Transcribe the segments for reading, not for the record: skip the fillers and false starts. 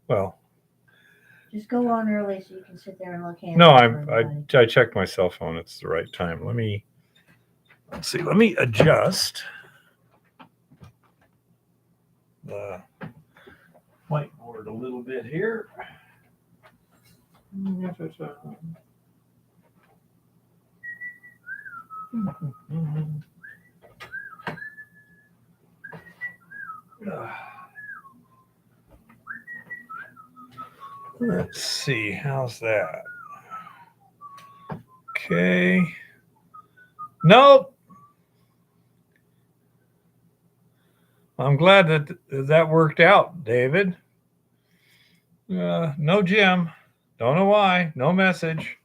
Well, Just go on early so you can sit there and look no, handsome for everybody. I checked my cell phone. It's the right time. Let's see. Let me adjust the whiteboard a little bit here. Let's see. How's that? Okay. Nope. I'm glad that worked out, David. No Jim. Don't know why. No message.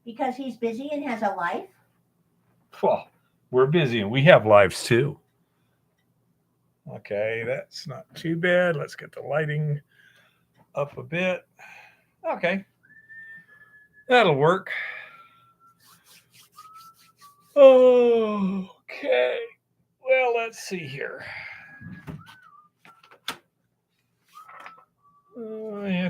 Because he's busy and has a life? Well, we're busy and we have lives too. Okay, that's not too bad. Let's get the lighting up a bit. Okay, that'll work. Okay, well, let's see here. Yeah,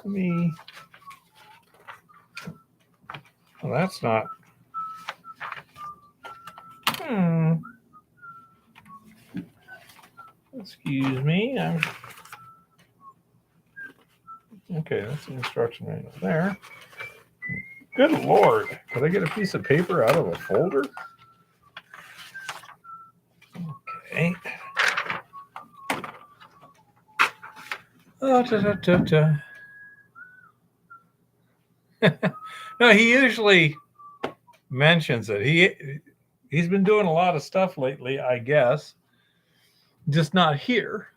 me. Well, that's not. Hmm. Excuse me. Okay, that's the instruction manual there. Good Lord. Could I get a piece of paper out of a folder? Okay. Oh, no, he usually mentions it. He's been doing a lot of stuff lately, I guess. Just not here.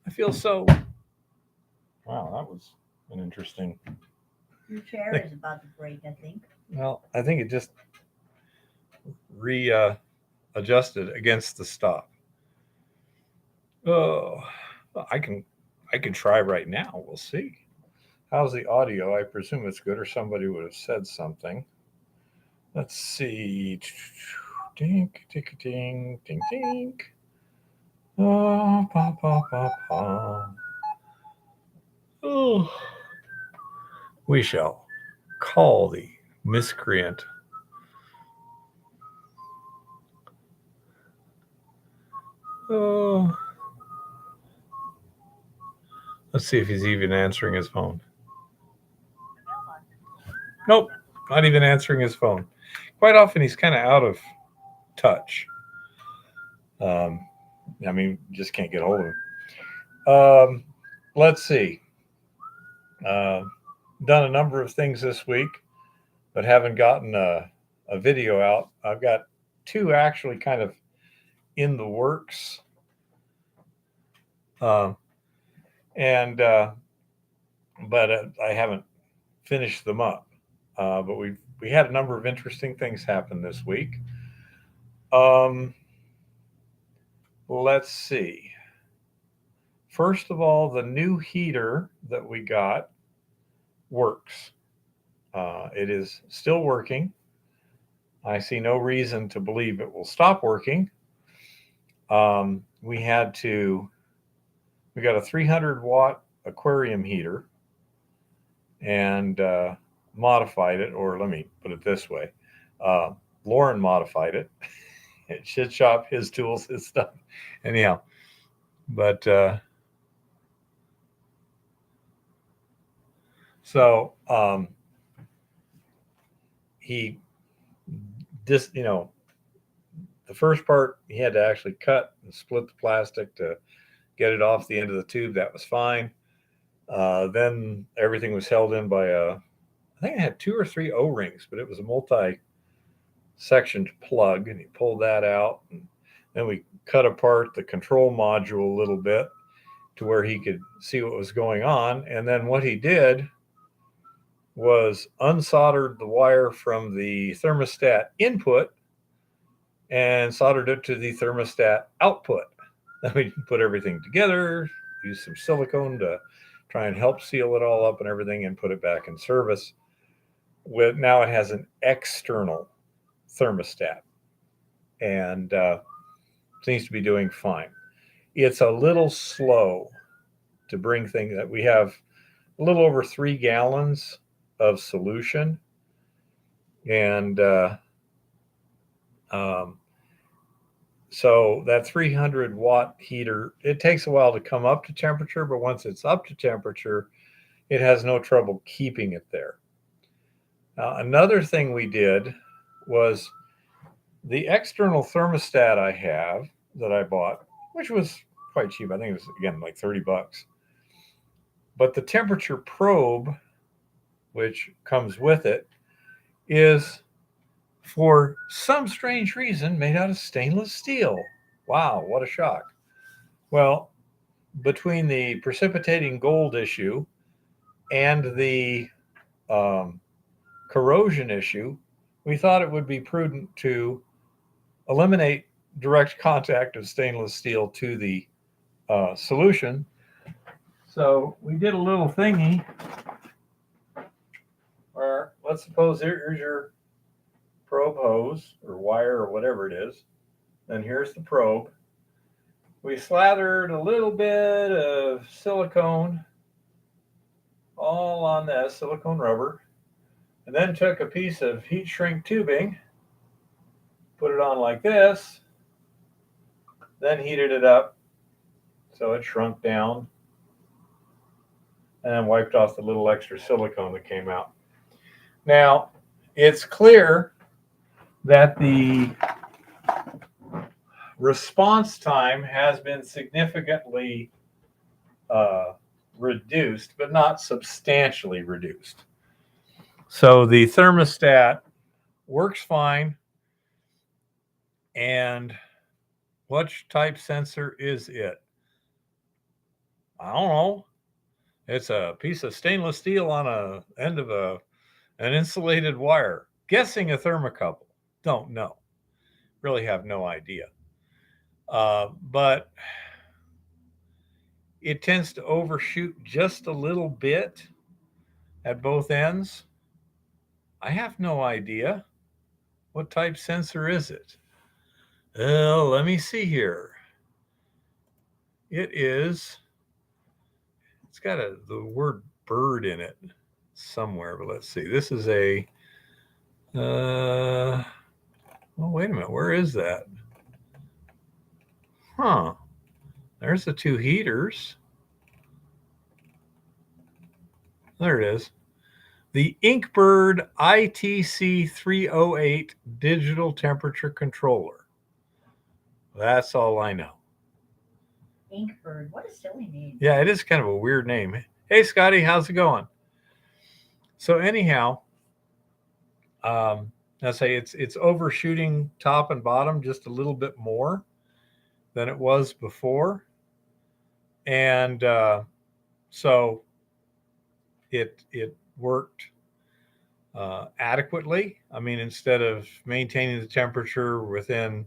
I feel so. Wow, that was an interesting. Your chair is about to break, I think. Well, I think it just adjusted against the stop. Oh, well, I can try right now. We'll see. How's the audio? I presume it's good, or somebody would have said something. Let's see. Dink, dink, ding, ding, dink. Oh, pa, pa, pa, pa. Oh. We shall call the miscreant. Oh. Let's see if he's even answering his phone. Nope, not even answering his phone. Quite often he's kind of out of touch. Um, I mean, just can't get hold of him. Let's see. Uh, done a number of things this week, but haven't gotten a video out. I've got two actually kind of in the works. Um, and but I haven't finished them up. But we had a number of interesting things happen this week. Um, let's see. First of all, the new heater that we got works. It is still working. I see no reason to believe it will stop working. We got a 300-watt aquarium heater and modified it, or let me put it this way. Uh, Lauren modified it. It should shop his tools, his stuff. Anyhow, but so he just, the first part he had to actually cut and split the plastic to get it off the end of the tube. That was fine. Then everything was held in by I think I had 2 or 3 O-rings, but it was a multi-sectioned plug, and he pulled that out. And then we cut apart the control module a little bit to where he could see what was going on. And then what he did was unsoldered the wire from the thermostat input and soldered it to the thermostat output. Then we put everything together, use some silicone to try and help seal it all up and everything, and put it back in service. Now it has an external thermostat, and seems to be doing fine. It's a little slow to bring things that we have a little over 3 gallons of solution, and um, so that 300-watt heater, it takes a while to come up to temperature, but once it's up to temperature, it has no trouble keeping it there. Now, another thing we did was the external thermostat I have that I bought, which was quite cheap. I think it was, again, like $30. But the temperature probe, which comes with it, is for some strange reason made out of stainless steel. Wow, what a shock. Well, between the precipitating gold issue and the corrosion issue, we thought it would be prudent to eliminate direct contact of stainless steel to the solution. So we did a little thingy where, let's suppose here's your probe hose or wire or whatever it is. Then here's the probe. We slathered a little bit of silicone all on that silicone rubber, and then took a piece of heat shrink tubing, put it on like this, then heated it up so it shrunk down, and then wiped off the little extra silicone that came out. Now, it's clear that the response time has been significantly reduced, but not substantially reduced. So the thermostat works fine. And which type sensor is it? I don't know. It's a piece of stainless steel on a end of an insulated wire. Guessing a thermocouple. Don't know. Really have no idea. But it tends to overshoot just a little bit at both ends. I have no idea. What type sensor is it? Well, let me see here. It's got the word bird in it somewhere, but let's see. This is a, oh, wait a minute. Where is that? Huh. There's the 2 heaters. There it is. The Inkbird ITC 308 digital temperature controller. That's all I know. Inkbird, what a silly name. Yeah, it is kind of a weird name. Hey, Scotty, how's it going? So anyhow, I say it's overshooting top and bottom just a little bit more than it was before, and so it worked adequately. I mean, instead of maintaining the temperature within,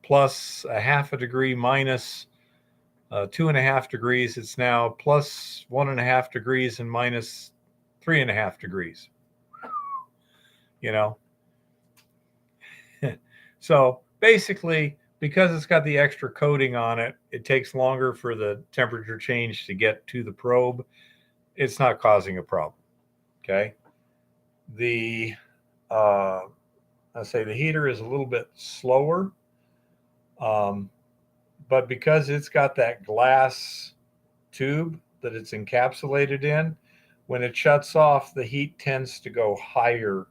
plus a half a degree, minus 2.5 degrees, it's now plus 1.5 degrees and minus 3.5 degrees. So basically, because it's got the extra coating on it, it takes longer for the temperature change to get to the probe. It's not causing a problem. Okay. The I say the heater is a little bit slower, but because it's got that glass tube that it's encapsulated in, when it shuts off, the heat tends to go higher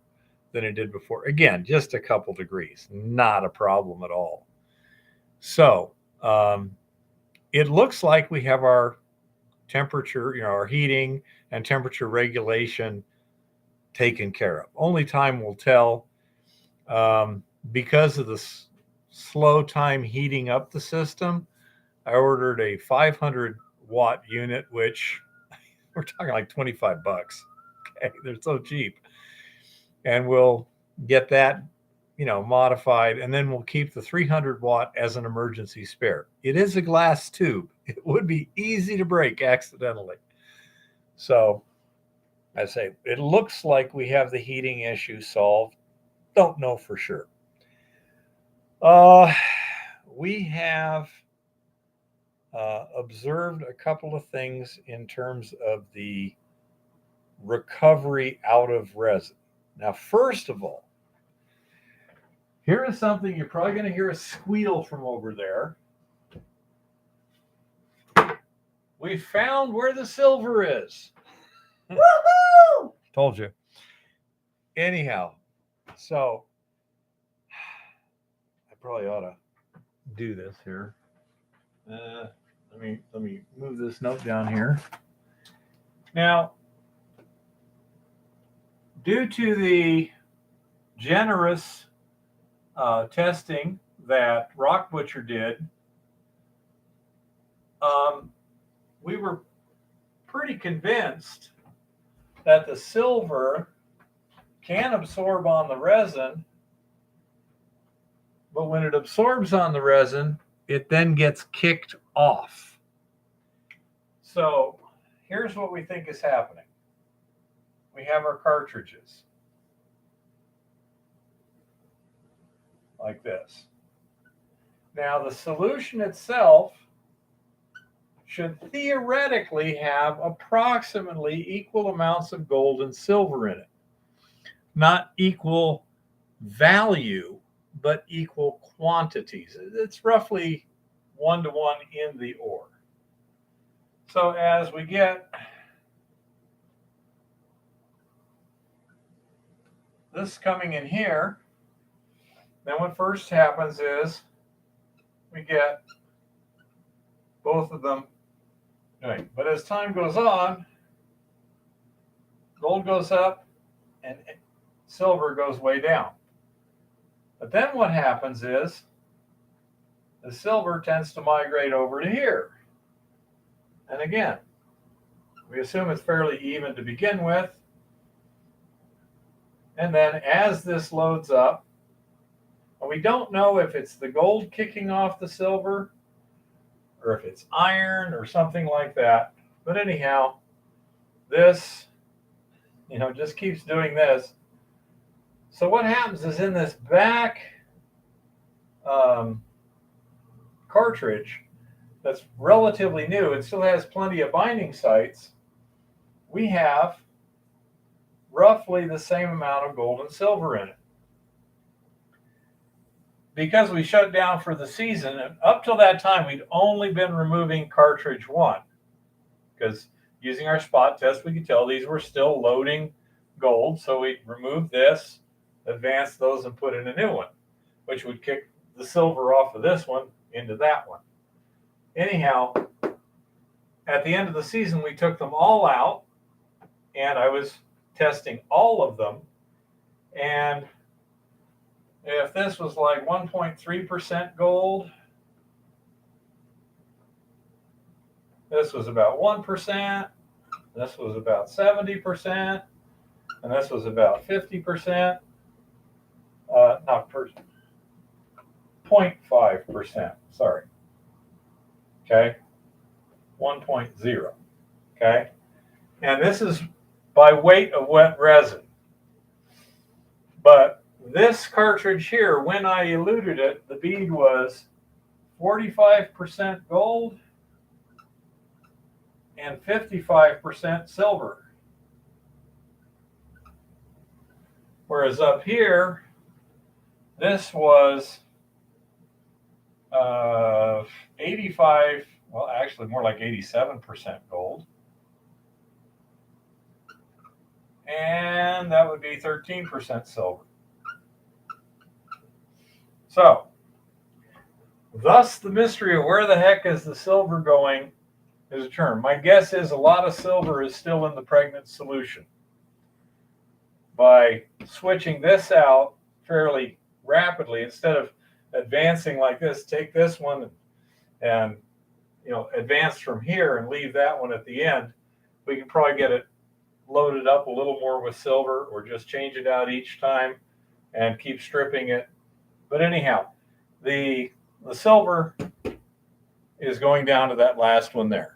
than it did before. Again, just a couple degrees, not a problem at all. So it looks like we have our temperature, our heating and temperature regulation taken care of. Only time will tell. Because of the slow time heating up the system, I ordered a 500-watt unit, which we're talking like $25. Okay, they're so cheap. And we'll get that, modified, and then we'll keep the 300-watt as an emergency spare. It is a glass tube. It would be easy to break accidentally. So I say it looks like we have the heating issue solved. Don't know for sure. Uh, we have observed a couple of things in terms of the recovery out of resin. Now, first of all, here is something you're probably going to hear a squeal from over there. We found where the silver is. Woohoo! Told you. Anyhow, so I probably ought to do this here. Let me move this note down here. Now, due to the generous testing that Rock Butcher did, we were pretty convinced that the silver can absorb on the resin, but when it absorbs on the resin, it then gets kicked off. So here's what we think is happening. We have our cartridges like this. Now the solution itself should theoretically have approximately equal amounts of gold and silver in it. Not equal value, but equal quantities. It's roughly 1-to-1 in the ore. So as we get this coming in here, then what first happens is we get both of them doing. But as time goes on, gold goes up and silver goes way down. But then what happens is the silver tends to migrate over to here. And again, we assume it's fairly even to begin with. And then as this loads up, and we don't know if it's the gold kicking off the silver or if it's iron or something like that. But anyhow, this, just keeps doing this. So what happens is in this back cartridge that's relatively new, it still has plenty of binding sites. We have roughly the same amount of gold and silver in it. Because we shut down for the season, and up till that time, we'd only been removing cartridge 1. Because using our spot test, we could tell these were still loading gold. So we removed this, advance those, and put in a new one, which would kick the silver off of this one into that one. Anyhow, at the end of the season, we took them all out, and I was testing all of them. And if this was like 1.3% gold, this was about 1%, this was about 70%, and this was about 50%. Not 0.5%, sorry. Okay, 1.0. Okay, and this is by weight of wet resin. But this cartridge here, when I eluted it, the bead was 45% gold and 55% silver. Whereas up here, this was 85, well, actually more like 87% gold. And that would be 13% silver. So, thus the mystery of where the heck is the silver going is a term. My guess is a lot of silver is still in the pregnant solution. By switching this out fairly rapidly, instead of advancing like this, take this one and advance from here and leave that one at the end, we can probably get it loaded up a little more with silver, or just change it out each time and keep stripping it. But anyhow, the silver is going down to that last one there.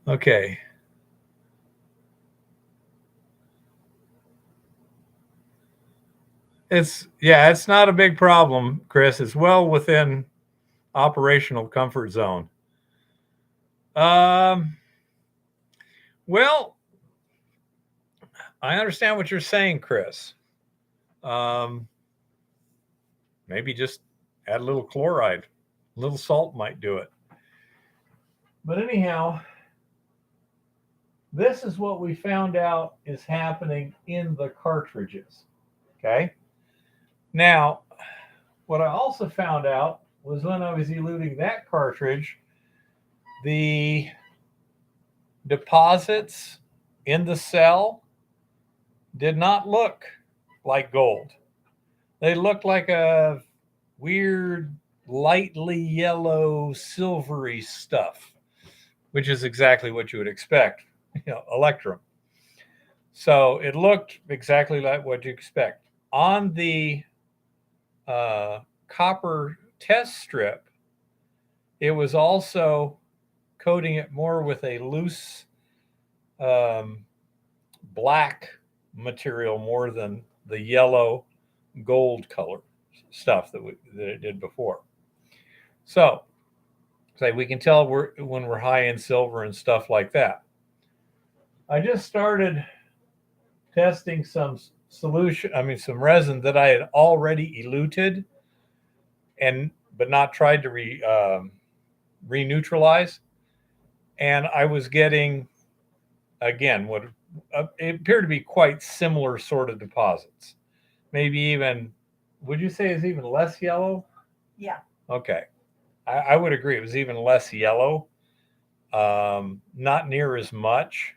Okay. It's not a big problem, Chris. It's well within operational comfort zone. Um, well, I understand what you're saying, Chris. Um, maybe just add a little chloride, a little salt might do it. But anyhow, this is what we found out is happening in the cartridges. Okay. Now, what I also found out was when I was eluting that cartridge, the deposits in the cell did not look like gold. They looked like a weird, lightly yellow, silvery stuff, which is exactly what you would expect, electrum. So it looked exactly like what you expect. On the copper test strip, it was also coating it more with a loose um, black material more than the yellow gold color stuff that it did before. So, say we can tell when we're high in silver and stuff like that. I just started testing some some resin that I had already eluted but not tried to re-neutralize, and I was getting again what it appeared to be quite similar sort of deposits. Maybe even, would you say is even less yellow? Yeah. Okay. I would agree. It was even less yellow. Not near as much,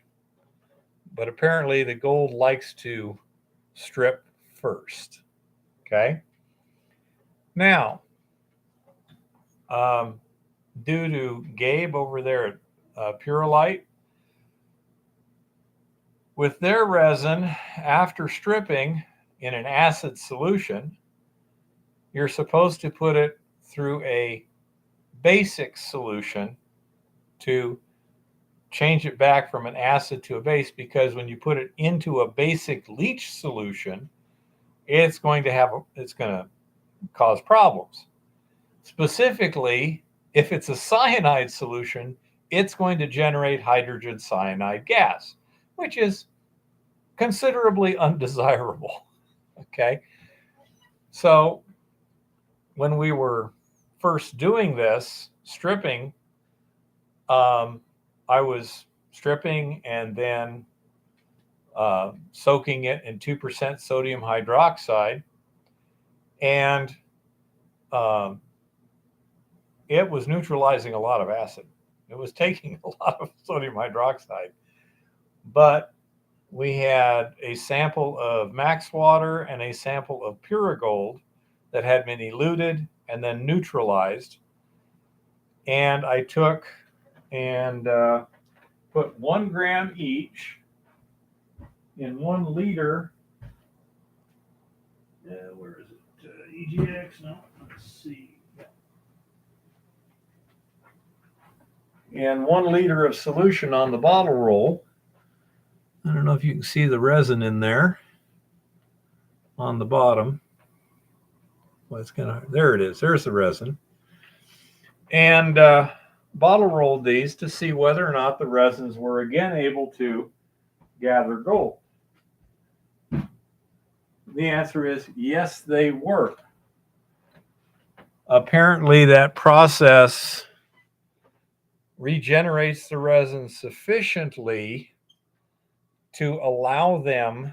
but apparently the gold likes to strip first. Okay. Now, due to Gabe over there at Purolite, with their resin, after stripping in an acid solution, you're supposed to put it through a basic solution to change it back from an acid to a base, because when you put it into a basic leach solution, it's going to cause problems. Specifically, if it's a cyanide solution, it's going to generate hydrogen cyanide gas, which is considerably undesirable. Okay. So when we were first doing this stripping, I was stripping and then soaking it in 2% sodium hydroxide, and um, it was neutralizing a lot of acid. It was taking a lot of sodium hydroxide, but we had a sample of max water and a sample of Purigold that had been eluted and then neutralized. And I took and put 1 gram each in 1 liter. Where is it? EGX? No, let's see. And 1 liter of solution on the bottle roll. I don't know if you can see the resin in there on the bottom. Well, there it is. There's the resin. And bottle rolled these to see whether or not the resins were again able to gather gold. The answer is yes, they were. Apparently, that process regenerates the resin sufficiently to allow them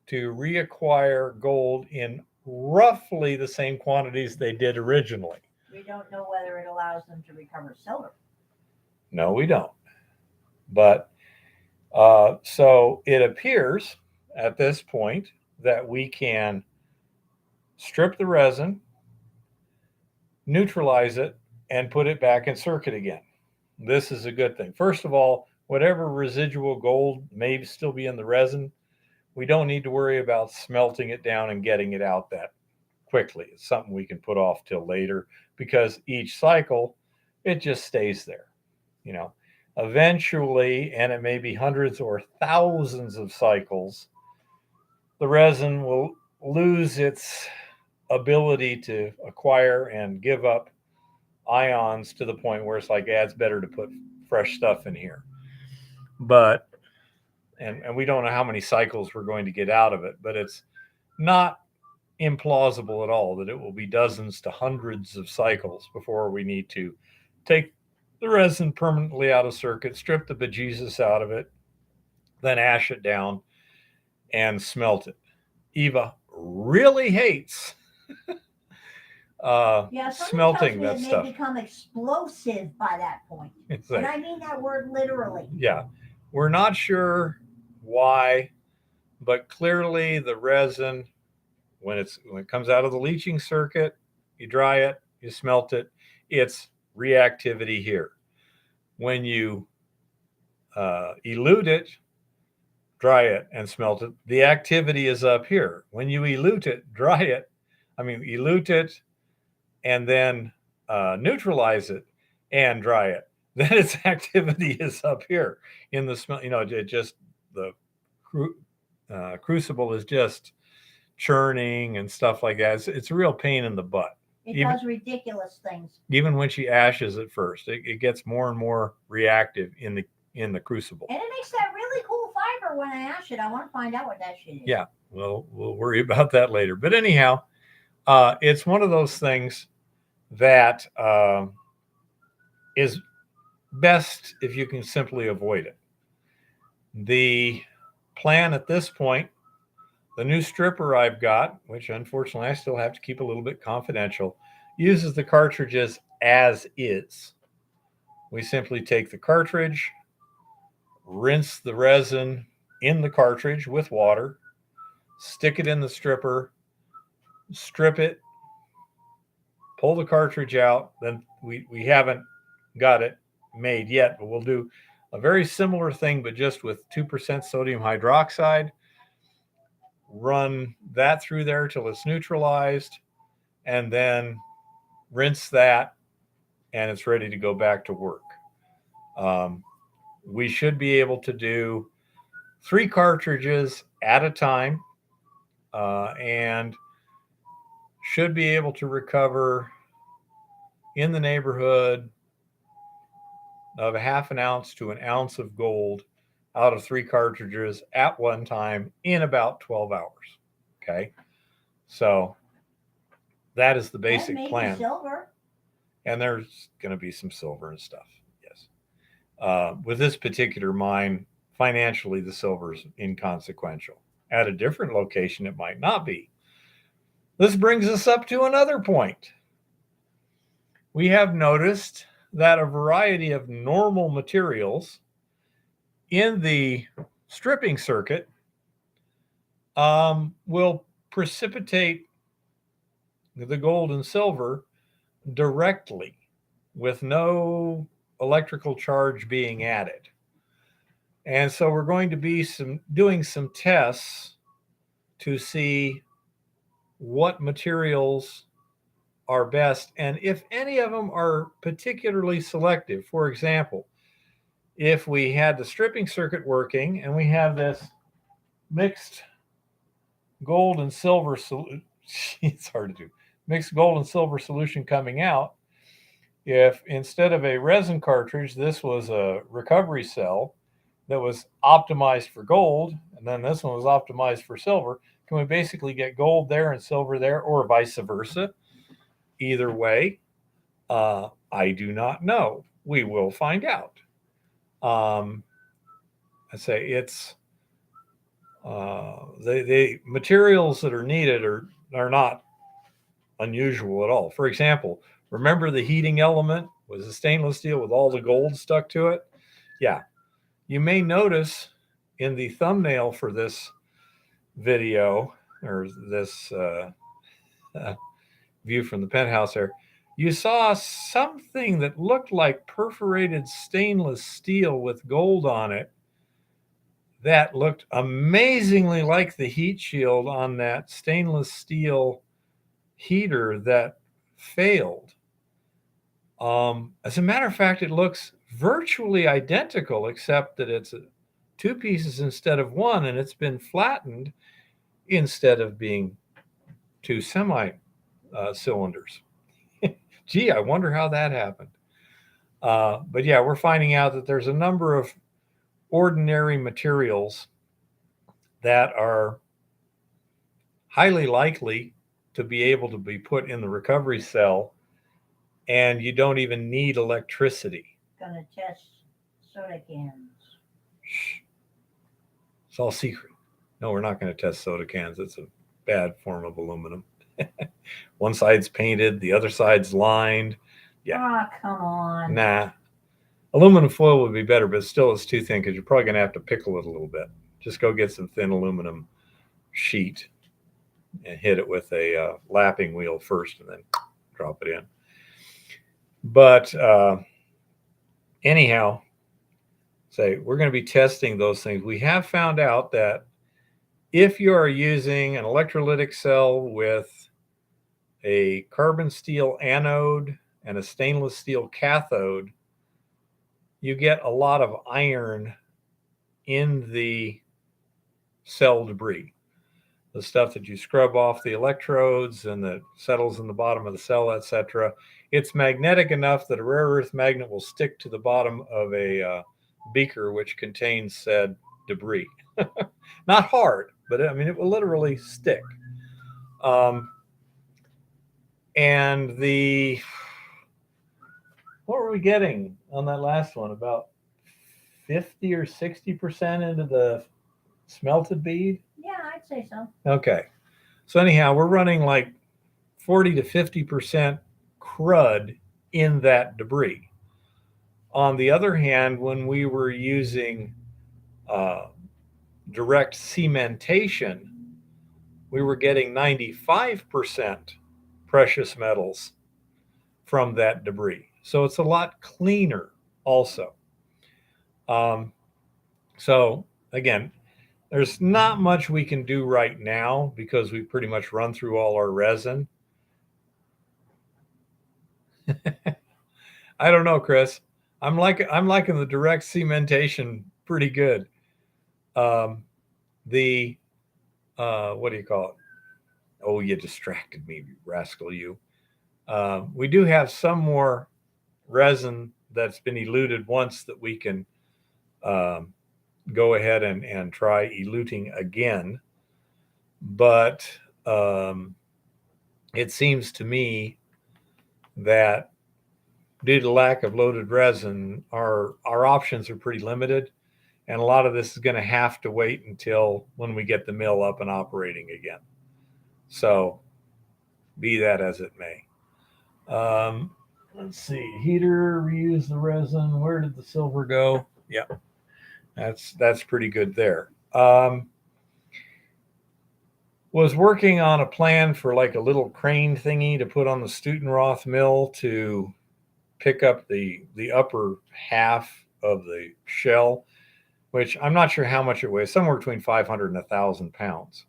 to reacquire gold in roughly the same quantities they did originally. We don't know whether it allows them to recover silver. No, we don't. But so it appears at this point that we can strip the resin, neutralize it, and put it back in circuit again. This is a good thing. First of all, whatever residual gold may still be in the resin, we don't need to worry about smelting it down and getting it out that quickly. It's something we can put off till later, because each cycle it just stays there. eventually, and it may be hundreds or thousands of cycles, the resin will lose its ability to acquire and give up ions to the point where it's like, yeah, it's better to put fresh stuff in here. But, and we don't know how many cycles we're going to get out of it, but it's not implausible at all that it will be dozens to hundreds of cycles before we need to take the resin permanently out of circuit, strip the bejesus out of it, then ash it down and smelt it. Eva really hates Yeah, someone tells smelting me that it may stuff. become explosive by that point. It's And like, I mean that word literally. yeah, we're not sure why, but clearly the resin, when it comes out of the leaching circuit, you dry it, you smelt it, it's reactivity here. When you elute it, dry it, and smelt it, the activity is up here. When you elute it, elute it, and then neutralize it and dry it, then its activity is up here in the smell. It just the crucible is just churning and stuff like that. It's a real pain in the butt. It does ridiculous things. Even when she ashes it first, it gets more and more reactive in the crucible. And it makes that really cool fiber when I ash it. I want to find out what that shit is. Yeah, well, we'll worry about that later. But anyhow, it's one of those things that is best if you can simply avoid it. The plan at this point, the new stripper I've got, which unfortunately I still have to keep a little bit confidential, uses the cartridges as is. We simply take the cartridge, rinse the resin in the cartridge with water, stick it in the stripper, strip it, pull the cartridge out. Then we haven't got it made yet, but we'll do a very similar thing, but just with 2% sodium hydroxide. Run that through there till it's neutralized, and then rinse that, and it's ready to go back to work. We should be able to do 3 cartridges at a time, and should be able to recover in the neighborhood of a half an ounce to an ounce of gold out of 3 cartridges at one time in about 12 hours. Okay. So that is the basic and plan. Silver. And there's going to be some silver and stuff. Yes. With this particular mine, financially, the silver is inconsequential. At a different location, it might not be. This brings us up to another point. We have noticed that a variety of normal materials in the stripping circuit will precipitate the gold and silver directly with no electrical charge being added. And so we're going to be doing some tests to see what materials are best and if any of them are particularly selective. For example, if we had the stripping circuit working and we have this mixed gold and silver it's hard to do. Mixed gold and silver solution coming out. If instead of a resin cartridge, this was a recovery cell that was optimized for gold, and then this one was optimized for silver, can we basically get gold there and silver there, or vice versa? Either way, I do not know. We will find out. I say it's the materials that are needed are not unusual at all. For example, remember the heating element was a stainless steel with all the gold stuck to it? Yeah. You may notice in the thumbnail for this video, or this view from the penthouse there, you saw something that looked like perforated stainless steel with gold on it that looked amazingly like the heat shield on that stainless steel heater that failed. As a matter of fact, it looks virtually identical, except that it's two pieces instead of one, and it's been flattened instead of being two semi cylinders. Gee, I wonder how that happened. But yeah, we're finding out that there's a number of ordinary materials that are highly likely to be able to be put in the recovery cell, and you don't even need electricity. Gonna test soda cans. Shh, it's all secret. No, we're not going to test soda cans. It's a bad form of aluminum. One side's painted, the other side's lined. Yeah. Oh, come on. Nah. Aluminum foil would be better, but still it's too thin because you're probably going to have to pickle it a little bit. Just go get some thin aluminum sheet and hit it with a lapping wheel first and then drop it in. But anyhow, say we're going to be testing those things. We have found out that if you are using an electrolytic cell with a carbon steel anode and a stainless steel cathode, you get a lot of iron in the cell debris. The stuff that you scrub off the electrodes and that settles in the bottom of the cell, etc. It's magnetic enough that a rare earth magnet will stick to the bottom of a beaker which contains said debris. Not hard, but I mean, it will literally stick. And what were we getting on that last one? About 50 or 60% into the smelted bead? Yeah, I'd say so. Okay. So anyhow, we're running like 40 to 50% crud in that debris. On the other hand, when we were using direct cementation, we were getting 95% precious metals from that debris. So it's a lot cleaner also. So again, there's not much we can do right now because we pretty much run through all our resin. I don't know, Chris. I'm liking the direct cementation pretty good. The what do you call it? Oh, you distracted me, rascal! You. We do have some more resin that's been eluted once that we can go ahead and try eluting again. But it seems to me that due to lack of loaded resin, our options are pretty limited. And a lot of this is going to have to wait until when we get the mill up and operating again. So be that as it may. Let's see. Heater, reuse the resin. Where did the silver go? Yeah, that's pretty good there. Was working on a plan for like a little crane thingy to put on the Stutenroth mill to pick up the upper half of the shell, which I'm not sure how much it weighs, somewhere between 500 and 1,000 pounds.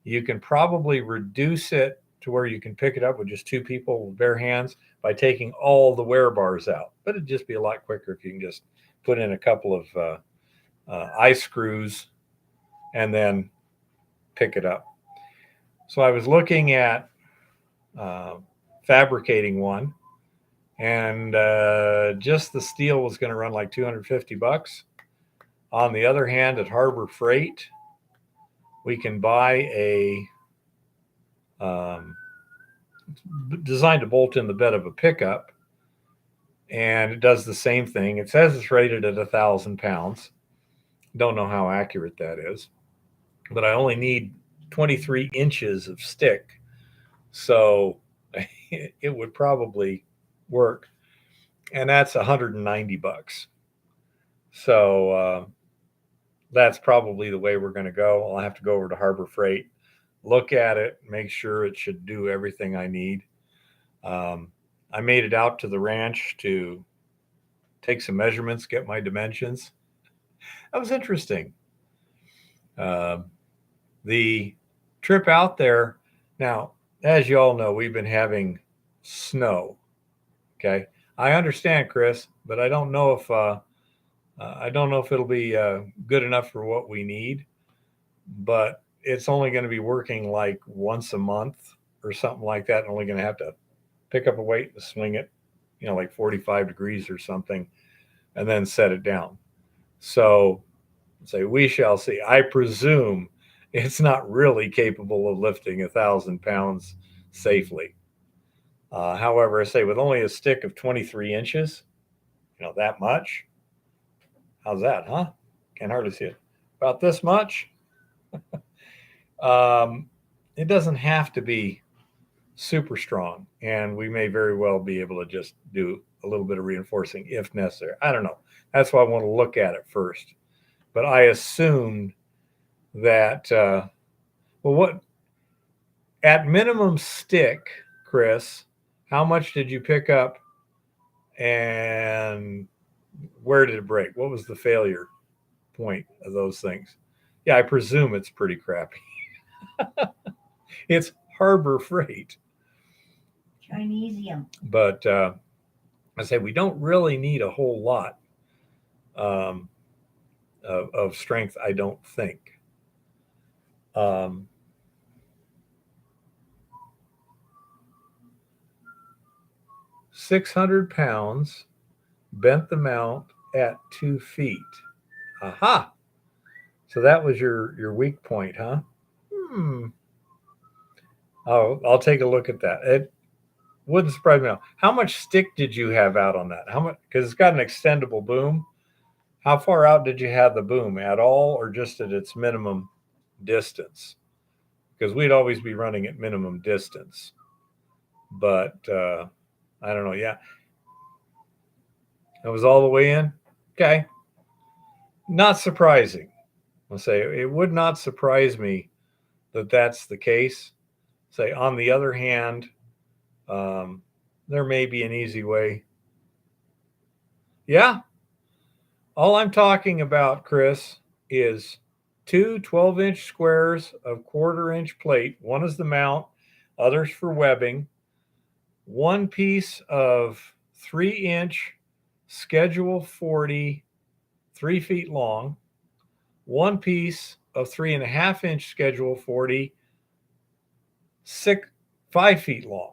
You can probably reduce it to where you can pick it up with just two people with bare hands by taking all the wear bars out. But it'd just be a lot quicker if you can just put in a couple of eye screws and then pick it up. So I was looking at fabricating one, and just the steel was going to run like $250. On the other hand, at Harbor Freight, we can buy a designed to bolt in the bed of a pickup, and it does the same thing. It says it's rated at 1,000 pounds. Don't know how accurate that is, but I only need 23 inches of stick, so it would probably work, and that's $190. So that's probably the way we're going to go. I'll have to go over to Harbor Freight, look at it, make sure it should do everything I need. I made it out to the ranch to take some measurements, get my dimensions. That was interesting. The trip out there, now, as you all know, we've been having snow. Okay. I understand, Chris, but I don't know if it'll be good enough for what we need. But it's only going to be working like once a month or something like that. And only going to have to pick up a weight and swing it, like 45 degrees or something, and then set it down. So say we shall see. I presume it's not really capable of lifting 1,000 pounds safely. However, I say with only a stick of 23 inches, that much. How's that, huh? Can't hardly see it. About this much. Um, it doesn't have to be super strong, and we may very well be able to just do a little bit of reinforcing if necessary. I don't know. That's why I want to look at it first. But I assumed that, well, what at minimum stick, Chris, how much did you pick up and where did it break? What was the failure point of those things? Yeah, I presume it's pretty crappy. It's Harbor Freight. Chinesium. But I say we don't really need a whole lot um, of strength, I don't think. Um, 600 pounds, bent the mount at 2 feet. Aha! So that was your weak point, huh? Hmm. Oh, I'll take a look at that. It wouldn't surprise me. How much stick did you have out on that? How much? Because it's got an extendable boom. How far out did you have the boom at all, or just at its minimum distance? Because we'd always be running at minimum distance. But I don't know. Yeah, that was all the way in. Okay, not surprising. I'll say it would not surprise me that that's the case. Say on the other hand, um, there may be an easy way. Yeah, all I'm talking about, Chris, is two 12-inch squares of quarter-inch plate. One is the mount, others for webbing. One piece of 3-inch schedule 40, 3 feet long. One piece of 3.5-inch schedule 40, 5 feet long.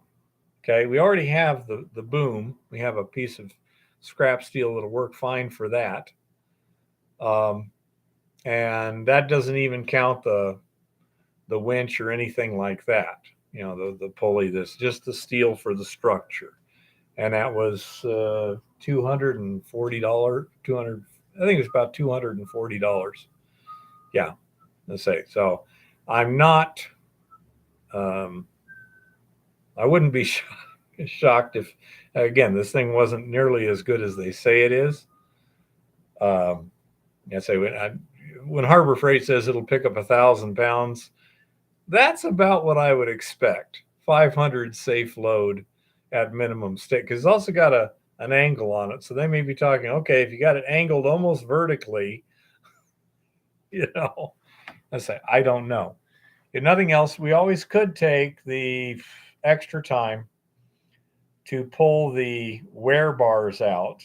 Okay, we already have the boom. We have a piece of scrap steel that'll work fine for that. Um, and that doesn't even count the winch or anything like that. The pulley. That's just the steel for the structure, and that was $240. 200. I think it was about $240. Yeah, let's say so. I'm not. Um, I wouldn't be shocked if, again, this thing wasn't nearly as good as they say it is. I say when Harbor Freight says it'll pick up 1,000 pounds, that's about what I would expect. 500 safe load at minimum stick because it's also got an angle on it. So they may be talking, okay, if you got it angled almost vertically, I say I don't know. If nothing else, we always could take the extra time to pull the wear bars out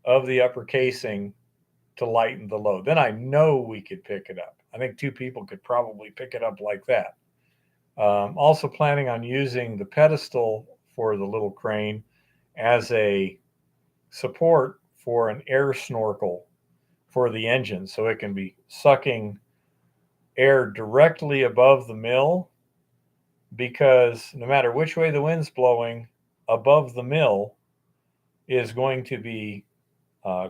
of the upper casing to lighten the load. Then I know we could pick it up. I think two people could probably pick it up like that. Also planning on using the pedestal for the little crane as a support for an air snorkel for the engine so it can be sucking air directly above the mill because no matter which way the wind's blowing, above the mill is going to be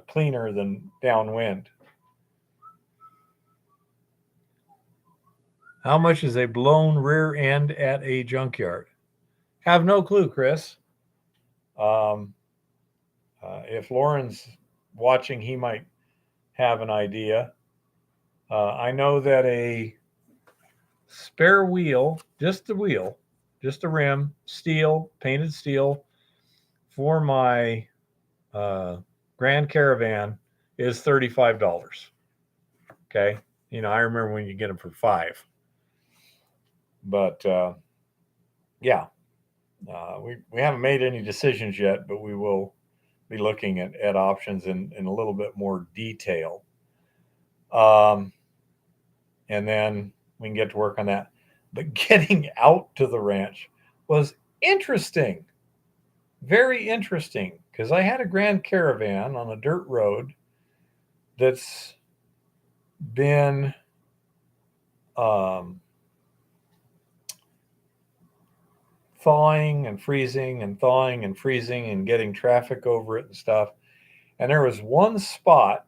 cleaner than downwind. How much is a blown rear end at a junkyard? Have no clue, Chris. Um, if Lauren's watching, he might have an idea. I know that a spare wheel, just the wheel, just the rim, steel, painted steel, for my uh, Grand Caravan is $35. Okay, I remember when you get them for 5. But yeah, we haven't made any decisions yet, but we will be looking at options in a little bit more detail. Um, and then we can get to work on that. But getting out to the ranch was interesting, very interesting, because I had a Grand Caravan on a dirt road that's been um, thawing and freezing and thawing and freezing and getting traffic over it and stuff. And there was one spot,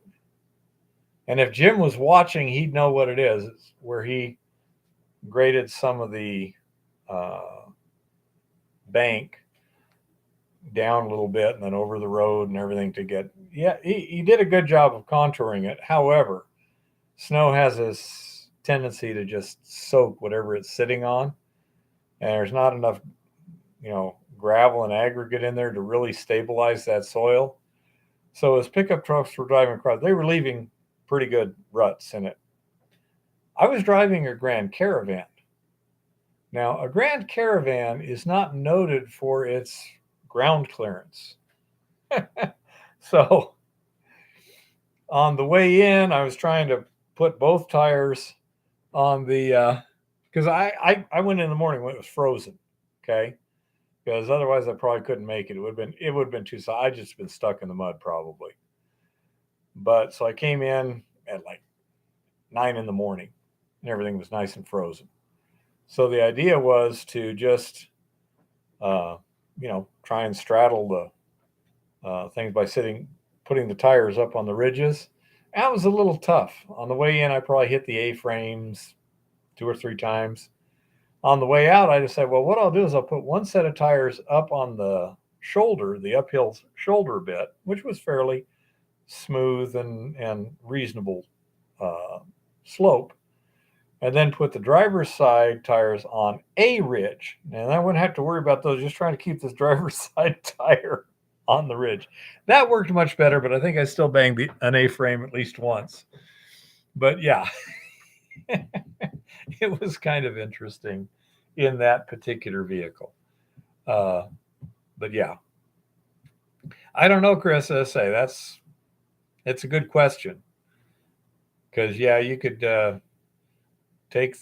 and if Jim was watching, he'd know what it is. It's where he graded some of the uh, bank down a little bit and then over the road and everything to get. Yeah, he did a good job of contouring it. However, snow has this tendency to just soak whatever it's sitting on, and there's not enough, gravel and aggregate in there to really stabilize that soil. So as pickup trucks were driving across, they were leaving pretty good ruts in it. I was driving a Grand Caravan. Now, a Grand Caravan is not noted for its ground clearance. So on the way in, I was trying to put both tires on the, because I went in the morning when it was frozen, okay? Because otherwise I probably couldn't make it. It would have been too. So I just been stuck in the mud probably. But so I came in at like 9 in the morning, and everything was nice and frozen. So the idea was to just, try and straddle the things by putting the tires up on the ridges. That was a little tough. On the way in, I probably hit the A-frames 2 or 3 times. On the way out, I decided, well, what I'll do is I'll put one set of tires up on the shoulder, the uphill shoulder bit, which was fairly smooth and reasonable slope, and then put the driver's side tires on a ridge. And I wouldn't have to worry about those, just trying to keep this driver's side tire on the ridge. That worked much better, but I think I still banged an A-frame at least once. But yeah, it was kind of interesting in that particular vehicle. But yeah, I don't know, Chris. I say it's a good question, because yeah, you could take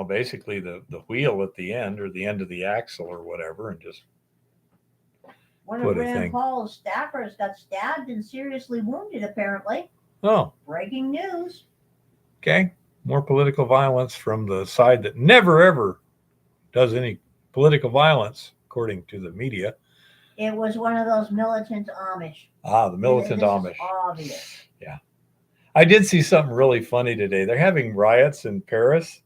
basically the wheel at the end, or the end of the axle or whatever, and just One of put a Rand thing. Paul's staffers got stabbed and seriously wounded, apparently. Oh, Breaking news. okay. More political violence from the side that never ever does any political violence, according to the media. It was one of those militant Amish. The militant This Amish. Is obvious. Yeah. I did see something really funny today. They're having riots in Paris,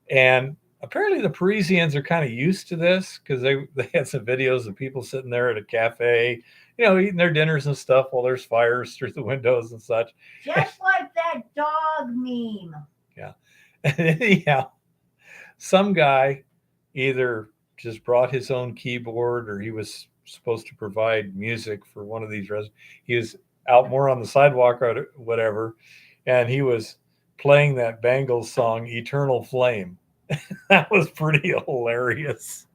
and apparently the Parisians are kind of used to this, because they had some videos of people sitting there at a cafe, eating their dinners and stuff while there's fires through the windows and such. Just like that dog meme. Yeah. And anyhow, some guy either just brought his own keyboard, or he was supposed to provide music for one of these he was out more on the sidewalk or whatever, and he was playing that Bangles song "Eternal Flame." That was pretty hilarious.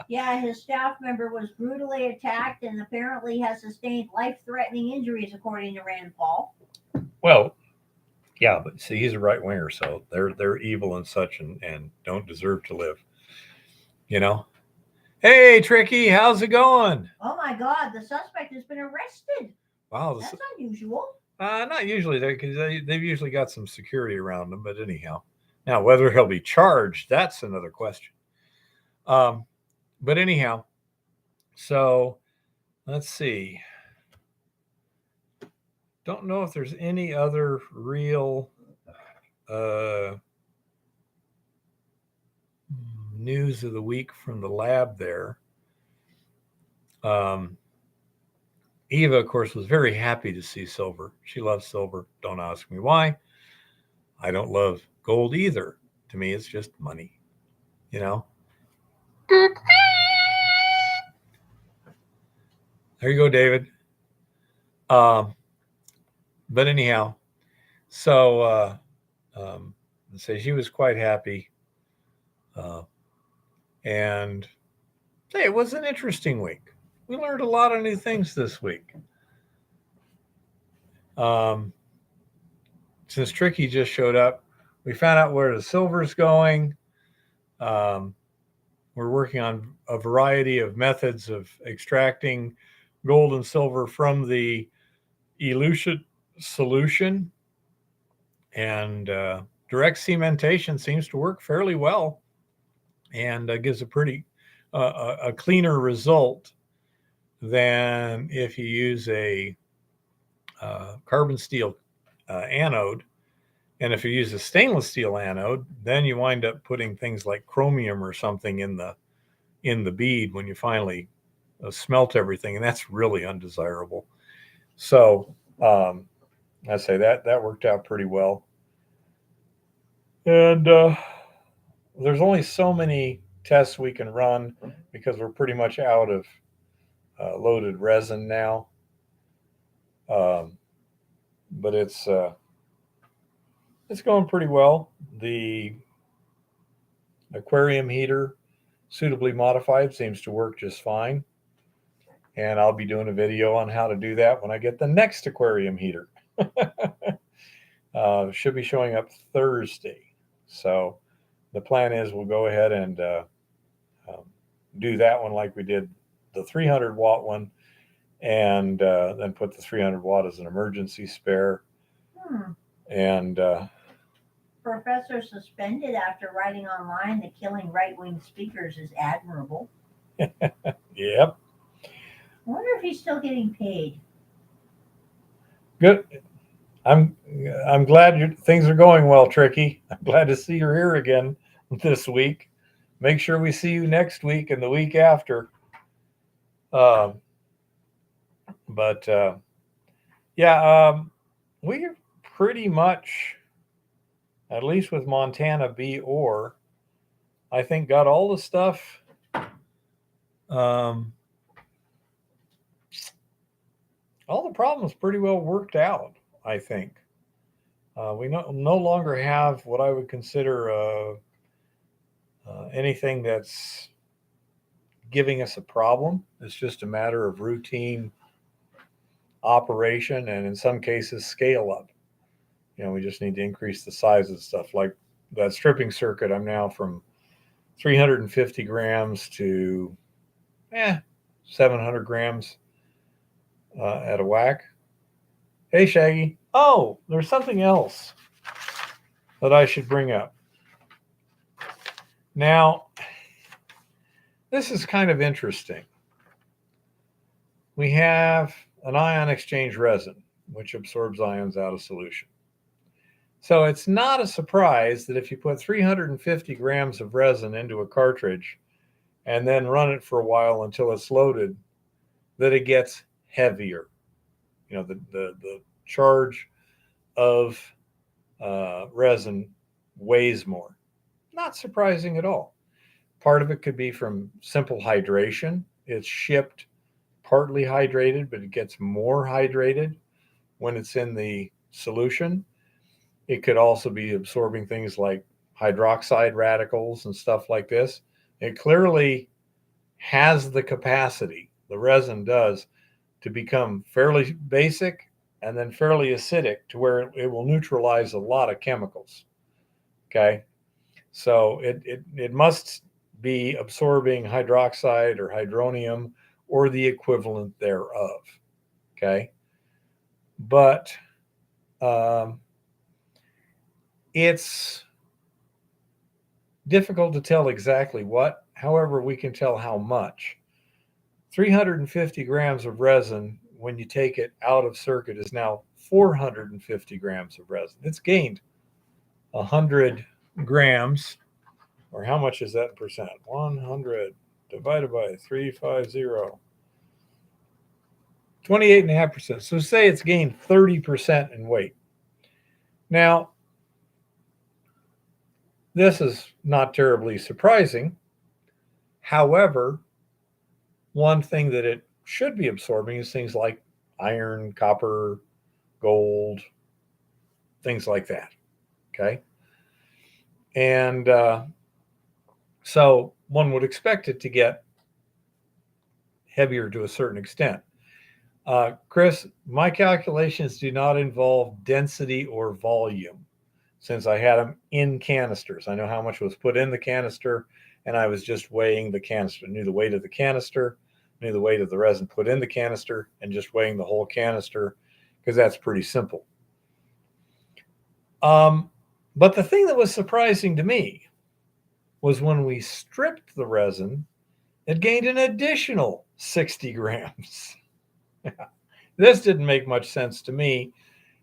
Yeah, his staff member was brutally attacked and apparently has sustained life-threatening injuries, according to Rand Paul. Well, yeah, but see, he's a right winger, so they're evil and such, and don't deserve to live. Hey, Tricky, how's it going? Oh my God, the suspect has been arrested. Wow, That's unusual. Not usually, because they've usually got some security around them. But anyhow, now whether he'll be charged, that's another question. But anyhow, so let's see. Don't know if there's any other real news of the week from the lab there. Eva, of course, was very happy to see silver. She loves silver. Don't ask me why. I don't love gold either. To me, it's just money, There you go, David. But anyhow, so she was quite happy Uh, and hey, it was an interesting week. We learned a lot of new things this week. Um, since Tricky just showed up, we found out where the silver's going. Um, we're working on a variety of methods of extracting gold and silver from the elution solution, and direct cementation seems to work fairly well and gives a pretty a cleaner result than if you use a carbon steel anode. And if you use a stainless steel anode, then you wind up putting things like chromium or something in the bead when you finally smelt everything, and that's really undesirable. So I say that worked out pretty well. And there's only so many tests we can run because we're pretty much out of loaded resin now. Um, but it's going pretty well. The aquarium heater, suitably modified, seems to work just fine. And I'll be doing a video on how to do that when I get the next aquarium heater. Should be showing up Thursday. So the plan is we'll go ahead and um, do that one like we did the 300-watt one, and then put the 300-watt as an emergency spare. And Professor suspended after writing online that killing right-wing speakers is admirable. yep, I wonder if he's still getting paid. good. I'm I'm glad things are going well, Tricky. I'm glad to see you're here again this week. Make sure we see you next week and the week after. Um, but yeah, we pretty much, at least with Montana B or, I think got all the stuff. Um, all the problems pretty well worked out, I think. We no longer have what I would consider anything that's giving us a problem. It's just a matter of routine operation and in some cases scale up. We just need to increase the size of stuff. Like that stripping circuit, I'm now from 350 grams to 700 grams at a whack. Hey, Shaggy. Oh, there's something else that I should bring up. Now, this is kind of interesting. We have an ion exchange resin, which absorbs ions out of solution. So it's not a surprise that if you put 350 grams of resin into a cartridge and then run it for a while until it's loaded, that it gets heavier. The charge of resin weighs more. Not surprising at all. Part of it could be from simple hydration. It's shipped partly hydrated, but it gets more hydrated when it's in the solution. It could also be absorbing things like hydroxide radicals and stuff like this. It clearly has the capacity, the resin does, to become fairly basic and then fairly acidic to where it will neutralize a lot of chemicals. Okay. So it must be absorbing hydroxide or hydronium or the equivalent thereof. Okay. But it's difficult to tell exactly what. However, we can tell how much. 350 grams of resin, when you take it out of circuit, is now 450 grams of resin. It's gained 100 grams, or how much is that in percent? 100 divided by 350. 28.5%. So say it's gained 30% in weight. Now, this is not terribly surprising. However, one thing that it should be absorbing is things like iron, copper, gold, things like that. Okay. And So one would expect it to get heavier to a certain extent. Chris, my calculations do not involve density or volume since I had them in canisters. I know how much was put in the canister, and I was just weighing the canister. I knew the weight of the canister, knew the weight of the resin put in the canister, and just weighing the whole canister because that's pretty simple. Um, but the thing that was surprising to me was when we stripped the resin, it gained an additional 60 grams. This didn't make much sense to me.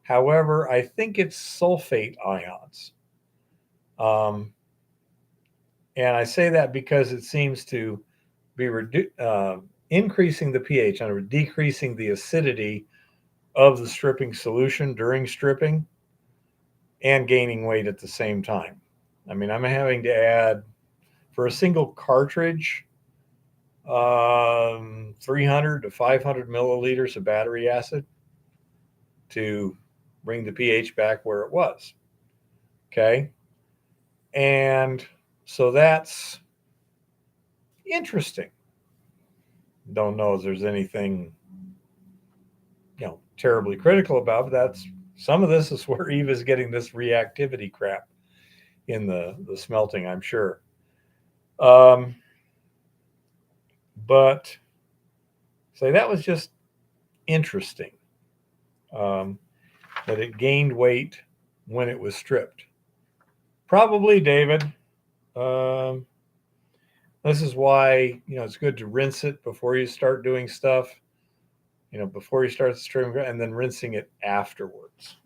However, I think it's sulfate ions. Um, and I say that because it seems to be increasing the pH or decreasing the acidity of the stripping solution during stripping and gaining weight at the same time. I mean, I'm having to add for a single cartridge 300 to 500 milliliters of battery acid to bring the pH back where it was. Okay. And so that's interesting. Don't know if there's anything, terribly critical about, but that's some of this is where Eve is getting this reactivity crap in the smelting, I'm sure. Um, but say that was just interesting that it gained weight when it was stripped. Probably, David. Um, this is why it's good to rinse it before you start doing stuff. Before you start the stripping, and then rinsing it afterwards.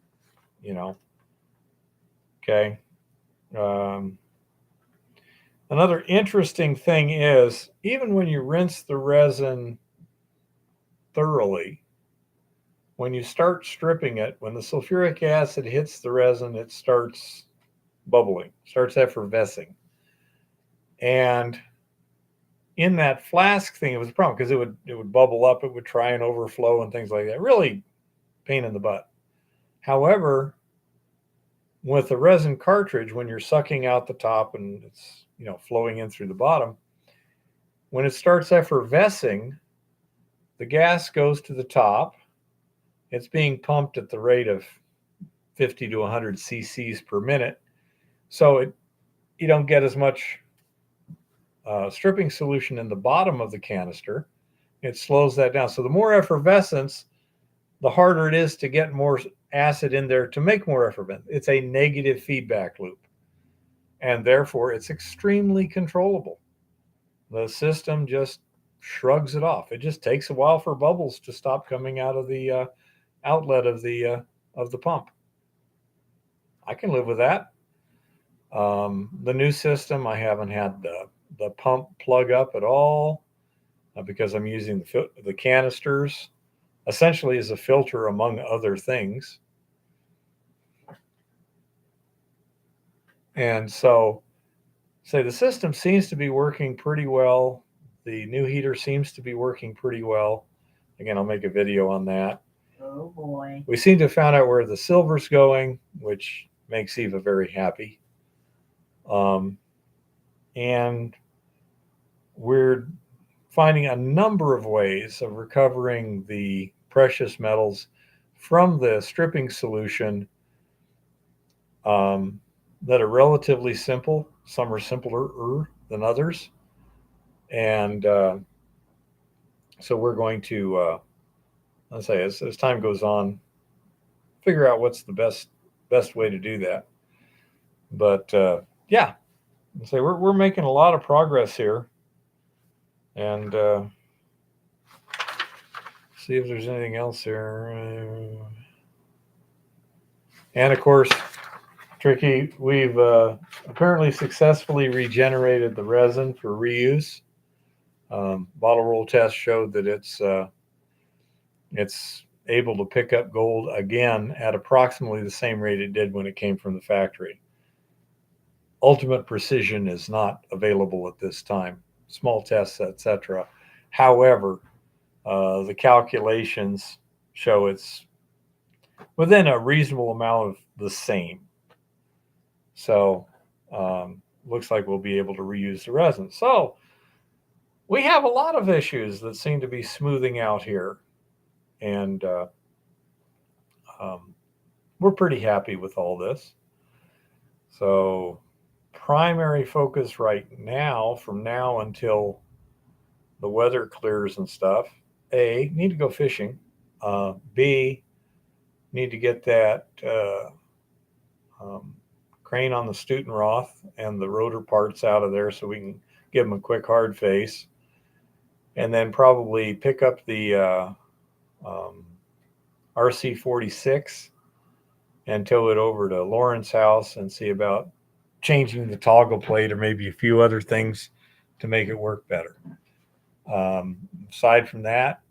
Okay. Um, Another interesting thing is even when you rinse the resin thoroughly, when you start stripping it, when the sulfuric acid hits the resin, it starts bubbling, starts effervescing. And in that flask thing, it was a problem because it would bubble up, it would try and overflow and things like that. Really pain in the butt. However, with the resin cartridge, when you're sucking out the top and it's flowing in through the bottom, when it starts effervescing, the gas goes to the top. It's being pumped at the rate of 50 to 100 cc's per minute. So you don't get as much stripping solution in the bottom of the canister. It slows that down. So the more effervescence, the harder it is to get more acid in there to make more effervescence. It's a negative feedback loop. And therefore, it's extremely controllable. The system just shrugs it off. It just takes a while for bubbles to stop coming out of the outlet of the pump. I can live with that. The new system, I haven't had the pump plug up at all because I'm using the canisters essentially as a filter among other things. And so, say the system seems to be working pretty well. The new heater seems to be working pretty well. Again, I'll make a video on that. Oh boy. We seem to have found out where the silver's going, which makes Eva very happy. And we're finding a number of ways of recovering the precious metals from the stripping solution that are relatively simple. Some are simpler than others. And so we're going to, let's say, as time goes on, figure out what's the best way to do that. But yeah, say we're making a lot of progress here, and see if there's anything else here. And of course, Tricky, we've apparently successfully regenerated the resin for reuse. Bottle roll test showed that it's able to pick up gold again at approximately the same rate it did when it came from the factory. Ultimate precision is not available at this time. Small tests, etc. However, the calculations show it's within a reasonable amount of the same. So looks like we'll be able to reuse the resin. So we have a lot of issues that seem to be smoothing out here. And um, we're pretty happy with all this. So primary focus right now, from now until the weather clears and stuff, A, need to go fishing. B, need to get that um, crane on the Stutenroth and the rotor parts out of there so we can give them a quick hard face. And then probably pick up the um, RC46 and tow it over to Lauren's house and see about changing the toggle plate or maybe a few other things to make it work better. Aside from that,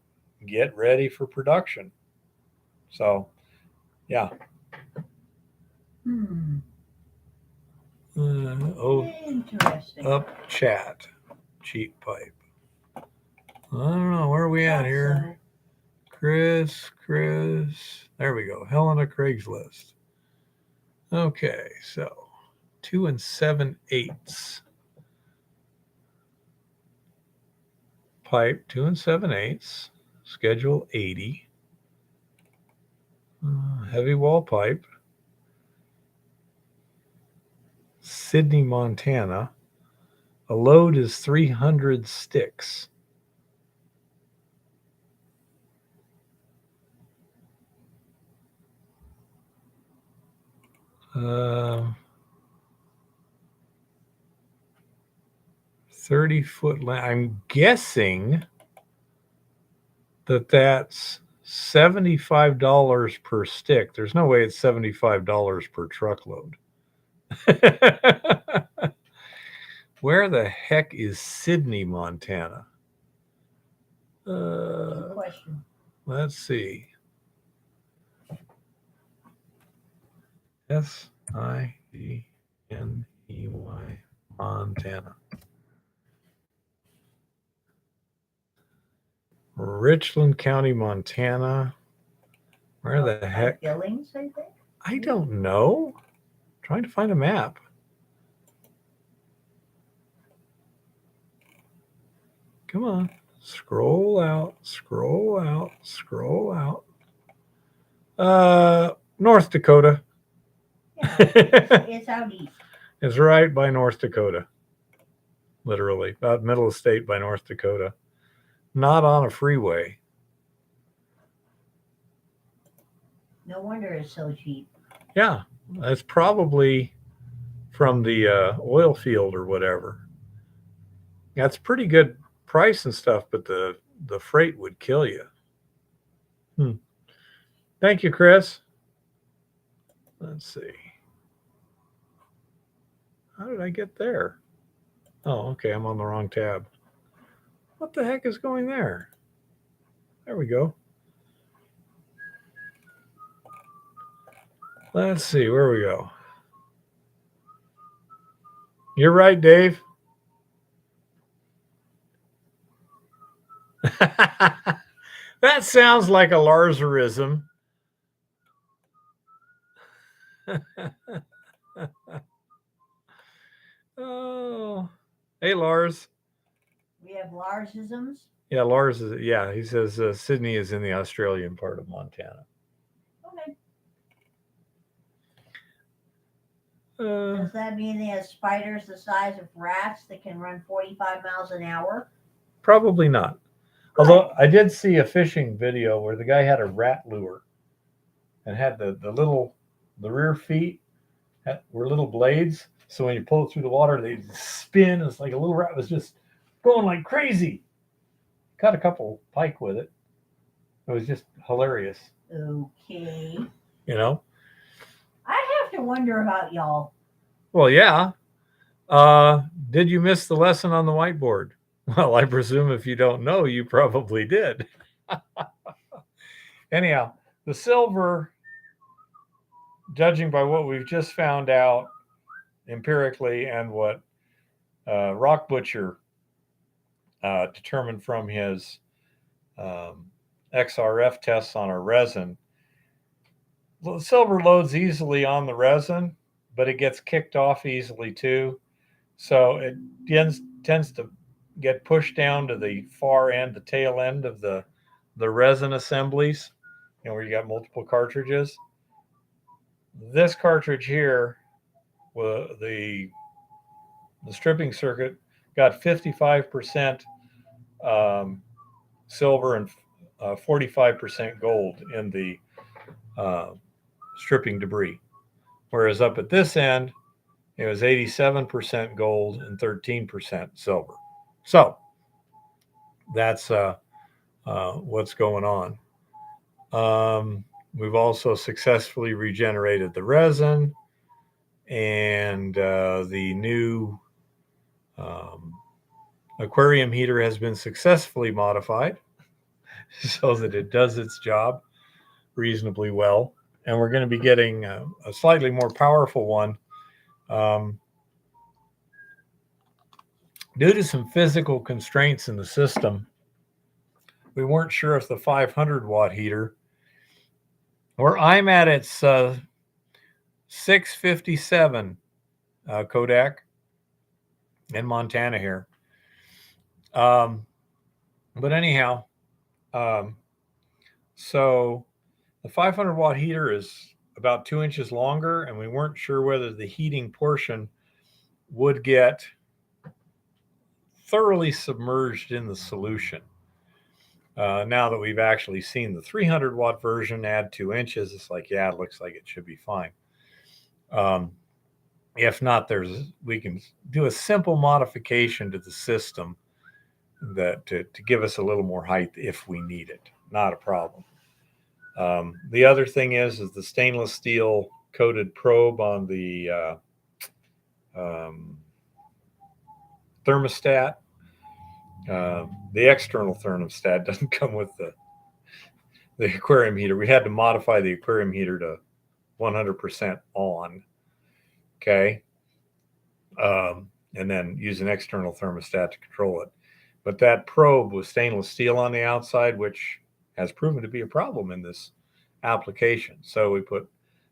get ready for production. So, yeah. Interesting. Up chat, cheap pipe. I don't know, where are we at here? Chris. There we go. Helena Craigslist. Okay, so 2 7/8 pipe, 2 7/8, schedule 80. Heavy wall pipe, Sydney, Montana. A load is 300 sticks. Uh, 30-foot length. I'm guessing that's $75 per stick. There's no way it's $75 per truckload. Where the heck is Sydney, Montana? Good question. Let's see. Sidney, Montana. Richland County, Montana. Where the heck? Billings, I think. I don't know. Trying to find a map. Come on. Scroll out. North Dakota. Yeah, it's out east. It's right by North Dakota. Literally. About middle of state by North Dakota. Not on a freeway. No wonder it's so cheap. Yeah. That's probably from the oil field or whatever. That's pretty good price and stuff, but the freight would kill you. Thank you, Chris. Let's see. How did I get there? Oh, okay. I'm on the wrong tab. What the heck is going there? There we go. Let's see. Where we go? You're right, Dave. That sounds like a Larserism. Oh, hey, Lars. We have Larsisms. Yeah, Lars is. Yeah, he says Sydney is in the Australian part of Montana. Okay. Does that mean they have spiders the size of rats that can run 45 miles an hour? Probably not. Good. Although I did see a fishing video where the guy had a rat lure and had the rear feet were little blades. So when you pull it through the water, they spin. It's like a little rat was just going like crazy. Caught a couple pike with it. It was just hilarious. Okay. You know? I have to wonder about y'all. Well, yeah. Did you miss the lesson on the whiteboard? Well, I presume if you don't know, you probably did. Anyhow, the silver, judging by what we've just found out empirically and what Rock Butcher determined from his XRF tests on our resin, silver loads easily on the resin, but it gets kicked off easily too. So it tends to get pushed down to the far end, the tail end of the resin assemblies, where you got multiple cartridges. This cartridge here, the stripping circuit got 55% um, silver and 45% gold in the uh, stripping debris. Whereas up at this end, it was 87% gold and 13% silver. So that's what's going on. We've also successfully regenerated the resin, and the new um, aquarium heater has been successfully modified so that it does its job reasonably well. And we're going to be getting a slightly more powerful one. Due to some physical constraints in the system, we weren't sure if the 500-watt heater, where I'm at its 657 Kodak in Montana here. But anyhow, so the 500-watt heater is about 2 inches longer, and we weren't sure whether the heating portion would get thoroughly submerged in the solution. Now that we've actually seen the 300-watt version add 2 inches, it's like, yeah, it looks like it should be fine. If not, we can do a simple modification to the system that to give us a little more height if we need it. Not a problem. The other thing is the stainless steel coated probe on the thermostat. The external thermostat doesn't come with the aquarium heater. We had to modify the aquarium heater to 100% on. Okay. And then use an external thermostat to control it. But that probe was stainless steel on the outside, which has proven to be a problem in this application. So we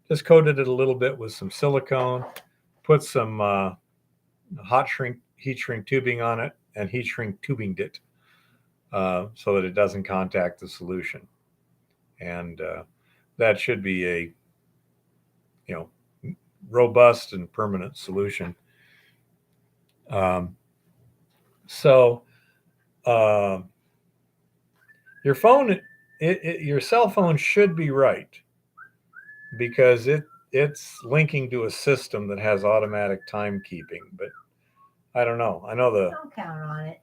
just coated it a little bit with some silicone, put some heat shrink tubing on it, and heat shrink tubinged it so that it doesn't contact the solution. And that should be a robust and permanent solution. So your phone, your cell phone should be right, because it's linking to a system that has automatic timekeeping. But I don't know. I know Don't count on it.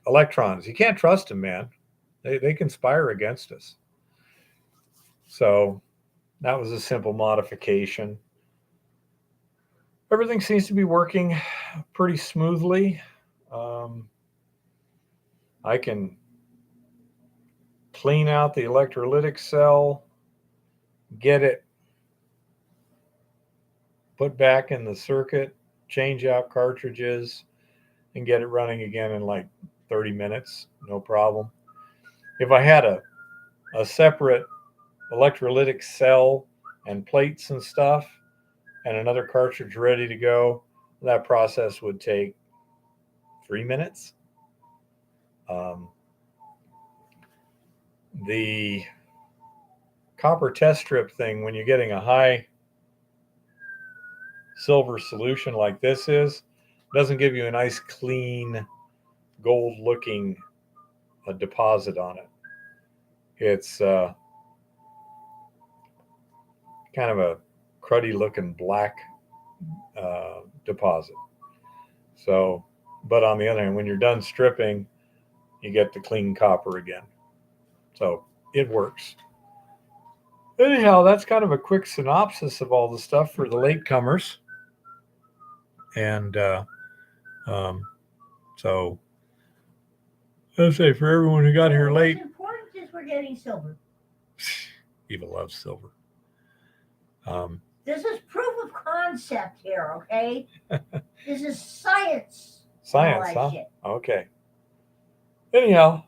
Electrons. You can't trust them, man. They conspire against us. So that was a simple modification. Everything seems to be working pretty smoothly. I can clean out the electrolytic cell, get it put back in the circuit, change out cartridges, and get it running again in like 30 minutes. No problem. If I had a separate electrolytic cell and plates and stuff, and another cartridge ready to go, that process would take 3 minutes. The copper test strip thing, when you're getting a high silver solution like this doesn't give you a nice clean gold looking deposit on it. It's kind of a cruddy looking black deposit. So, but on the other hand, when you're done stripping, you get the clean copper again. So it works. Anyhow, that's kind of a quick synopsis of all the stuff for the latecomers. And so I'd say for everyone who got here late. What's important is we're getting silver. Eva loves silver. This is proof of concept here, okay? This is science. Science, huh? Shit. Okay. Anyhow,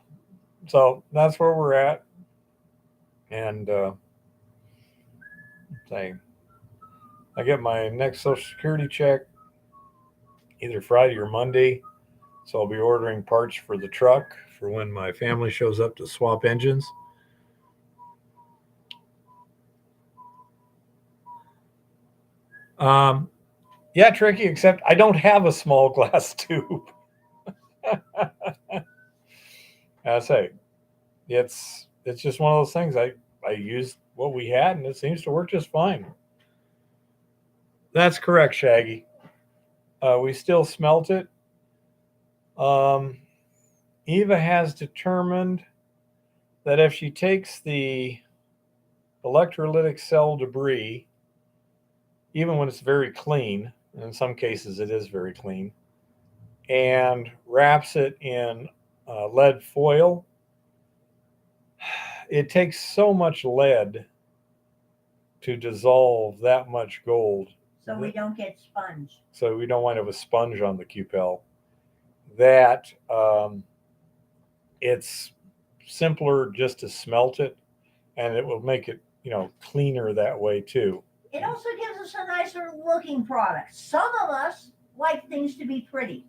so that's where we're at. And I get my next Social Security check either Friday or Monday. So I'll be ordering parts for the truck for when my family shows up to swap engines. Yeah, tricky, except I don't have a small glass tube. I say, it's just one of those things. I used what we had, and it seems to work just fine. That's correct, Shaggy. We still smelt it. Um, Eva has determined that if she takes the electrolytic cell debris, even when it's very clean, and in some cases it is very clean, and wraps it in lead foil, it takes so much lead to dissolve that much gold. So we don't get sponge. So we don't wind up with sponge on the Qpel. That it's simpler just to smelt it, and it will make it cleaner that way too. It also gives us a nicer looking product. Some of us like things to be pretty.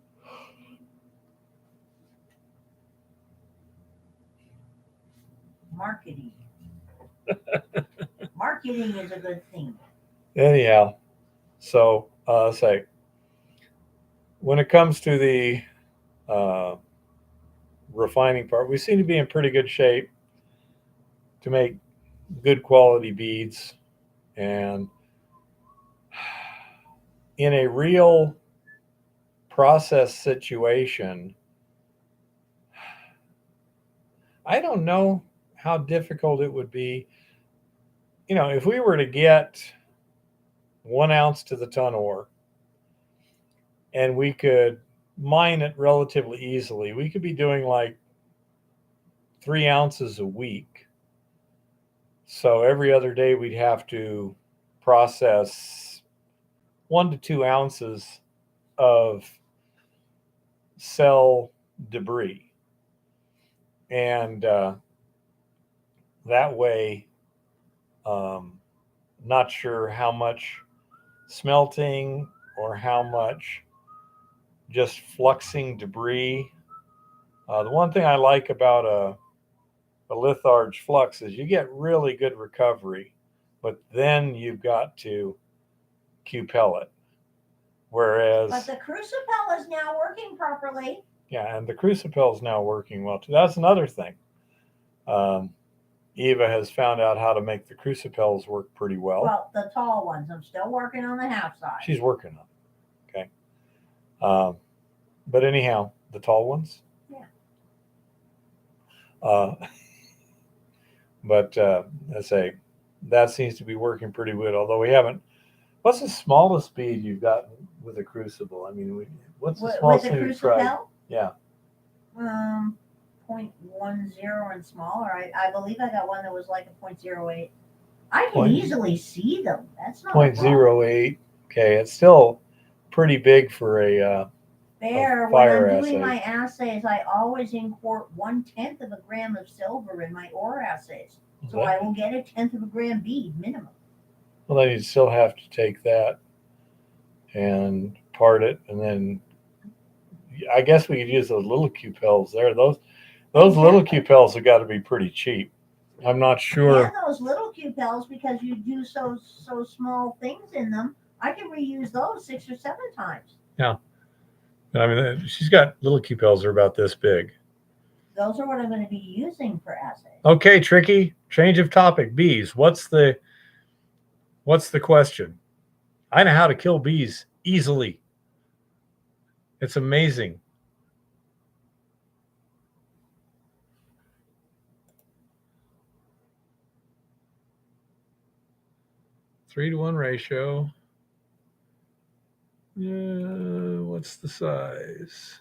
Marketing. Marketing is a good thing. Anyhow, so say when it comes to the uh, refining part, we seem to be in pretty good shape to make good quality beads. And in a real process situation, I don't know how difficult it would be. If we were to get 1 ounce to the ton ore and we could mine it relatively easily, we could be doing like 3 ounces a week. So every other day we'd have to process 1 to 2 ounces of cell debris. And that way, not sure how much smelting or how much just fluxing debris. The one thing I like about a litharge flux is you get really good recovery, but then you've got to Qpel it. Whereas, but the crucible is now working properly. Yeah, and the crucible is now working well too. That's another thing. Eva has found out how to make the crucibles work pretty well. Well, the tall ones. I'm still working on the half size. She's working on it. Okay. But anyhow, the tall ones. Yeah. But I say that seems to be working pretty good. Although we haven't. What's the smallest bead you've gotten with a crucible? I mean, what's the smallest thing you've tried? Yeah. 0.10 and smaller. I believe I got one that was like a 0.08. I can easily see them. That's not 0.08. Okay, it's still pretty big for a There, when I'm doing my assays, I always import 1/10 of a gram of silver in my ore assays. So I will get 1/10 of a gram bead minimum. Well, then you'd still have to take that and part it, and then I guess we could use those little Qpels there. Those little Qpels have got to be pretty cheap. I'm not sure. Yeah, those little Qpels, because you do so small things in them, I can reuse those 6 or 7 times. Yeah. I mean, she's got little Qpels that are about this big. Those are what I'm going to be using for assays. Okay, Tricky. Change of topic. Bees. What's the question? I know how to kill bees easily. It's amazing. Three to 1 ratio. What's the size?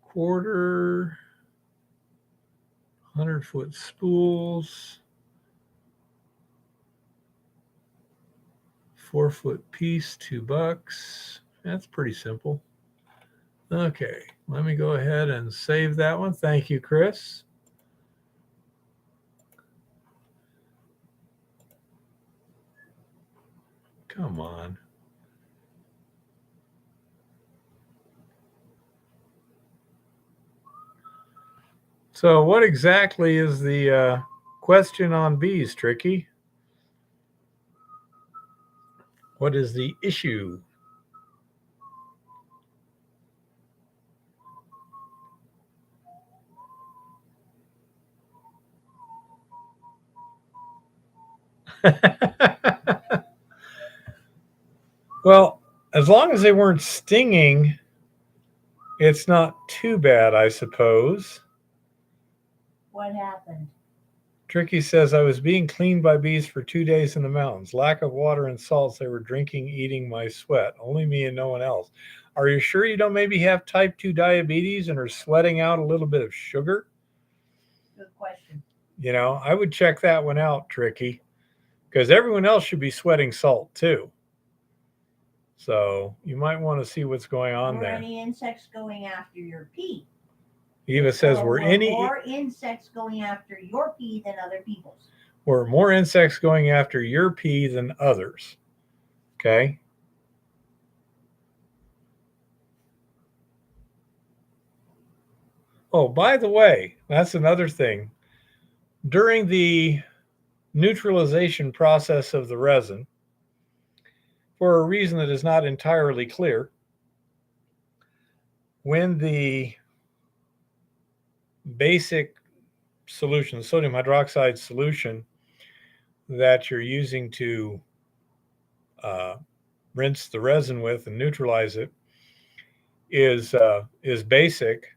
Quarter. 100-foot spools. 4-foot piece, $2. That's pretty simple. Okay, let me go ahead and save that one. Thank you, Chris. Come on. So, what exactly is the question on bees, Tricky? What is the issue? Well, as long as they weren't stinging, it's not too bad, I suppose. What happened? Tricky says, I was being cleaned by bees for 2 days in the mountains. Lack of water and salts. They were drinking, eating my sweat. Only me and no one else. Are you sure you don't maybe have type 2 diabetes and are sweating out a little bit of sugar? Good question. I would check that one out, Tricky, because everyone else should be sweating salt too. So you might want to see what's going on Or there. any insects going after your pee. Eva says, were more insects going after your pee than other people's. Were more insects going after your pee than others. Okay. Oh, by the way, that's another thing. During the neutralization process of the resin, for a reason that is not entirely clear, when the basic solution, sodium hydroxide solution that you're using to rinse the resin with and neutralize it is basic,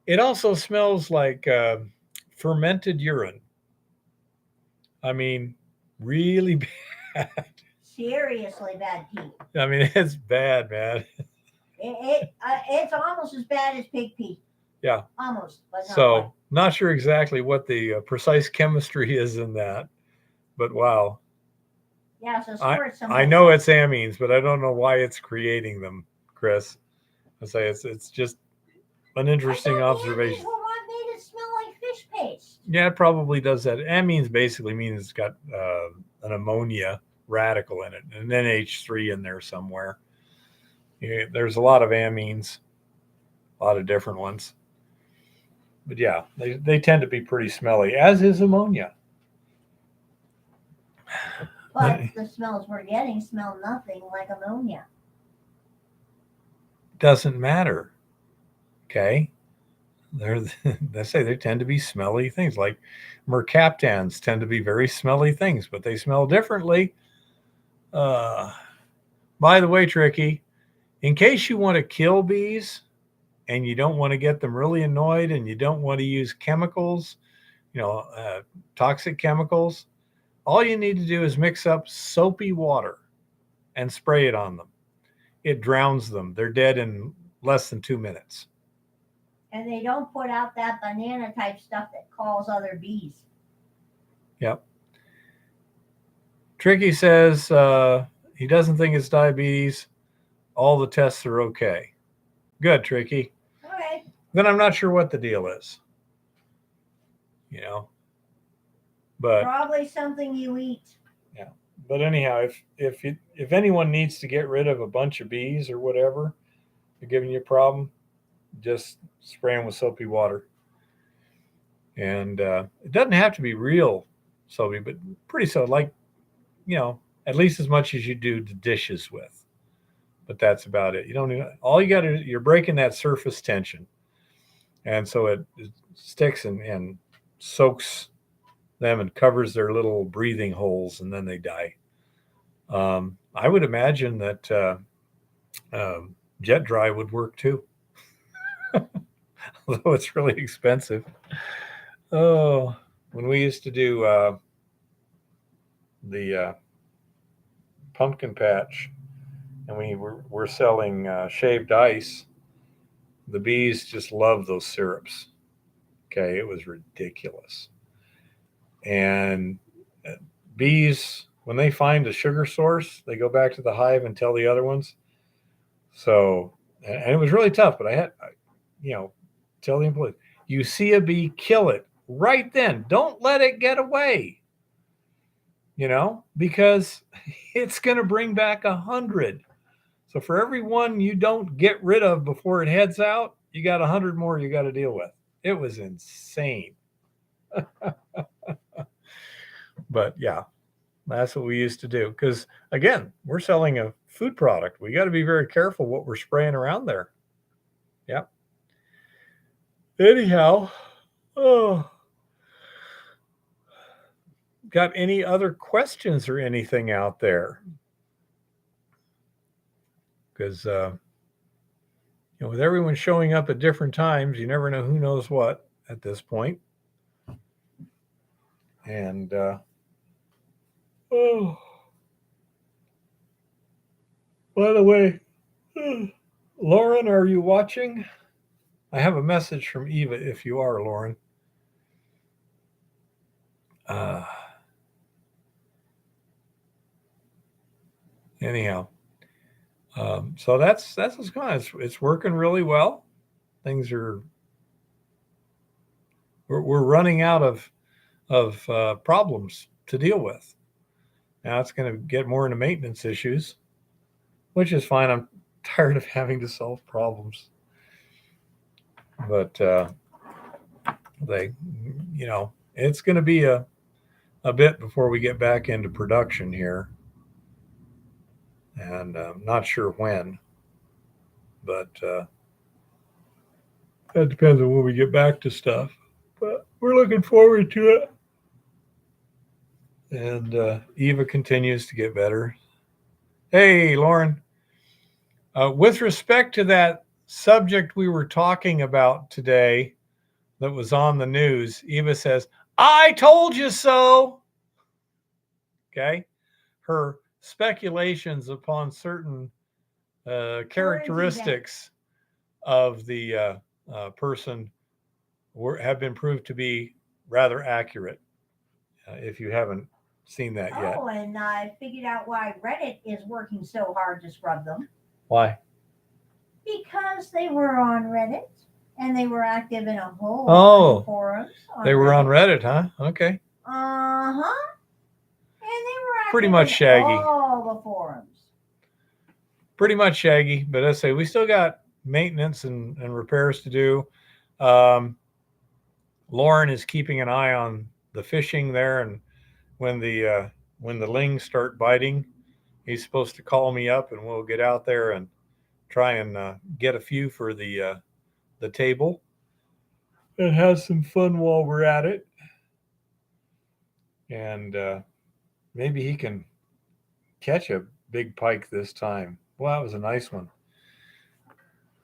it also smells like fermented urine. I mean, really bad. Seriously bad pee. I mean, it's bad, man. It's almost as bad as pig pee. Yeah. Almost, but not so quite. Not sure exactly what the precise chemistry is in that, but wow. Yeah, so I know it's amines, but I don't know why it's creating them, Chris. I say it's just an interesting observation. What made it smell like fish paste? Yeah, it probably does that. Amines basically means it's got an ammonia radical in it, an NH3 in there somewhere. Yeah, there's a lot of amines, a lot of different ones. But yeah, they tend to be pretty smelly, as is ammonia. But the smells we're getting smell nothing like ammonia. Doesn't matter. Okay. They say they tend to be smelly things. Like mercaptans tend to be very smelly things, but they smell differently. By the way, Tricky, in case you want to kill bees and you don't want to get them really annoyed and you don't want to use chemicals, toxic chemicals, all you need to do is mix up soapy water and spray it on them. It drowns them. They're dead in less than 2 minutes. And they don't put out that banana type stuff that calls other bees. Yep. Tricky says he doesn't think it's diabetes. All the tests are okay. Good, Tricky. Okay. Then I'm not sure what the deal is. But probably something you eat. Yeah. But anyhow, if anyone needs to get rid of a bunch of bees or whatever, they're giving you a problem, just spray them with soapy water. And it doesn't have to be real soapy, but pretty so, like, at least as much as you do the dishes with. But that's about it. You don't need, all you got to, you're breaking that surface tension. And so it sticks and soaks them and covers their little breathing holes, and then they die. I would imagine that jet dry would work too, although it's really expensive. Oh, when we used to do the pumpkin patch, and we were selling shaved ice, the bees just loved those syrups. Okay, it was ridiculous. And bees, when they find a sugar source, they go back to the hive and tell the other ones. So, and it was really tough, but I had, tell the employees, you see a bee, kill it right then. Don't let it get away, because it's going to bring back 100. So for every one you don't get rid of before it heads out, you got 100 more you got to deal with. It was insane. But yeah, that's what we used to do. Because again, we're selling a food product. We got to be very careful what we're spraying around there. Yep. Anyhow, oh, got any other questions or anything out there? Because with everyone showing up at different times, you never know who knows what at this point. And oh, by the way, Lauren, are you watching? I have a message from Eva if you are, Lauren. Uh, anyhow, so that's what's going on. It's working really well. Things are we're running out of problems to deal with. Now it's going to get more into maintenance issues, which is fine. I'm tired of having to solve problems. But it's going to be a bit before we get back into production here. And I'm not sure when, but that depends on when we get back to stuff. But we're looking forward to it. And Eva continues to get better. Hey, Lauren. With respect to that subject we were talking about today that was on the news, Eva says, I told you so. Okay. Her speculations upon certain characteristics of the person have been proved to be rather accurate. If you haven't seen that yet. Oh, and I figured out why Reddit is working so hard to scrub them. Why? Because they were on Reddit and they were active in a whole lot of forums. They were on Reddit, huh? Okay. Uh-huh. And they were active pretty much in shaggy. all the forums. Pretty much shaggy, but I say we still got maintenance and repairs to do. Lauren is keeping an eye on the fishing there, and when the lings start biting, he's supposed to call me up, and we'll get out there and try and get a few for the table and have some fun while we're at it. And maybe he can catch a big pike this time. Well, that was a nice one.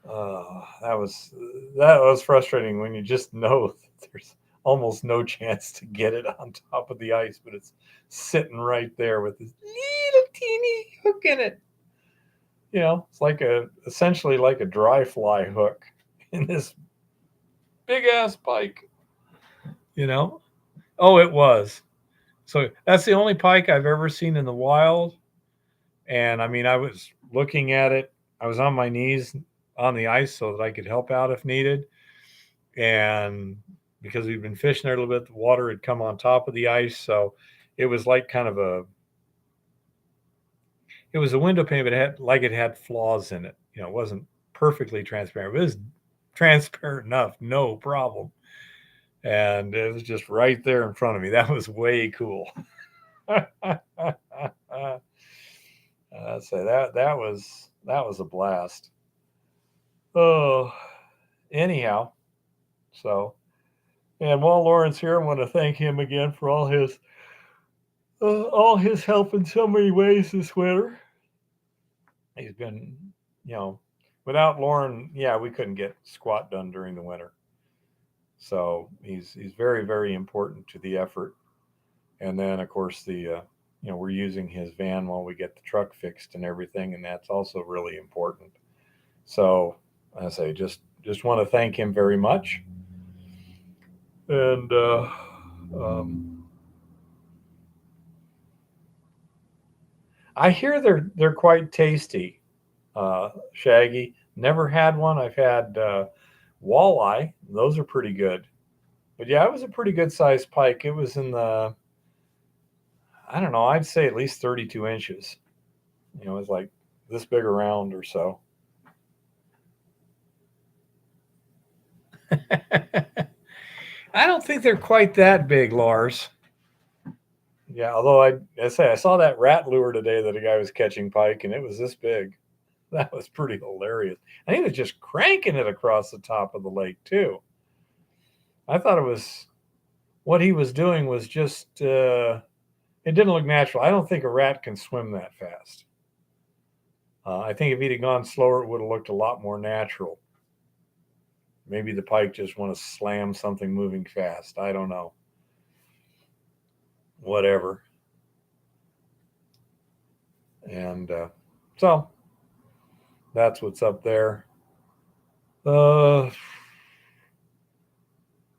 That was frustrating when you just know that there's almost no chance to get it on top of the ice, but it's sitting right there with this little teeny hook in it. It's essentially like a dry fly hook in this big ass pike. Oh, it was. So that's the only pike I've ever seen in the wild. And I mean, I was looking at it. I was on my knees on the ice so that I could help out if needed. And because we've been fishing there a little bit, the water had come on top of the ice. So it was like kind of it was a window pane, but it had flaws in it. It wasn't perfectly transparent, but it was transparent enough, no problem. And it was just right there in front of me. That was way cool. I'd say that was a blast. Oh, anyhow, so, and while Lauren's here, I want to thank him again for all his help in so many ways this winter. He's been, without Lauren, we couldn't get squat done during the winter. So he's very, very important to the effort. And then, of course, we're using his van while we get the truck fixed and everything, and that's also really important. So I say, just want to thank him very much. And I hear they're quite tasty. Shaggy, never had one. I've had walleye; those are pretty good. But yeah, it was a pretty good sized pike. It was in the, I don't know, I'd say at least 32 inches. It was like this big around or so. I don't think they're quite that big, Lars. Yeah, although I saw that rat lure today that a guy was catching pike, and it was this big. That was pretty hilarious. And he was just cranking it across the top of the lake too. I thought it was what he was doing was just it didn't look natural. I don't think a rat can swim that fast. I think if he'd have gone slower, it would have looked a lot more natural. Maybe the pike just want to slam something moving fast. I don't know. Whatever. And so that's what's up there.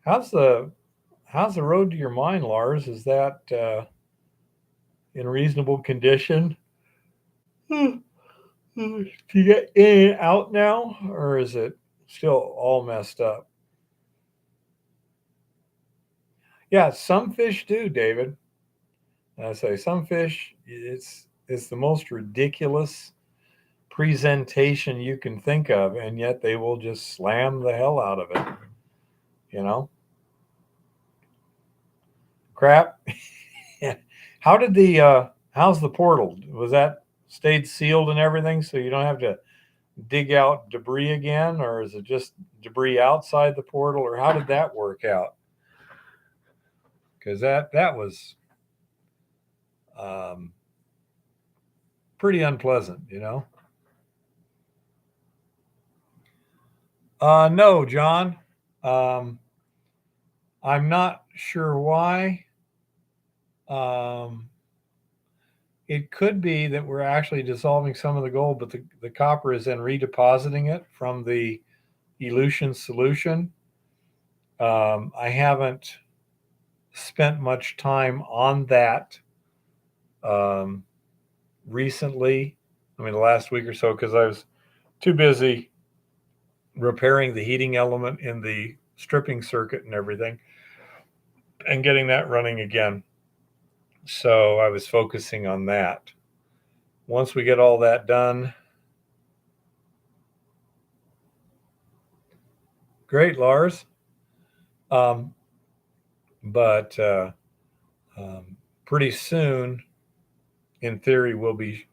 How's the road to your mine, Lars? Is that in reasonable condition? Do you get in and out now, or is it still all messed up? Yeah, some fish do, David. I say some fish. It's the most ridiculous presentation you can think of, and yet they will just slam the hell out of it. You know, crap. How did how's the portal? Was that stayed sealed and everything, so you don't have to dig out debris again, or is it just debris outside the portal, or how did that work out? Because that was pretty unpleasant, you know. No, John. I'm not sure why. It could be that we're actually dissolving some of the gold, but the copper is then redepositing it from the elution solution. I haven't spent much time on that recently. I mean, the last week or so, because I was too busy repairing the heating element in the stripping circuit and everything and getting that running again. So I was focusing on that. Once we get all that done, great, Lars. But pretty soon, in theory, we'll be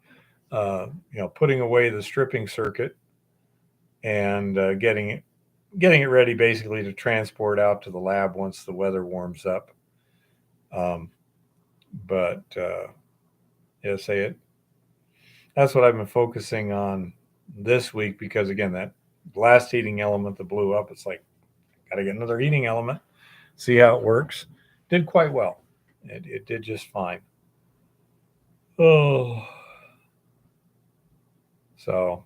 putting away the stripping circuit and getting it ready basically to transport out to the lab once the weather warms up. But say it. That's what I've been focusing on this week because again, that last heating element that blew up, it's like got to get another heating element, see how it works. Did quite well. It did just fine. Oh, so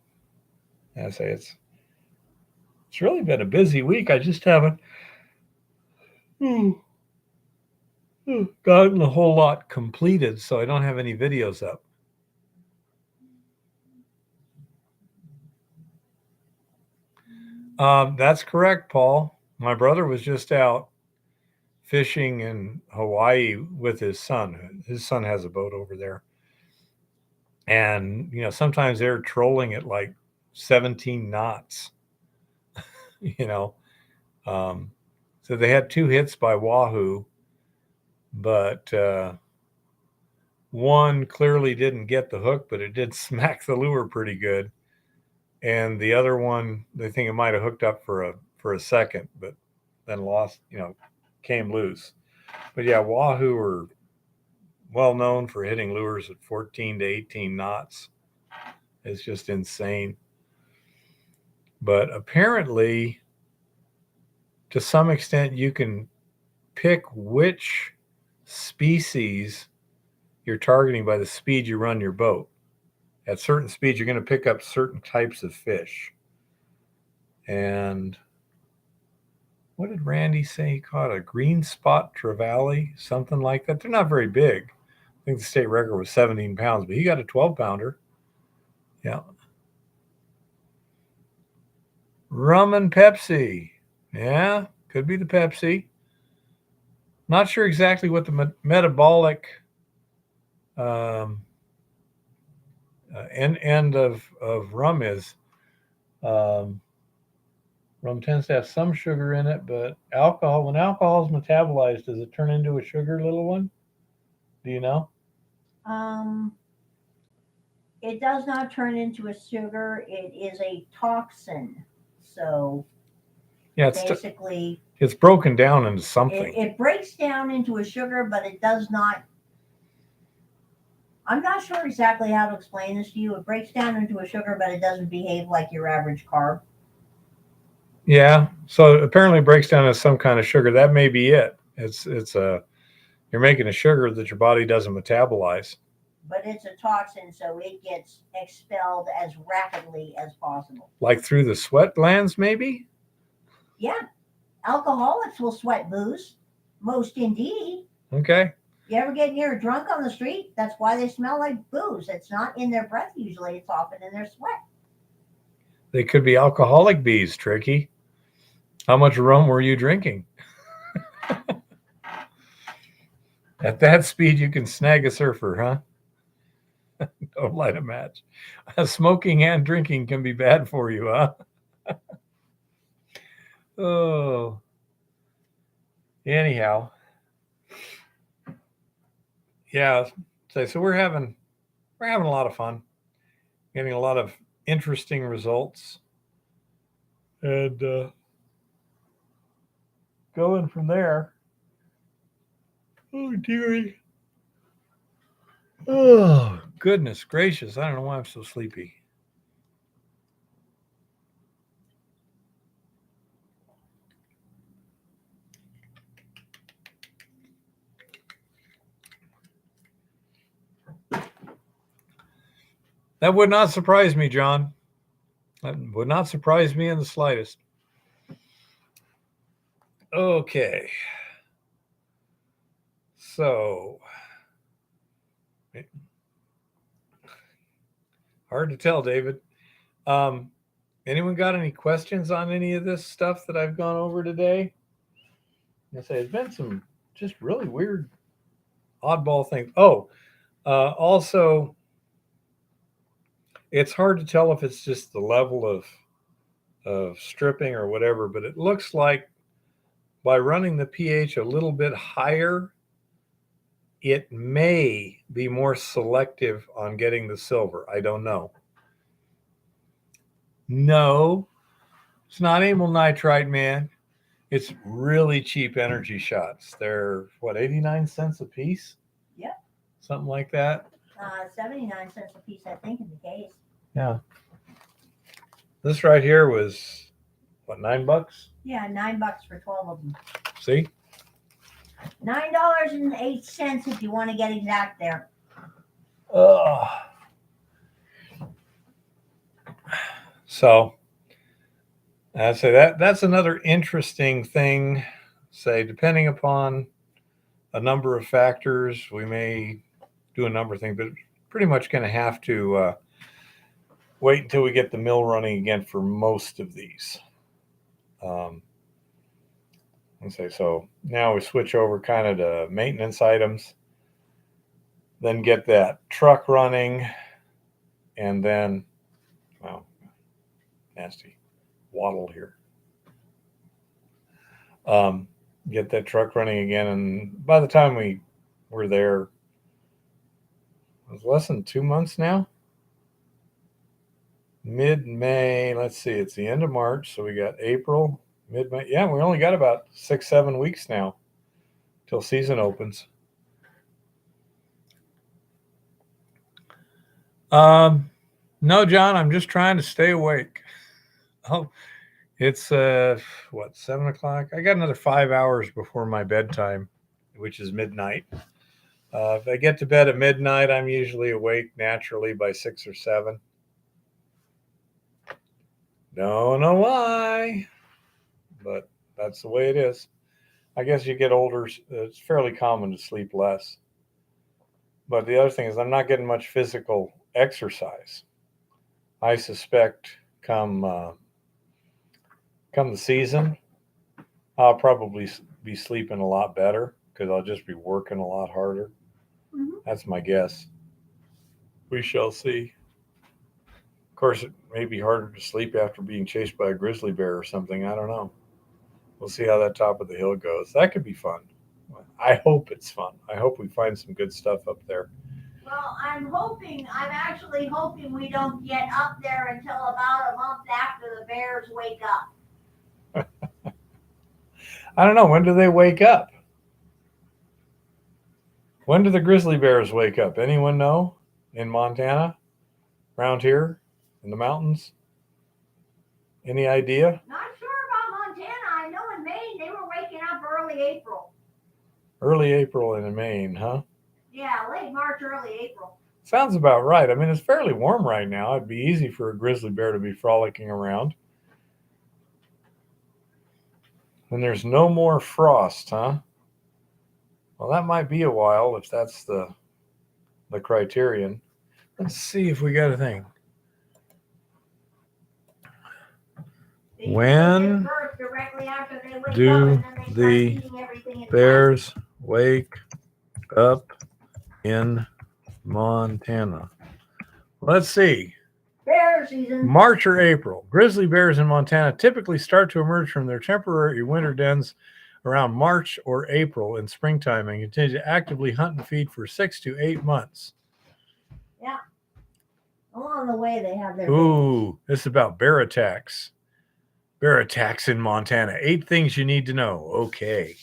say it's really been a busy week. I just haven't gotten a whole lot completed, so I don't have any videos up. That's correct, Paul. My brother was just out fishing in Hawaii with his son. His son has a boat over there. And, sometimes they're trolling at like 17 knots, So they had 2 hits by Wahoo, but one clearly didn't get the hook, but it did smack the lure pretty good. And the other one, they think it might have hooked up for a second, but then lost, came loose. But yeah, Wahoo are well known for hitting lures at 14 to 18 knots. It's just insane. But apparently, to some extent, you can pick which species you're targeting by the speed you run your boat. At certain speeds, you're going to pick up certain types of fish. And what did Randy say he caught? A green spot trevally, something like that. They're not very big. I think the state record was 17 pounds, but he got a 12-pounder. Yeah. Rum and Pepsi. Yeah, could be the Pepsi. Not sure exactly what the metabolic end of rum is. Rum tends to have some sugar in it, but alcohol, when alcohol is metabolized, does it turn into a sugar, little one? Do you know? Um, it does not turn into a sugar. It is a toxin. So Yeah, basically, it's broken down into it, something. it breaks down into a sugar, but it does not. I'm not sure exactly how to explain this to you. It breaks down into a sugar, but it doesn't behave like your average carb. Yeah, so apparently it breaks down as some kind of sugar. That may be it. It's a you're making a sugar that your body doesn't metabolize. But it's a toxin, so it gets expelled as rapidly as possible. Like through the sweat glands, maybe? Yeah, alcoholics will sweat booze. Most indeed. Okay. You ever get near a drunk on the street? That's why they smell like booze. It's not in their breath usually, it's often in their sweat. They could be alcoholic bees, Tricky. How much rum were you drinking? At that speed, you can snag a surfer, huh? Don't light a match. Smoking and drinking can be bad for you, huh? Oh, anyhow, yeah. So we're having a lot of fun, getting a lot of interesting results, and going from there. Oh dearie. Oh goodness gracious! I don't know why I'm so sleepy. That would not surprise me, John. That would not surprise me in the slightest. Okay. So, hard to tell, David. Um, anyone got any questions on any of this stuff that I've gone over today? I say it's been some just really weird, oddball things. Oh, also, it's hard to tell if it's just the level of stripping or whatever, but it looks like by running the pH a little bit higher, it may be more selective on getting the silver. I don't know. No, it's not amyl nitrite, man. It's really cheap energy shots. They're what, 89 cents a piece? Yep. Something like that. 79 cents a piece, I think, in the case. Yeah. This right here was what, $9? Yeah, $9 for 12 of them. See? $9.08 if you want to get exact there. So I'd say that's another interesting thing. Say, depending upon a number of factors, we may do a number of things, but pretty much going to have to wait until we get the mill running again for most of these. Let's say so. Now we switch over kind of to maintenance items, then get that truck running, and then, well, nasty waddle here. Get that truck running again, and by the time we were there, it was less than 2 months now. Mid-May, let's see, it's the end of March, so we got April, mid-May. Yeah, we only got about 6-7 weeks now till season opens. No, John, I'm just trying to stay awake. Oh, it's what, 7 o'clock? I got another 5 hours before my bedtime, which is midnight. If I get to bed at midnight, I'm usually awake naturally by 6 or 7. Don't know why, but that's the way it is. I guess you get older, it's fairly common to sleep less. But the other thing is, I'm not getting much physical exercise. I suspect come the season, I'll probably be sleeping a lot better because I'll just be working a lot harder. Mm-hmm. That's my guess. We shall see. Of course, it may be harder to sleep after being chased by a grizzly bear or something. I don't know. We'll see how that top of the hill goes. That could be fun. I hope it's fun. I hope we find some good stuff up there. Well, I'm actually hoping we don't get up there until about a month after the bears wake up. I don't know. When do they wake up? When do the grizzly bears wake up? Anyone know? In Montana? Around here? In the mountains? Any idea? Not sure about Montana. I know in Maine they were waking up early April. Early April in Maine, huh? Yeah, late March, early April. Sounds about right. I mean, it's fairly warm right now. It'd be easy for a grizzly bear to be frolicking around. And there's no more frost, huh? Well, that might be a while if that's the criterion. Let's see if we got a thing. When do the bears wake up in Montana? Let's see. Bear season. March or April. Grizzly bears in Montana typically start to emerge from their temporary winter dens around March or April in springtime and continue to actively hunt and feed for 6 to 8 months. Yeah. Along the way, they have their. Ooh, this is about bear attacks. Bear attacks in Montana. 8 things you need to know. Okay.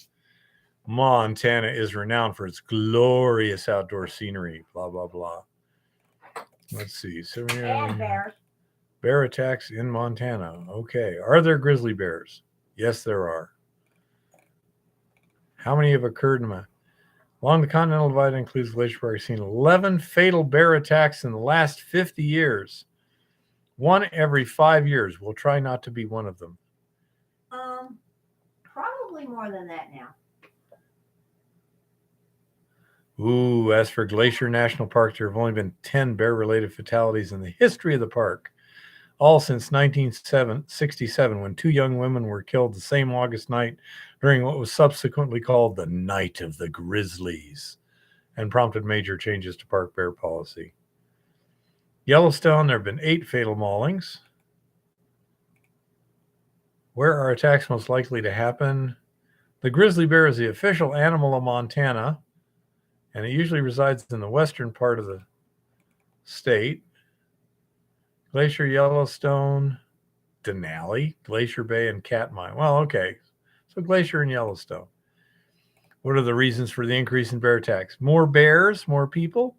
Montana is renowned for its glorious outdoor scenery. Blah, blah, blah. Let's see. And bears. Bear attacks in Montana. Okay. Are there grizzly bears? Yes, there are. How many have occurred along the Continental Divide includes Glacier Park, seen 11 fatal bear attacks in the last 50 years. 1 every 5 years. We'll try not to be one of them. Probably more than that now. Ooh, as for Glacier National Park, there have only been 10 bear-related fatalities in the history of the park, all since 1967, when 2 young women were killed the same August night during what was subsequently called the Night of the Grizzlies, and prompted major changes to park bear policy. Yellowstone, there have been 8 fatal maulings. Where are attacks most likely to happen? The grizzly bear is the official animal of Montana, and it usually resides in the western part of the state. Glacier, Yellowstone, Denali, Glacier Bay, and Katmai. Well, okay. So Glacier and Yellowstone. What are the reasons for the increase in bear attacks? More bears, more people?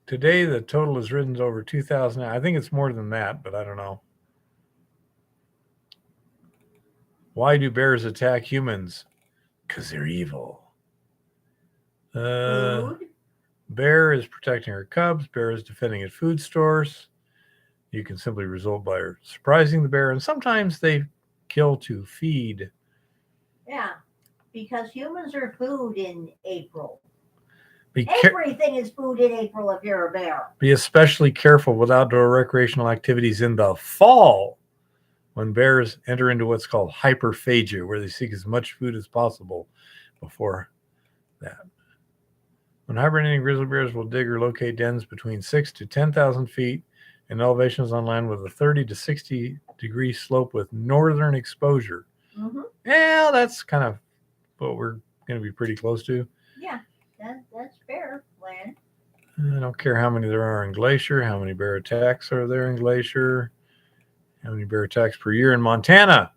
Today, the total is written to over 2,000. I think it's more than that, but I don't know. Why do bears attack humans? Because they're evil. Food. Bear is protecting her cubs. Bear is defending its food stores. You can simply result by surprising the bear, and sometimes they kill to feed. Yeah, because humans are food in April. Be Everything is food in April if you're a bear. Be especially careful with outdoor recreational activities in the fall, when bears enter into what's called hyperphagia, where they seek as much food as possible before that. When hibernating, grizzly bears will dig or locate dens between 6 to 10,000 feet in elevations on land with a 30 to 60 degree slope with northern exposure. Mm-hmm. Yeah, that's kind of what we're going to be pretty close to. Yeah, that's bear land. I don't care how many there are in Glacier, how many bear attacks are there in Glacier, how many bear attacks per year in Montana.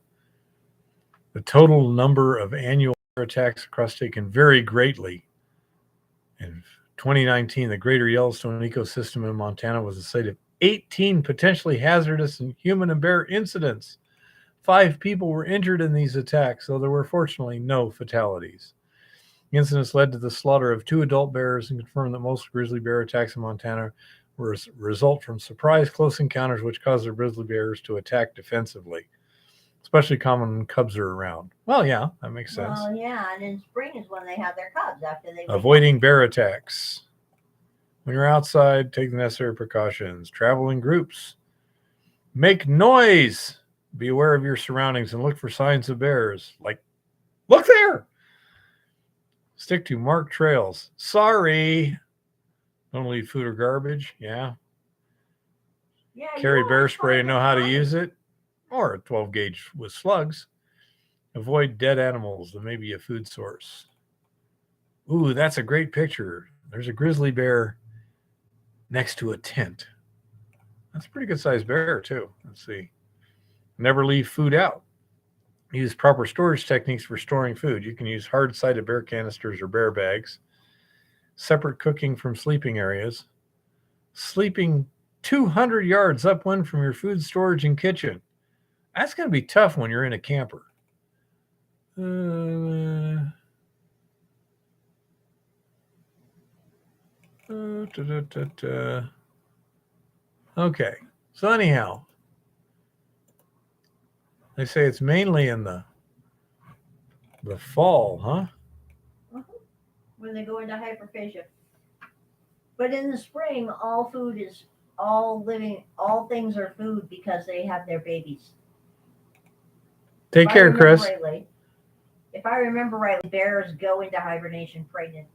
The total number of annual bear attacks across state can vary greatly. In 2019, the greater Yellowstone ecosystem in Montana was the site of 18 potentially hazardous and human and bear incidents. 5 people were injured in these attacks, though there were fortunately no fatalities. The incidents led to the slaughter of 2 adult bears and confirmed that most grizzly bear attacks in Montana were a result from surprise close encounters which caused the grizzly bears to attack defensively. Especially common when cubs are around. Well, yeah, that makes sense. Well, yeah, and in spring is when they have their cubs after they. Avoiding bear attacks. When you're outside, take the necessary precautions. Travel in groups. Make noise. Be aware of your surroundings and look for signs of bears. Like, look there. Stick to marked trails. Sorry. Don't leave food or garbage. Yeah. Yeah, Carry bear spray and know how to right. use it. Or a 12 gauge with slugs. Avoid dead animals that may be a food source. Ooh, that's a great picture. There's a grizzly bear next to a tent. That's a pretty good sized bear, too. Let's see. Never leave food out. Use proper storage techniques for storing food. You can use hard sided bear canisters or bear bags. Separate cooking from sleeping areas. Sleeping 200 yards upwind from your food storage and kitchen. That's going to be tough when you're in a camper. Okay. So anyhow, they say it's mainly in the fall, huh? When they go into hyperphagia. But in the spring, all things are food because they have their babies. Take care, Chris. If I remember rightly, bears go into hibernation pregnant,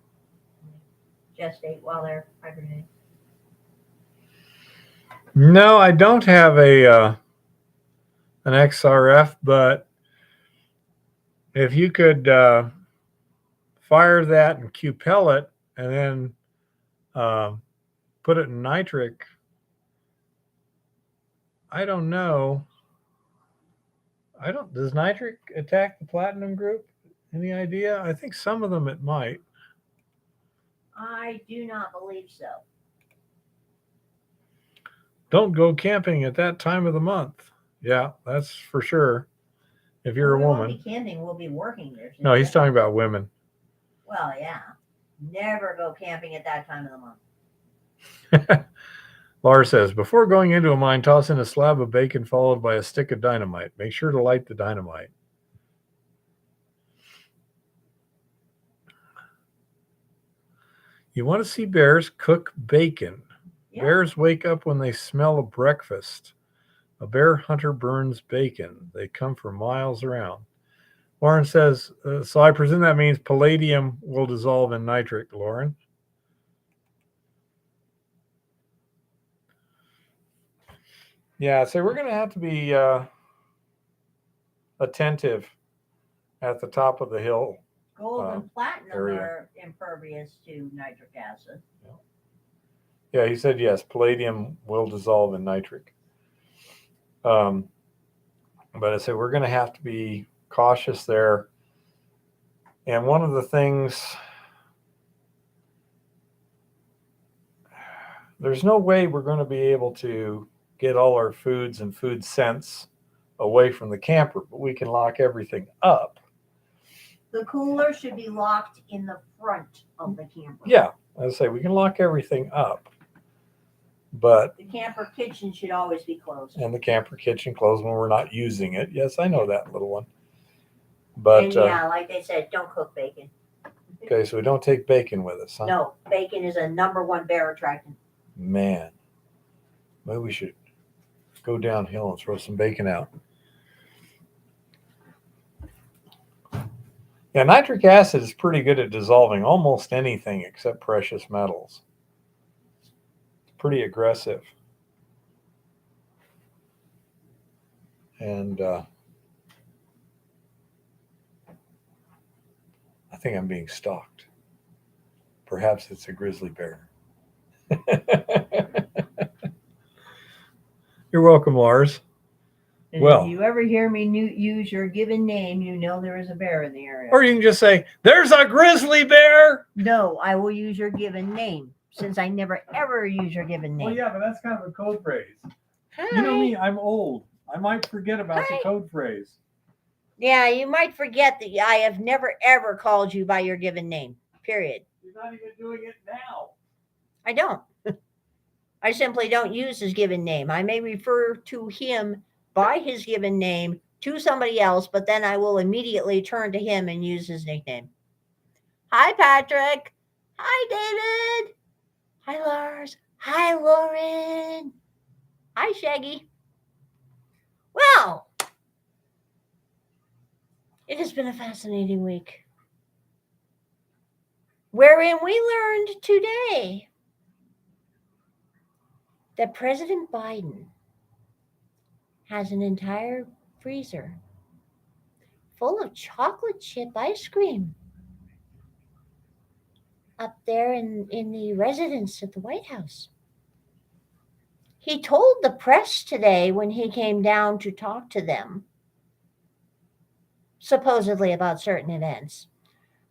gestate while they're hibernating. No, I don't have an XRF, but if you could fire that in Q pellet and then put it in nitric, I don't know. Does nitric attack the platinum group? Any idea? I think some of them it might. I do not believe so. Don't go camping at that time of the month. Yeah, that's for sure. If you're a woman. We won't be camping, we'll be working there. No, he's talking about women. Well, yeah. Never go camping at that time of the month. Laura says, before going into a mine, toss in a slab of bacon followed by a stick of dynamite. Make sure to light the dynamite. You want to see bears cook bacon. Yeah. Bears wake up when they smell a breakfast. A bear hunter burns bacon. They come for miles around. Lauren says, so I presume that means palladium will dissolve in nitric, Lauren. Yeah, so we're going to have to be attentive at the top of the hill. Gold and platinum are impervious to nitric acid. Yeah, he said yes, palladium will dissolve in nitric. But I said we're going to have to be cautious there. And one of the things, there's no way we're going to be able to get all our foods and food scents away from the camper, but we can lock everything up. The cooler should be locked in the front of the camper. Yeah, as I say, we can lock everything up, but the camper kitchen should always be closed. And the camper kitchen closed when we're not using it. Yes, I know that, little one. But and yeah, like they said, don't cook bacon. Okay, so we don't take bacon with us, huh? No, bacon is a #1 bear attractant. Man, maybe we should go downhill and throw some bacon out. Yeah, nitric acid is pretty good at dissolving almost anything except precious metals. It's pretty aggressive. And I think I'm being stalked. Perhaps it's a grizzly bear. You're welcome, Lars. And well, if you ever hear me use your given name, you know there is a bear in the area. Or you can just say, there's a grizzly bear. No, I will use your given name, since I never, ever use your given name. Well, yeah, but that's kind of a code phrase. Hi. You know me, I'm old. I might forget about the code phrase. Yeah, you might forget that I have never, ever called you by your given name, period. You're not even doing it now. I don't. I simply don't use his given name. I may refer to him by his given name to somebody else, but then I will immediately turn to him and use his nickname. Hi, Patrick. Hi, David. Hi, Lars. Hi, Lauren. Hi, Shaggy. Well, it has been a fascinating week, wherein we learned today that President Biden has an entire freezer full of chocolate chip ice cream up there in the residence at the White House. He told the press today when he came down to talk to them, supposedly about certain events,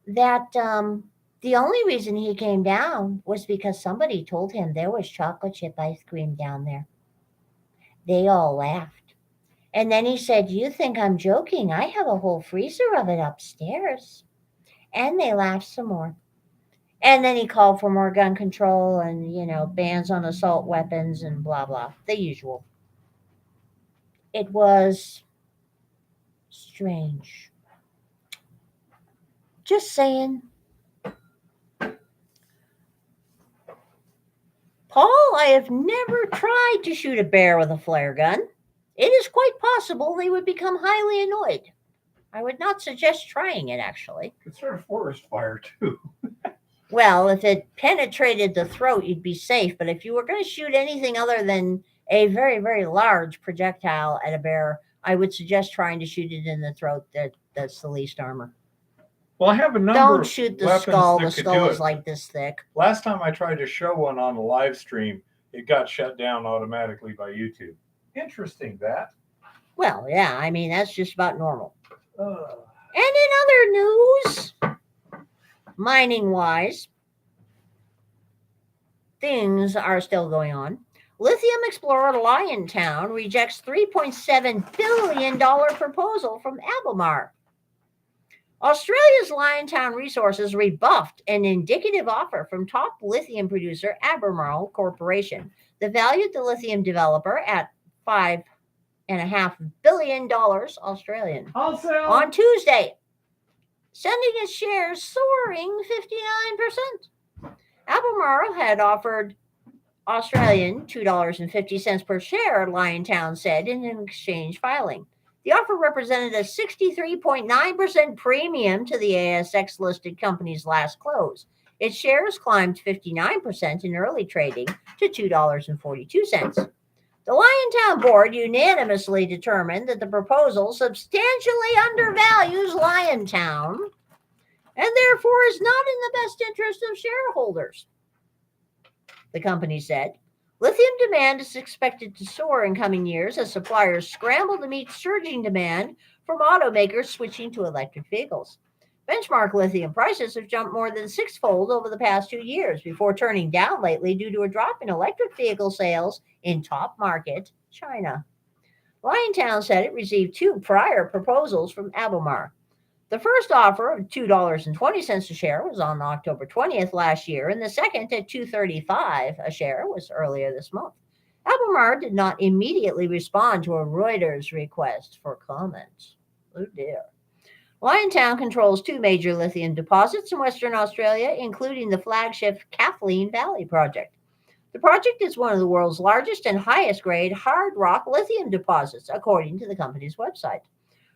that the only reason he came down was because somebody told him there was chocolate chip ice cream down there. They all laughed. And then he said, "You think I'm joking? I have a whole freezer of it upstairs." And they laughed some more. And then he called for more gun control and, bans on assault weapons and blah, blah, the usual. It was strange. Just saying. Paul, I have never tried to shoot a bear with a flare gun. It is quite possible they would become highly annoyed. I would not suggest trying it, actually. It's sort of forest fire, too. Well, if it penetrated the throat, you'd be safe. But if you were going to shoot anything other than a very, very large projectile at a bear, I would suggest trying to shoot it in the throat. That's the least armor. Well, I have a number Don't of shoot the weapons skull. that The could skull do is it. like this thick. Last time I tried to show one on a live stream, it got shut down automatically by YouTube. Interesting, that. Well, yeah, I mean, that's just about normal. Uh, And in other news, mining-wise, things are still going on. Lithium explorer Liontown rejects $3.7 billion proposal from Albemarle. Australia's Liontown Resources rebuffed an indicative offer from top lithium producer Albemarle Corporation that valued the lithium developer at $5.5 billion Australian I'll sell. on Tuesday, sending its shares soaring 59%. Albemarle had offered Australian $2.50 per share, Liontown said in an exchange filing. The offer represented a 63.9% premium to the ASX-listed company's last close. Its shares climbed 59% in early trading to $2.42. The Liontown board unanimously determined that the proposal substantially undervalues Liontown and therefore is not in the best interest of shareholders, the company said. Lithium demand is expected to soar in coming years as suppliers scramble to meet surging demand from automakers switching to electric vehicles. Benchmark lithium prices have jumped more than sixfold over the past 2 years before turning down lately due to a drop in electric vehicle sales in top market China. Liontown said it received 2 prior proposals from Albemarle. The first offer of $2.20 a share was on October 20th last year, and the second at $2.35 a share was earlier this month. Albemarle did not immediately respond to a Reuters request for comment. Oh dear. Liontown controls 2 major lithium deposits in Western Australia, including the flagship Kathleen Valley project. The project is one of the world's largest and highest grade hard rock lithium deposits, according to the company's website.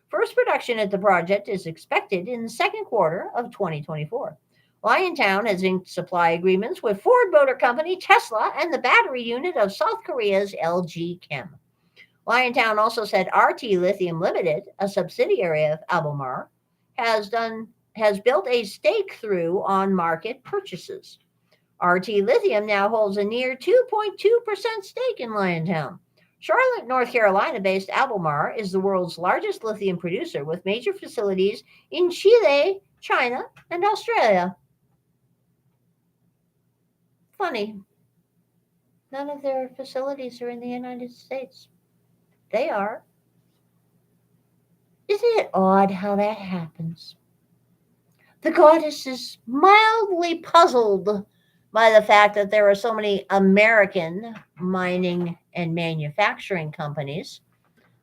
First production at the project is expected in the second quarter of 2024. Liontown has inked supply agreements with Ford Motor Company, Tesla, and the battery unit of South Korea's LG Chem. Liontown also said RT Lithium Limited, a subsidiary of Albemarle, has built a stake through on-market purchases. RT Lithium now holds a near 2.2% stake in Liontown. Charlotte, North Carolina-based Albemarle is the world's largest lithium producer with major facilities in Chile, China, and Australia. Funny. None of their facilities are in the United States. They are. Isn't it odd how that happens? The goddess is mildly puzzled by the fact that there are so many American mining and manufacturing companies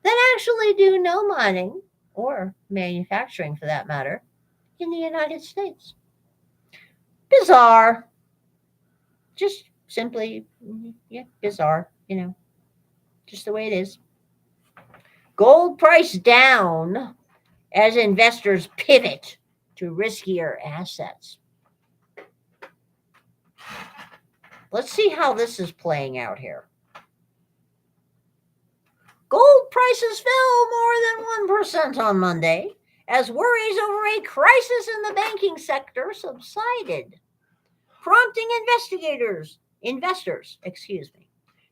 that actually do no mining or manufacturing, for that matter, in the United States. Bizarre. Just simply, bizarre, just the way it is. Gold price down as investors pivot to riskier assets. Let's see how this is playing out here. Gold prices fell more than 1% on Monday as worries over a crisis in the banking sector subsided, prompting investors,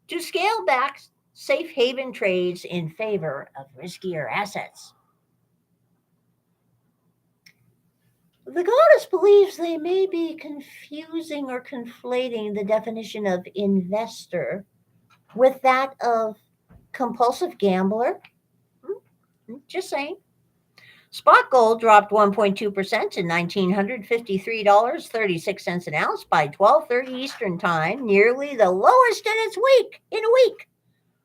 to scale back safe haven trades in favor of riskier assets. The goddess believes they may be confusing or conflating the definition of investor with that of compulsive gambler. Just saying. Spot gold dropped 1.2% to $1,953.36 an ounce by 12:30 Eastern Time, nearly the lowest in a week.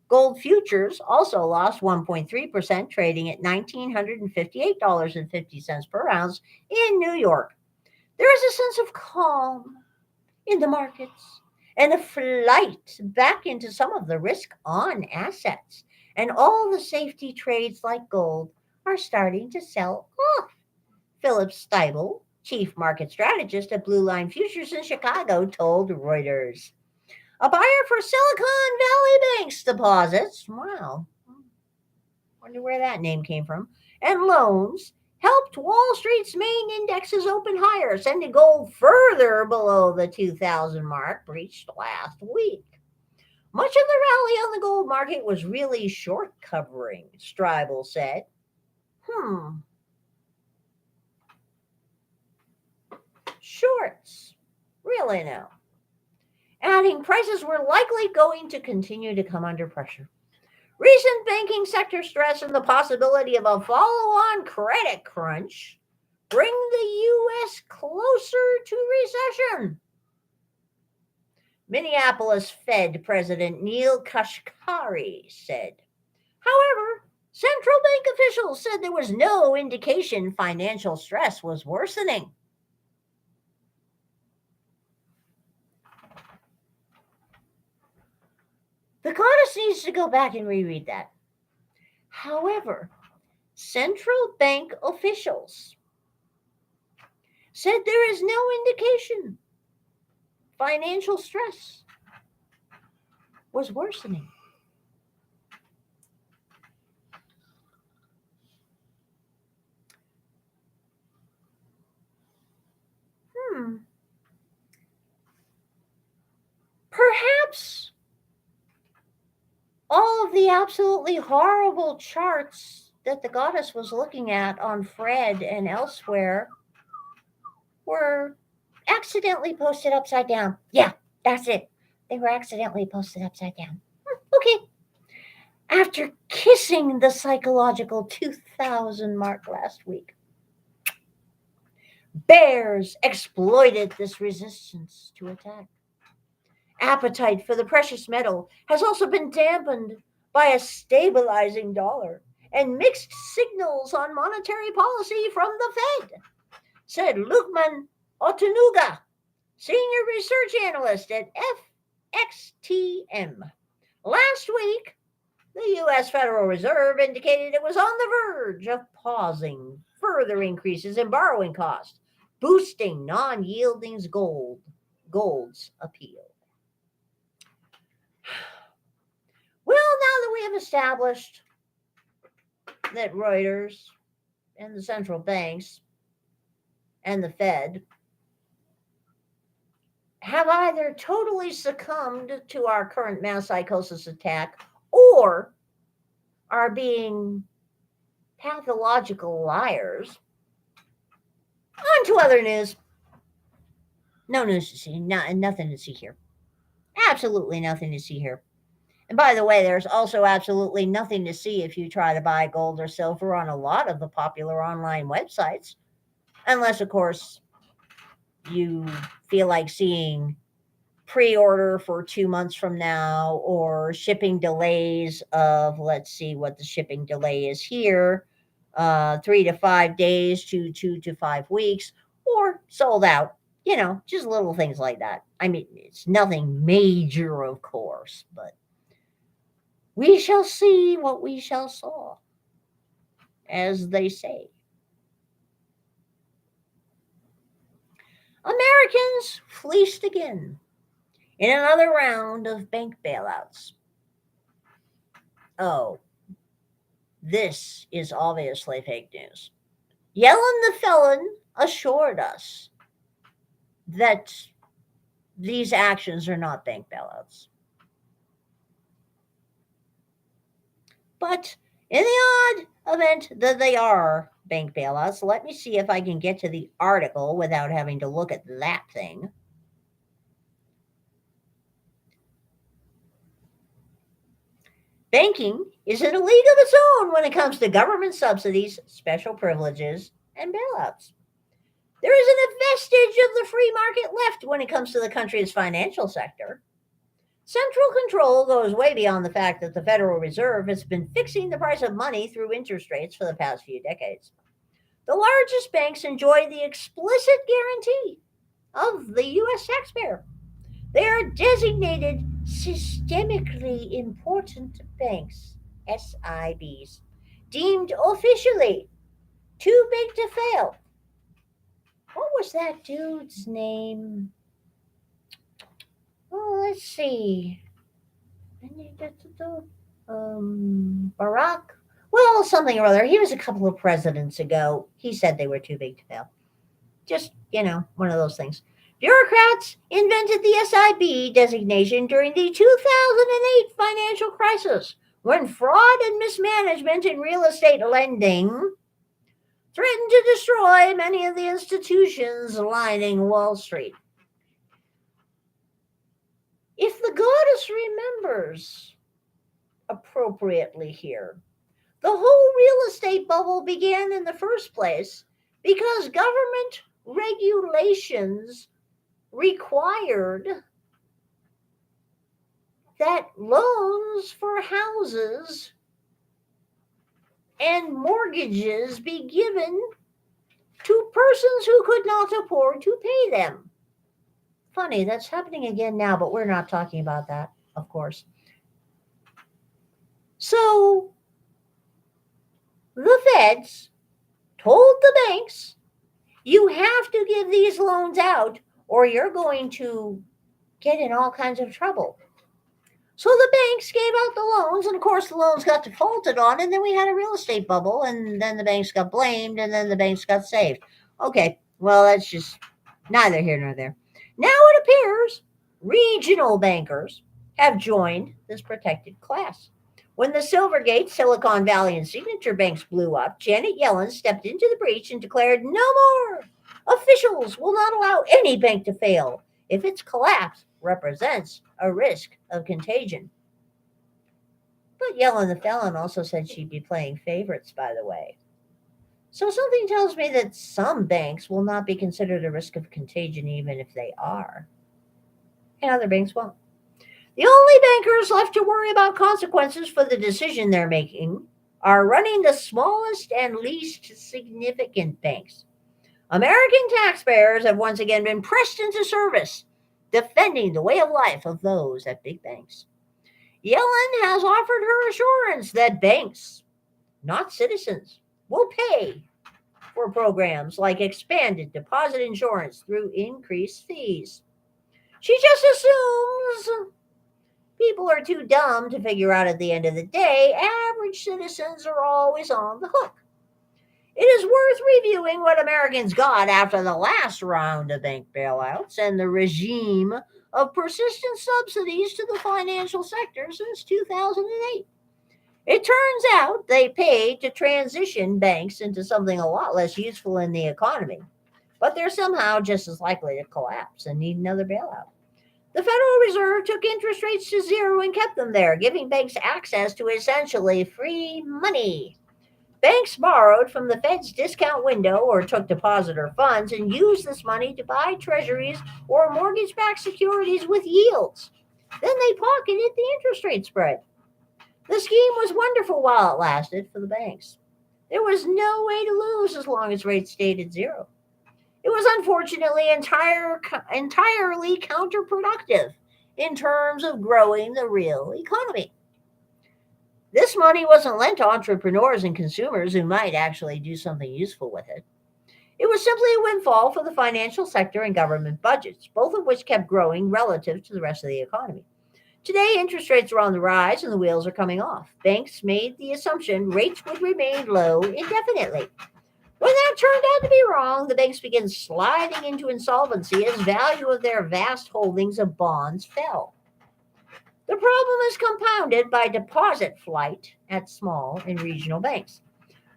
Gold futures also lost 1.3%, trading at $1,958.50 per ounce in New York. There is a sense of calm in the markets and a flight back into some of the risk-on assets, and all the safety trades like gold are starting to sell off. Philip Steibel, chief market strategist at Blue Line Futures in Chicago, told Reuters. A buyer for Silicon Valley Bank's deposits, wow, wonder where that name came from, and loans helped Wall Street's main indexes open higher, sending gold further below the 2,000 mark breached last week. Much of the rally on the gold market was really short covering, Streibel said. Shorts. Really now. Adding prices were likely going to continue to come under pressure. Recent banking sector stress and the possibility of a follow-on credit crunch bring the U.S. closer to recession. Minneapolis Fed President Neil Kashkari said. However, central bank officials said there was no indication financial stress was worsening. The goddess needs to go back and reread that. However, central bank officials said there is no indication financial stress was worsening. Perhaps all of the absolutely horrible charts that the goddess was looking at on Fred and elsewhere were accidentally posted upside down. Yeah, that's it. They were accidentally posted upside down. Okay. After kissing the psychological 2,000 mark last week, bears exploited this resistance to attack. Appetite for the precious metal has also been dampened by a stabilizing dollar and mixed signals on monetary policy from the Fed, said Lukman Otunuga, senior research analyst at FXTM. Last week, the U.S. Federal Reserve indicated it was on the verge of pausing further increases in borrowing costs, boosting non-yielding gold's appeal. Well, now that we have established that Reuters and the central banks and the Fed have either totally succumbed to our current mass psychosis attack or are being pathological liars, on to other news. No news to see, nothing to see here. Absolutely nothing to see here. And by the way, there's also absolutely nothing to see if you try to buy gold or silver on a lot of the popular online websites, unless, of course, you feel like seeing pre-order for 2 months from now or shipping delays of, let's see what the shipping delay is here, 3 to 5 days to 2 to 5 weeks, or sold out, just little things like that. I mean, it's nothing major, of course, but we shall see what we shall saw, as they say. Americans fleeced again in another round of bank bailouts. Oh, This is obviously fake news. Yellen the felon assured us that these actions are not bank bailouts. But in the odd event that they are bank bailouts, let me see if I can get to the article without having to look at that thing. Banking is in a league of its own when it comes to government subsidies, special privileges, and bailouts. There isn't a vestige of the free market left when it comes to the country's financial sector. Central control goes way beyond the fact that the Federal Reserve has been fixing the price of money through interest rates for the past few decades. The largest banks enjoy the explicit guarantee of the U.S. taxpayer. They are designated systemically important banks, SIBs, deemed officially too big to fail. What was that dude's name? Oh, let's see. Barack? Well, something or other. He was a couple of presidents ago. He said they were too big to fail. Just, one of those things. Bureaucrats invented the SIB designation during the 2008 financial crisis, when fraud and mismanagement in real estate lending threatened to destroy many of the institutions lining Wall Street. If the goddess remembers appropriately here, the whole real estate bubble began in the first place because government regulations required that loans for houses and mortgages be given to persons who could not afford to pay them. Funny, that's happening again now, but we're not talking about that, of course. So the feds told the banks, you have to give these loans out or you're going to get in all kinds of trouble. So the banks gave out the loans, and of course the loans got defaulted on, and then we had a real estate bubble, and then the banks got blamed, and then the banks got saved. Okay, well, that's just neither here nor there. Now it appears regional bankers have joined this protected class. When the Silvergate, Silicon Valley, and Signature banks blew up, Janet Yellen stepped into the breach and declared, no more! Officials will not allow any bank to fail if its collapse represents a risk of contagion. But Yellen the felon also said she'd be playing favorites, by the way. So something tells me that some banks will not be considered a risk of contagion even if they are. And other banks won't. The only bankers left to worry about consequences for the decision they're making are running the smallest and least significant banks. American taxpayers have once again been pressed into service, defending the way of life of those at big banks. Yellen has offered her assurance that banks, not citizens, will pay for programs like expanded deposit insurance through increased fees. She just assumes people are too dumb to figure out at the end of the day, average citizens are always on the hook. It is worth reviewing what Americans got after the last round of bank bailouts and the regime of persistent subsidies to the financial sector since 2008. It turns out they paid to transition banks into something a lot less useful in the economy, but they're somehow just as likely to collapse and need another bailout. The Federal Reserve took interest rates to zero and kept them there, giving banks access to essentially free money. Banks borrowed from the Fed's discount window or took depositor funds and used this money to buy treasuries or mortgage-backed securities with yields. Then they pocketed the interest rate spread. The scheme was wonderful while it lasted for the banks. There was no way to lose as long as rates stayed at zero. It was unfortunately entirely counterproductive in terms of growing the real economy. This money wasn't lent to entrepreneurs and consumers who might actually do something useful with it. It was simply a windfall for the financial sector and government budgets, both of which kept growing relative to the rest of the economy. Today, interest rates are on the rise and the wheels are coming off. Banks made the assumption rates would remain low indefinitely. When that turned out to be wrong, the banks began sliding into insolvency as value of their vast holdings of bonds fell. The problem is compounded by deposit flight at small and regional banks.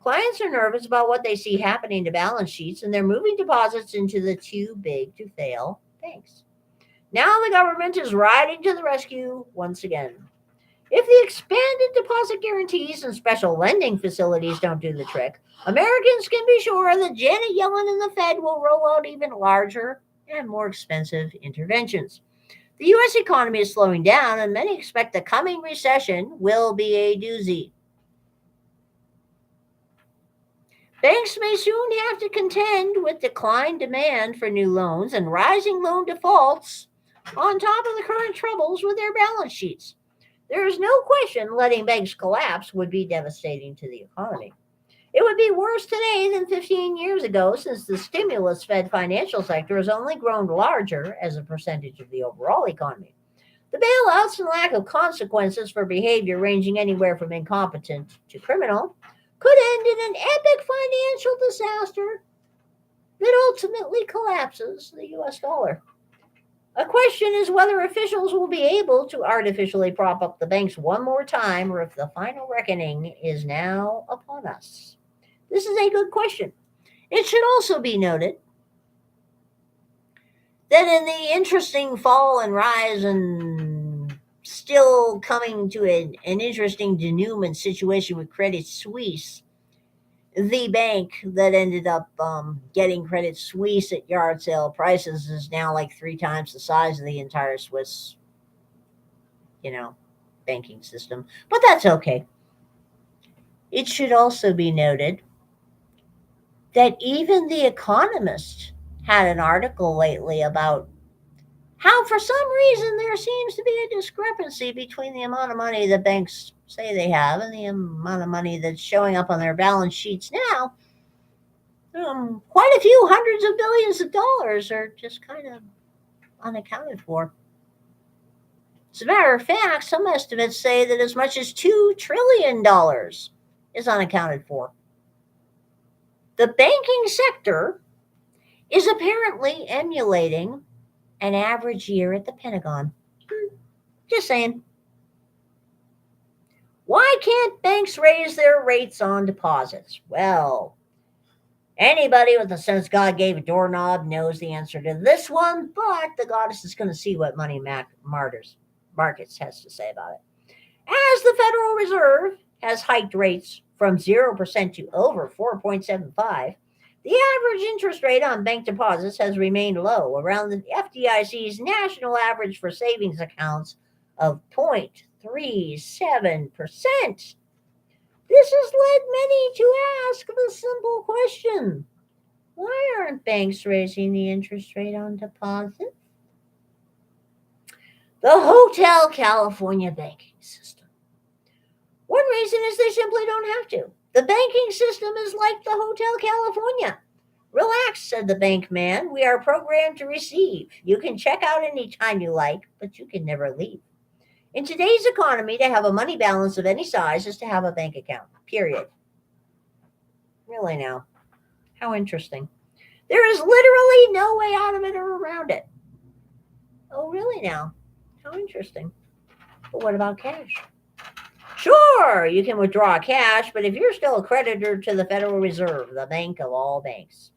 Clients are nervous about what they see happening to balance sheets, and they're moving deposits into the too big to fail banks. Now the government is riding to the rescue once again. If the expanded deposit guarantees and special lending facilities don't do the trick, Americans can be sure that Janet Yellen and the Fed will roll out even larger and more expensive interventions. The U.S. economy is slowing down, and many expect the coming recession will be a doozy. Banks may soon have to contend with declined demand for new loans and rising loan defaults on top of the current troubles with their balance sheets. There is no question letting banks collapse would be devastating to the economy. It would be worse today than 15 years ago, since the stimulus fed financial sector has only grown larger as a percentage of the overall economy. The bailouts and lack of consequences for behavior ranging anywhere from incompetent to criminal could end in an epic financial disaster that ultimately collapses the US dollar. A question is whether officials will be able to artificially prop up the banks one more time, or if the final reckoning is now upon us. This is a good question. It should also be noted that in the interesting fall and rise and still coming to an interesting denouement situation with Credit Suisse, the bank that ended up getting Credit Suisse at yard sale prices is now like 3 times the size of the entire Swiss, banking system. But that's okay. It should also be noted that even The Economist had an article lately about how, for some reason, there seems to be a discrepancy between the amount of money that banks say they have and the amount of money that's showing up on their balance sheets now. Quite a few hundreds of billions of dollars are just kind of unaccounted for. As a matter of fact, some estimates say that as much as $2 trillion is unaccounted for. The banking sector is apparently emulating an average year at the Pentagon. Just saying. Why can't banks raise their rates on deposits? Well, anybody with a sense God gave a doorknob knows the answer to this one, but the goddess is going to see what money markets has to say about it. As the Federal Reserve has hiked rates from 0% to over 4.75, the average interest rate on bank deposits has remained low, around the FDIC's national average for savings accounts of 0.37%. This has led many to ask the simple question: why aren't banks raising the interest rate on deposits? The Hotel California banking system. One reason is they simply don't have to. The banking system is like the Hotel California. Relax, said the bank man. We are programmed to receive. You can check out anytime you like, but you can never leave. In today's economy, to have a money balance of any size is to have a bank account, period. Really now. How interesting. There is literally no way out of it or around it. Oh, really now? How interesting. But what about cash? Sure, you can withdraw cash, but if you're still a creditor to the Federal Reserve, the bank of all banks.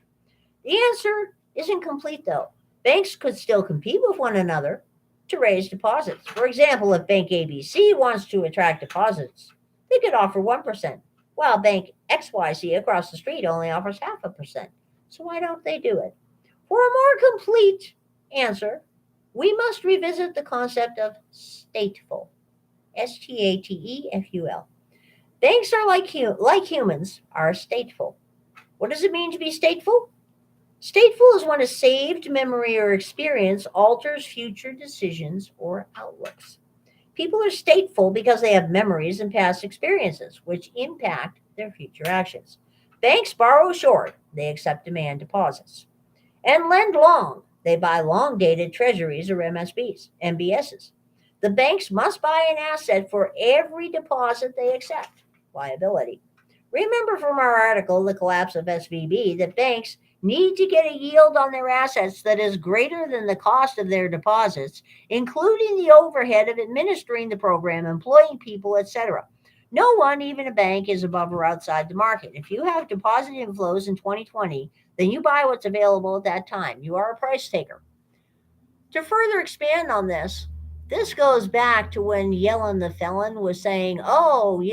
The answer isn't complete, though. Banks could still compete with one another to raise deposits. For example, if Bank ABC wants to attract deposits, they could offer 1%, while Bank XYZ across the street only offers 0.5%. So why don't they do it? For a more complete answer, we must revisit the concept of stateful. STATEFUL. Banks are like humans, are stateful. What does it mean to be stateful? Stateful is when a saved memory or experience alters future decisions or outlooks. People are stateful because they have memories and past experiences, which impact their future actions. Banks borrow short, they accept demand deposits. And lend long, they buy long-dated treasuries or MBSs. The banks must buy an asset for every deposit they accept. Liability. Remember from our article, The Collapse of SVB, that banks need to get a yield on their assets that is greater than the cost of their deposits, including the overhead of administering the program, employing people, etc. No one, even a bank, is above or outside the market. If you have deposit inflows in 2020, then you buy what's available at that time. You are a price taker. To further expand on this goes back to when Yellen the felon was saying, "Oh,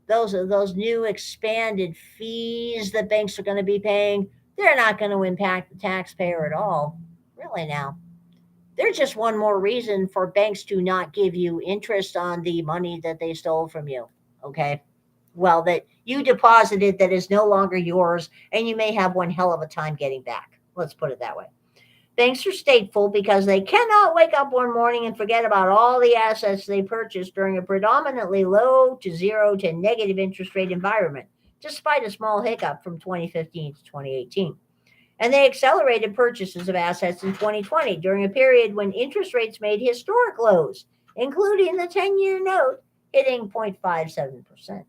those new expanded fees that banks are going to be paying, they're not going to impact the taxpayer at all." Really now. They're just one more reason for banks to not give you interest on the money that they stole from you. Okay? Well, that you deposited that is no longer yours, and you may have one hell of a time getting back. Let's put it that way. Banks are stateful because they cannot wake up one morning and forget about all the assets they purchased during a predominantly low to zero to negative interest rate environment, despite a small hiccup from 2015 to 2018. And they accelerated purchases of assets in 2020 during a period when interest rates made historic lows, including the 10-year note hitting 0.57%.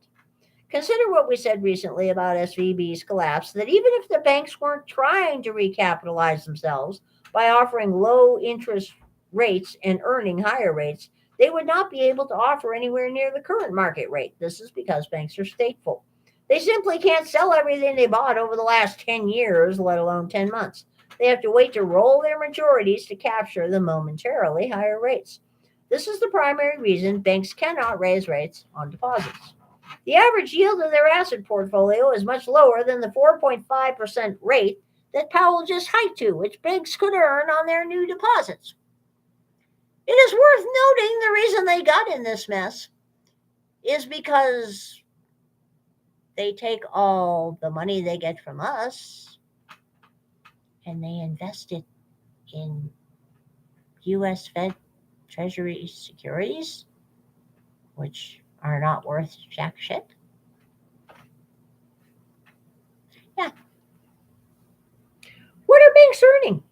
Consider what we said recently about SVB's collapse, that even if the banks weren't trying to recapitalize themselves by offering low interest rates and earning higher rates, they would not be able to offer anywhere near the current market rate. This is because banks are stateful. They simply can't sell everything they bought over the last 10 years, let alone 10 months. They have to wait to roll their maturities to capture the momentarily higher rates. This is the primary reason banks cannot raise rates on deposits. The average yield of their asset portfolio is much lower than the 4.5% rate that Powell just hiked to, which banks could earn on their new deposits. It is worth noting the reason they got in this mess is because they take all the money they get from us and they invest it in U.S. Fed Treasury securities, which are not worth jack shit. Yeah. What are banks earning?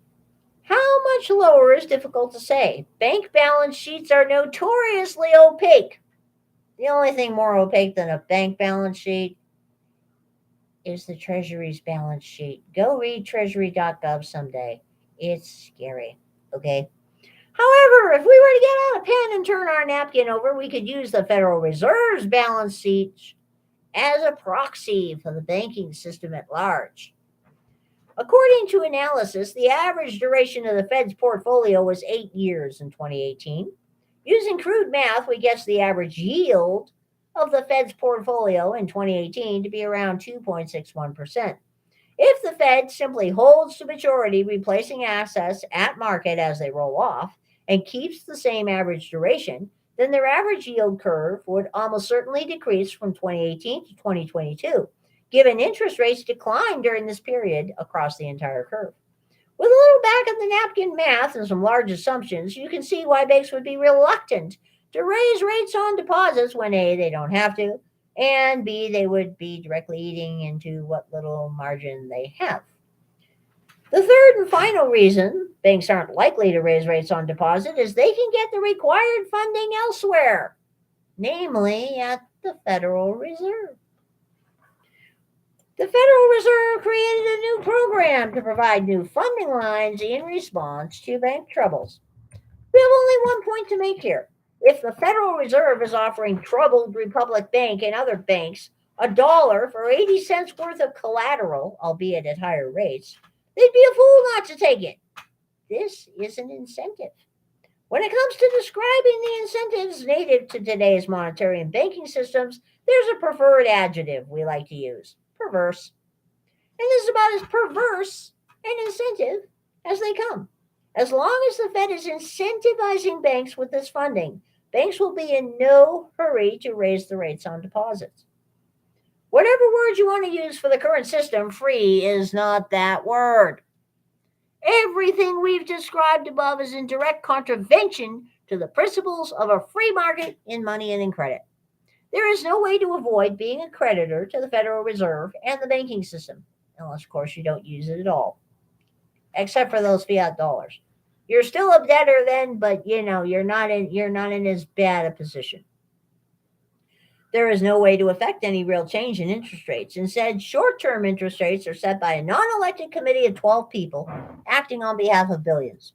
How much lower is difficult to say. Bank balance sheets are notoriously opaque. The only thing more opaque than a bank balance sheet is the Treasury's balance sheet. Go read treasury.gov someday. It's scary. Okay? However, if we were to get out a pen and turn our napkin over, we could use the Federal Reserve's balance sheet as a proxy for the banking system at large. According to analysis, the average duration of the Fed's portfolio was 8 years in 2018. Using crude math, we guess the average yield of the Fed's portfolio in 2018 to be around 2.61%. If the Fed simply holds to maturity, replacing assets at market as they roll off, and keeps the same average duration, then their average yield curve would almost certainly decrease from 2018 to 2022, given interest rates decline during this period across the entire curve. With a little back of the napkin math and some large assumptions, you can see why banks would be reluctant to raise rates on deposits when A, they don't have to, and B, they would be directly eating into what little margin they have. The third and final reason banks aren't likely to raise rates on deposit is they can get the required funding elsewhere, namely at the Federal Reserve. The Federal Reserve created a new program to provide new funding lines in response to bank troubles. We have only one point to make here. If the Federal Reserve is offering troubled Republic Bank and other banks $1 for 80 cents worth of collateral, albeit at higher rates, they'd be a fool not to take it. This is an incentive. When it comes to describing the incentives native to today's monetary and banking systems, there's a preferred adjective we like to use: perverse. And this is about as perverse an incentive as they come. As long as the Fed is incentivizing banks with this funding, banks will be in no hurry to raise the rates on deposits. Whatever word you want to use for the current system, free is not that word. Everything we've described above is in direct contravention to the principles of a free market in money and in credit. There is no way to avoid being a creditor to the Federal Reserve and the banking system, unless, of course, you don't use it at all, except for those fiat dollars. You're still a debtor then, but you're not in as bad a position. There is no way to affect any real change in interest rates. Instead, short-term interest rates are set by a non-elected committee of 12 people acting on behalf of billions.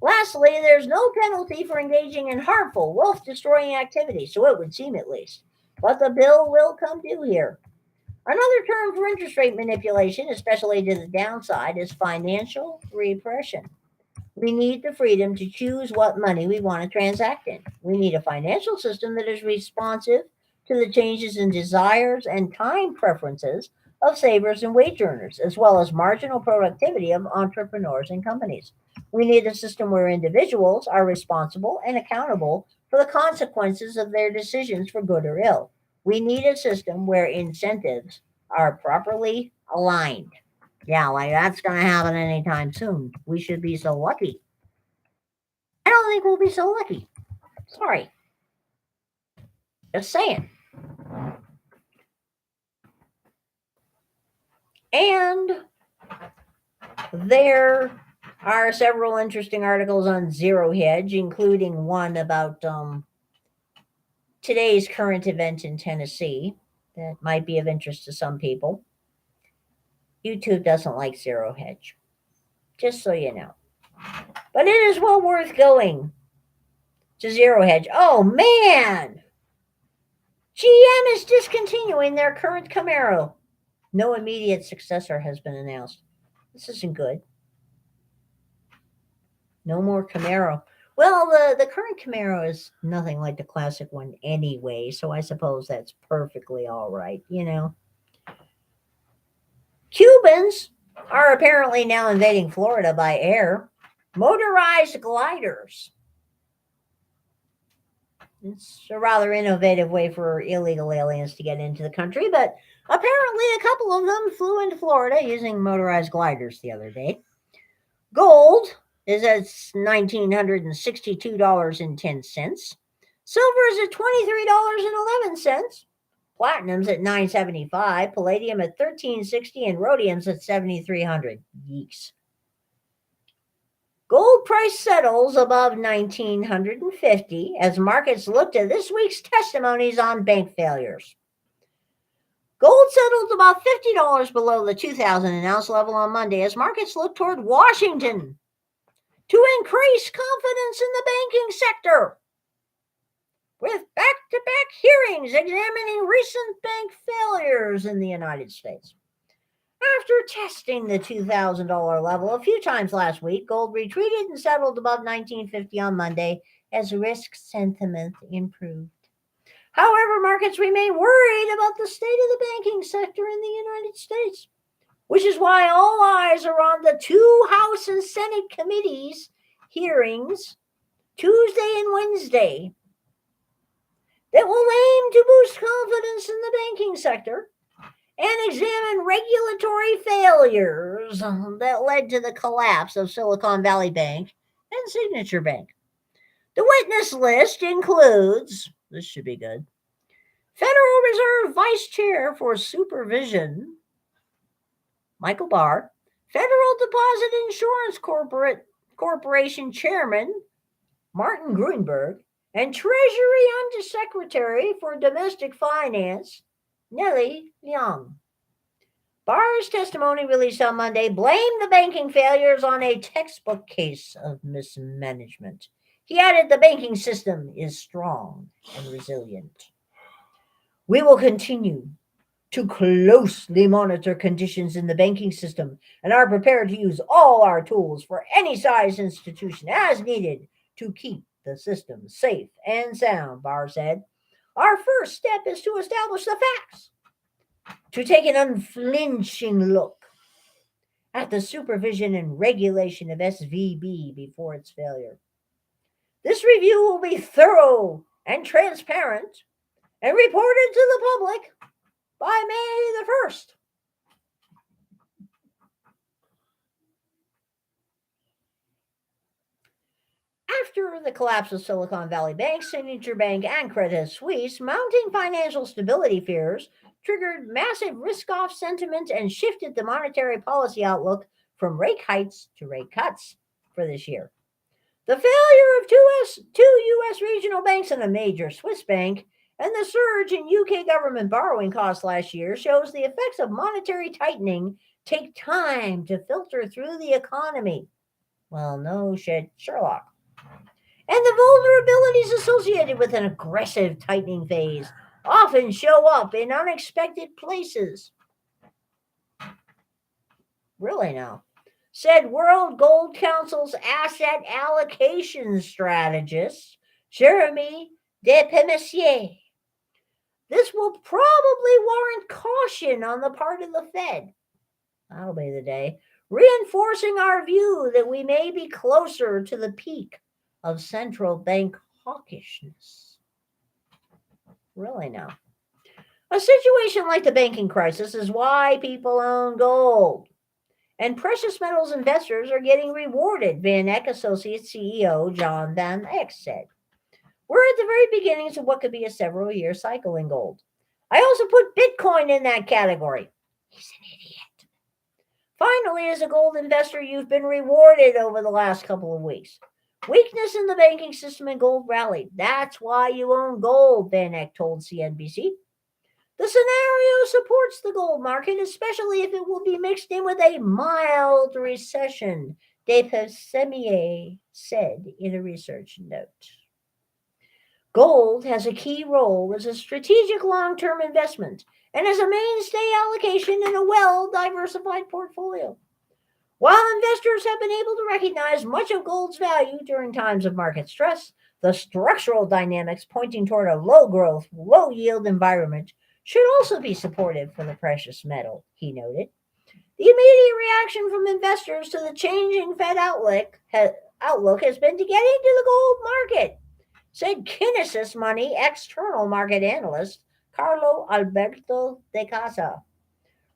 Lastly, there's no penalty for engaging in harmful, wealth-destroying activity, so it would seem at least. But the bill will come due here. Another term for interest rate manipulation, especially to the downside, is financial repression. We need the freedom to choose what money we want to transact in. We need a financial system that is responsive to the changes in desires and time preferences of savers and wage earners, as well as marginal productivity of entrepreneurs and companies. We need a system where individuals are responsible and accountable for the consequences of their decisions for good or ill. We need a system where incentives are properly aligned. Yeah, like that's going to happen anytime soon. We should be so lucky. I don't think we'll be so lucky. Sorry. Just saying. And there are several interesting articles on Zero Hedge, including one about today's current event in Tennessee that might be of interest to some people. YouTube doesn't like Zero Hedge, just so you know. But it is well worth going to Zero Hedge. Oh, man! GM is discontinuing their current Camaro. No immediate successor has been announced. This isn't good. No more Camaro. Well, the current Camaro is nothing like the classic one anyway, so I suppose that's perfectly all right, Cubans are apparently now invading Florida by air. Motorized gliders. It's a rather innovative way for illegal aliens to get into the country, but apparently a couple of them flew into Florida using motorized gliders the other day. Gold is at $1,962.10. Silver is at $23.11. Platinum's at $975. Palladium at $1360, and rhodium's at $7,300. Yeeks. Gold price settles above $1,950 as markets look to this week's testimonies on bank failures. Gold settled about $50 below the 2,000 an ounce level on Monday as markets look toward Washington to increase confidence in the banking sector, with back-to-back hearings examining recent bank failures in the United States. After testing the $2,000 level a few times last week, gold retreated and settled above $1,950 on Monday as risk sentiment improved. However, markets remain worried about the state of the banking sector in the United States, which is why all eyes are on the two House and Senate committees hearings Tuesday and Wednesday that will aim to boost confidence in the banking sector and examine regulatory failures that led to the collapse of Silicon Valley Bank and Signature Bank. The witness list includes, this should be good, Federal Reserve Vice Chair for Supervision, Michael Barr, Federal Deposit Insurance Corporation Chairman, Martin Gruenberg, and Treasury Undersecretary for Domestic Finance, Nellie Leung. Barr's testimony released on Monday blamed the banking failures on a textbook case of mismanagement. He added the banking system is strong and resilient. We will continue to closely monitor conditions in the banking system and are prepared to use all our tools for any size institution as needed to keep the system safe and sound, Barr said. Our first step is to establish the facts, to take an unflinching look at the supervision and regulation of SVB before its failure. This review will be thorough and transparent and reported to the public by May the 1st. After the collapse of Silicon Valley Bank, Signature Bank, and Credit Suisse, mounting financial stability fears triggered massive risk-off sentiment and shifted the monetary policy outlook from rate hikes to rate cuts for this year. The failure of two U.S. regional banks and a major Swiss bank and the surge in UK government borrowing costs last year shows the effects of monetary tightening take time to filter through the economy. Well, no shit, Sherlock. And the vulnerabilities associated with an aggressive tightening phase often show up in unexpected places. Really now, said World Gold Council's asset allocation strategist, Jeremy Despommier. This will probably warrant caution on the part of the Fed. That'll be the day. Reinforcing our view that we may be closer to the peak of central bank hawkishness. Really now. A situation like the banking crisis is why people own gold. And precious metals investors are getting rewarded, Van Eck Associates CEO John Van Eck said. We're at the very beginnings of what could be a several-year cycle in gold. I also put Bitcoin in that category. He's an idiot. Finally, as a gold investor, you've been rewarded over the last couple of weeks. Weakness in the banking system and gold rallied. That's why you own gold, Van Eck told CNBC. The scenario supports the gold market, especially if it will be mixed in with a mild recession, Despommier said in a research note. Gold has a key role as a strategic long-term investment and as a mainstay allocation in a well-diversified portfolio. While investors have been able to recognize much of gold's value during times of market stress, the structural dynamics pointing toward a low-growth, low-yield environment should also be supportive for the precious metal, he noted. The immediate reaction from investors to the changing Fed outlook has been to get into the gold market, said Kinesis Money external market analyst Carlo Alberto de Casa.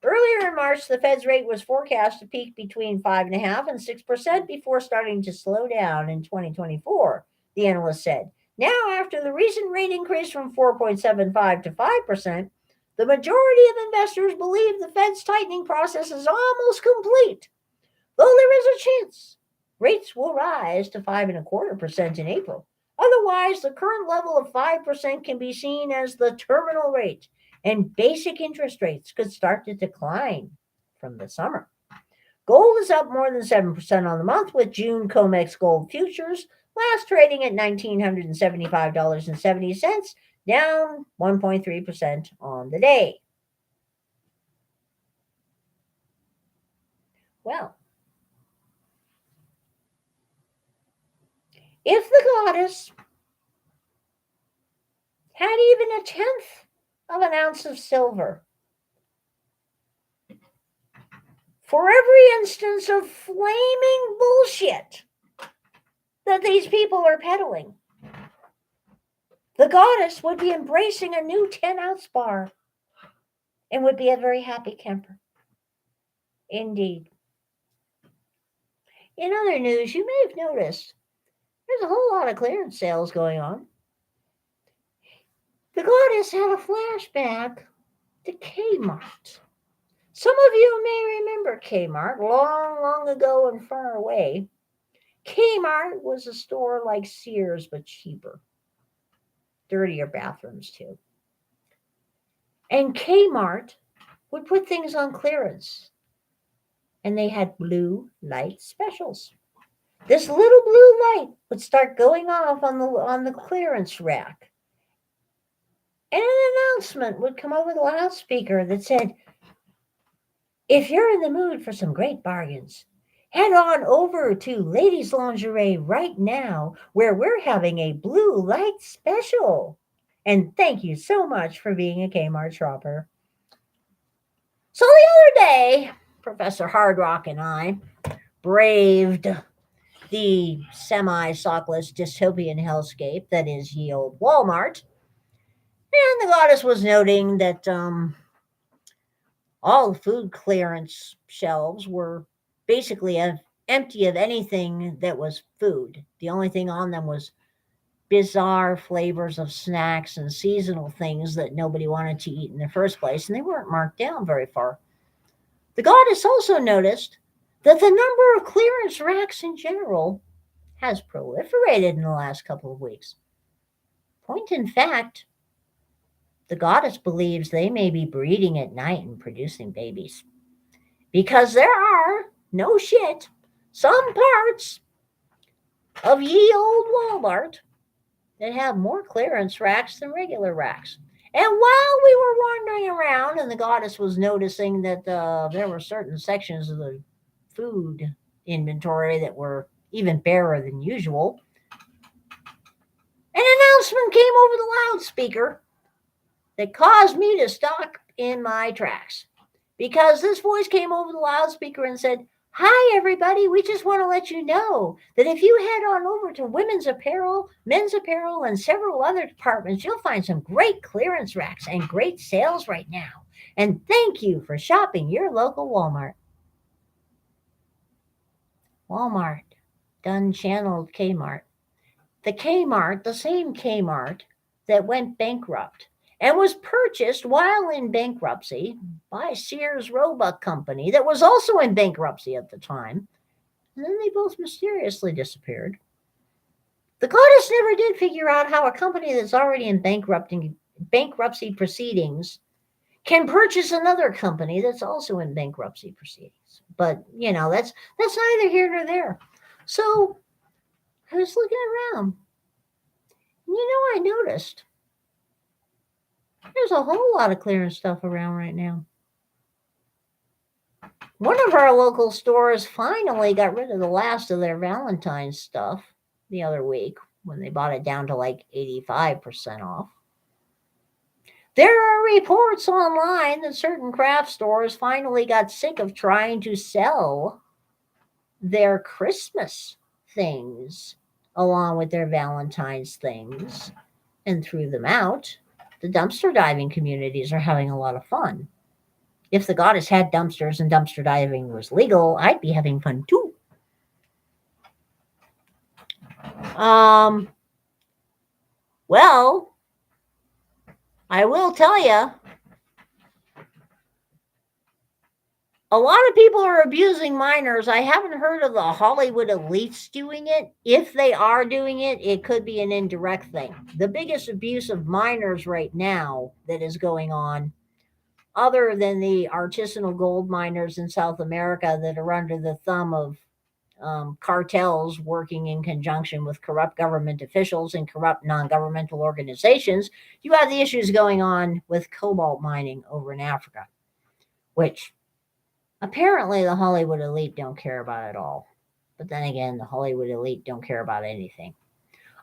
Earlier in March, the Fed's rate was forecast to peak between 5.5% and 6% before starting to slow down in 2024, the analyst said. Now, after the recent rate increase from 4.75% to 5%, the majority of investors believe the Fed's tightening process is almost complete, though there is a chance rates will rise to 5.25% in April. Otherwise, the current level of 5% can be seen as the terminal rate, and basic interest rates could start to decline from the summer. Gold is up more than 7% on the month, with June COMEX gold futures last trading at $1,975.70, down 1.3% on the day. Well, if the goddess had even a tenth of an ounce of silver for every instance of flaming bullshit that these people are peddling, the goddess would be embracing a new 10-ounce bar and would be a very happy camper. Indeed. In other news, you may have noticed there's a whole lot of clearance sales going on. The goddess had a flashback to Kmart. Some of you may remember Kmart long, long ago and far away. Kmart was a store like Sears, but cheaper. Dirtier bathrooms, too. And Kmart would put things on clearance. And they had blue light specials. This little blue light would start going off on the clearance rack. And an announcement would come over the loudspeaker that said, if you're in the mood for some great bargains, head on over to Ladies Lingerie right now, where we're having a blue light special. And thank you so much for being a Kmart shopper. So the other day, Professor Hardrock and I braved the semi-sockless dystopian hellscape that is ye old Walmart. And the goddess was noting that all food clearance shelves were basically empty of anything that was food. The only thing on them was bizarre flavors of snacks and seasonal things that nobody wanted to eat in the first place, and they weren't marked down very far. The goddess also noticed that the number of clearance racks in general has proliferated in the last couple of weeks. Point in fact, the goddess believes they may be breeding at night and producing babies. Because there are, no shit, some parts of ye old Walmart that have more clearance racks than regular racks. And while we were wandering around and the goddess was noticing that there were certain sections of the food inventory that were even barer than usual, an announcement came over the loudspeaker that caused me to stop in my tracks. Because this voice came over the loudspeaker and said, "Hi, everybody. We just want to let you know that if you head on over to women's apparel, men's apparel, and several other departments, you'll find some great clearance racks and great sales right now. And thank you for shopping your local Walmart." Walmart done channeled Kmart. The Kmart, the same Kmart that went bankrupt and was purchased while in bankruptcy by Sears Roebuck Company that was also in bankruptcy at the time. And then they both mysteriously disappeared. The goddess never did figure out how a company that's already in bankruptcy proceedings can purchase another company that's also in bankruptcy proceedings. But, that's neither here nor there. So I was looking around. I noticed there's a whole lot of clearance stuff around right now. One of our local stores finally got rid of the last of their Valentine's stuff the other week when they bought it down to like 85% off. There are reports online that certain craft stores finally got sick of trying to sell their Christmas things along with their Valentine's things and threw them out. The dumpster diving communities are having a lot of fun. If the goddess had dumpsters and dumpster diving was legal, I'd be having fun too. Well, I will tell you, a lot of people are abusing minors. I haven't heard of the Hollywood elites doing it. If they are doing it, it could be an indirect thing. The biggest abuse of minors right now that is going on, other than the artisanal gold miners in South America that are under the thumb of cartels working in conjunction with corrupt government officials and corrupt non-governmental organizations, you have the issues going on with cobalt mining over in Africa, which apparently the Hollywood elite don't care about at all. But then again, the Hollywood elite don't care about anything.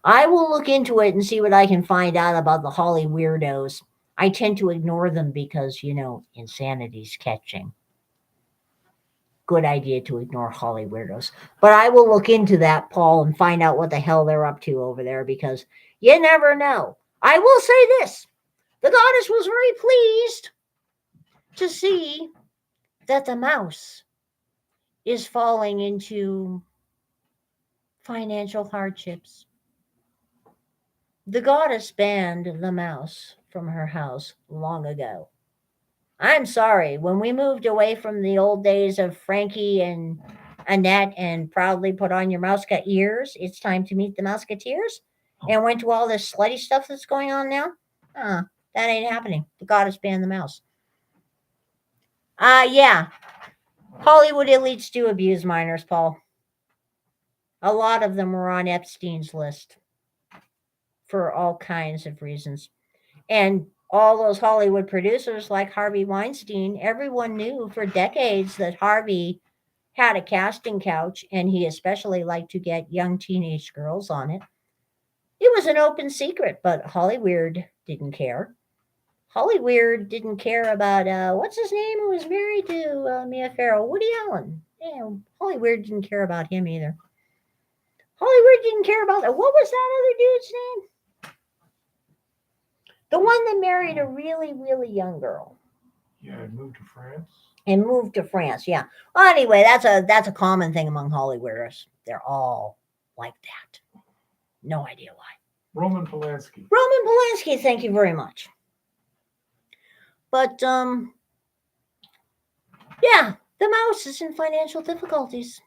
I will look into it and see what I can find out about the Holly weirdos. I tend to ignore them because, insanity's catching. Good idea to ignore Holly weirdos. But I will look into that, Paul, and find out what the hell they're up to over there because you never know. I will say this. The goddess was very pleased to see that the mouse is falling into financial hardships. The goddess banned the mouse from her house long ago. I'm sorry, when we moved away from the old days of Frankie and Annette and proudly put on your mouse cut ears, it's time to meet the Musketeers, and went to all this slutty stuff that's going on now, that ain't happening. The goddess banned the mouse. Yeah, Hollywood elites do abuse minors, Paul. A lot of them were on Epstein's list for all kinds of reasons. And all those Hollywood producers like Harvey Weinstein, everyone knew for decades that Harvey had a casting couch and he especially liked to get young teenage girls on it. It was an open secret, but Hollywood didn't care. Hollywood didn't care about, what's his name who was married to Mia Farrow? Woody Allen. Yeah, Hollywood didn't care about him either. Hollywood didn't care about that. What was that other dude's name? The one that married a really, really young girl. Yeah, I moved to France. And moved to France, yeah. Well, anyway, that's a common thing among Hollywooders. They're all like that. No idea why. Roman Polanski. Roman Polanski, thank you very much. But yeah, the mouse is in financial difficulties.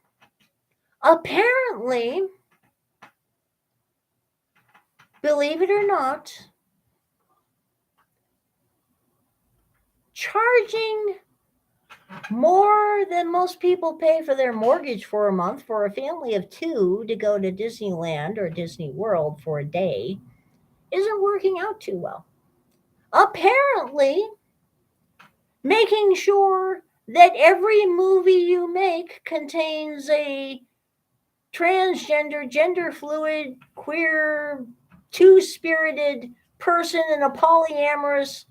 Apparently, believe it or not, charging more than most people pay for their mortgage for a month for a family of two to go to Disneyland or Disney World for a day isn't working out too well. Apparently, making sure that every movie you make contains a transgender, gender fluid, queer, two-spirited person in a polyamorous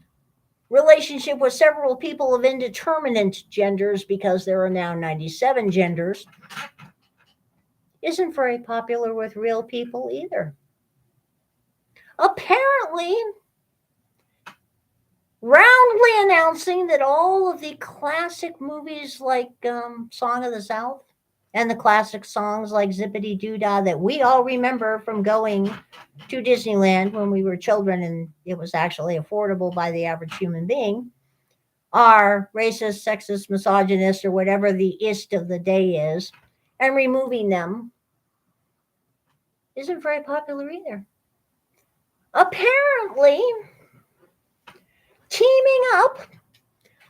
relationship with several people of indeterminate genders, because there are now 97 genders, isn't very popular with real people either. Apparently, roundly announcing that all of the classic movies like Song of the South and the classic songs like Zippity Doo Dah that we all remember from going to Disneyland when we were children and it was actually affordable by the average human being, are racist, sexist, misogynist, or whatever the ist of the day is, and removing them isn't very popular either. Apparently, teaming up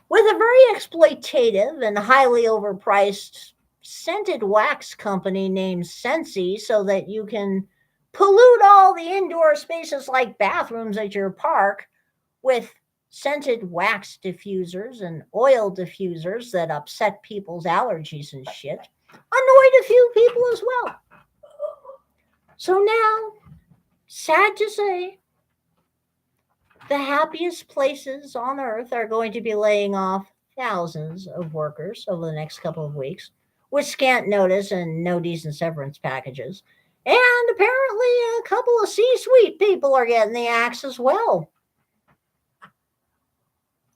with a very exploitative and highly overpriced scented wax company named Scentsy so that you can pollute all the indoor spaces like bathrooms at your park with scented wax diffusers and oil diffusers that upset people's allergies and shit, annoyed a few people as well. So now, sad to say, the happiest places on earth are going to be laying off thousands of workers over the next couple of weeks with scant notice and no decent severance packages. And apparently a couple of C-suite people are getting the axe as well.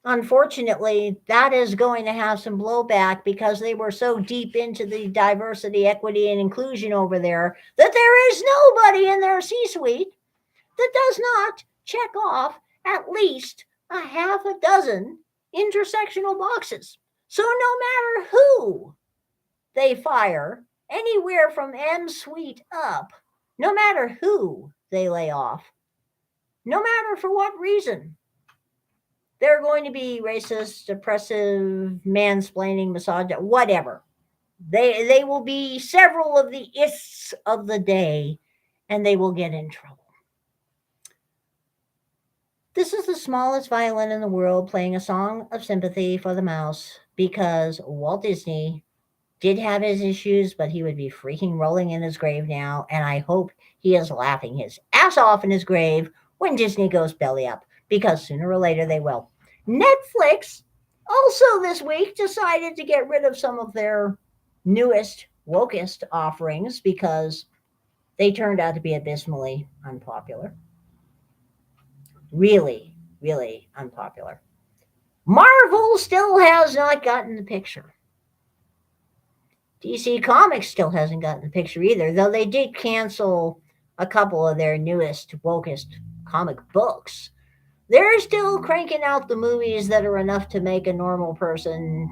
Unfortunately, that is going to have some blowback because they were so deep into the diversity, equity, and inclusion over there that there is nobody in their C-suite that does not check off at least a half a dozen intersectional boxes. So no matter who they fire, anywhere from M-suite up, no matter who they lay off, no matter for what reason, they're going to be racist, oppressive, mansplaining, misogynist, whatever. They will be several of the ists of the day, and they will get in trouble. This is the smallest violin in the world playing a song of sympathy for the mouse because Walt Disney did have his issues, but he would be freaking rolling in his grave now, and I hope he is laughing his ass off in his grave when Disney goes belly up, because sooner or later they will. Netflix also this week decided to get rid of some of their newest, wokest offerings because they turned out to be abysmally unpopular. Really, really unpopular. Marvel still has not gotten the picture. DC Comics still hasn't gotten the picture either, though they did cancel a couple of their newest, wokest comic books. They're still cranking out the movies that are enough to make a normal person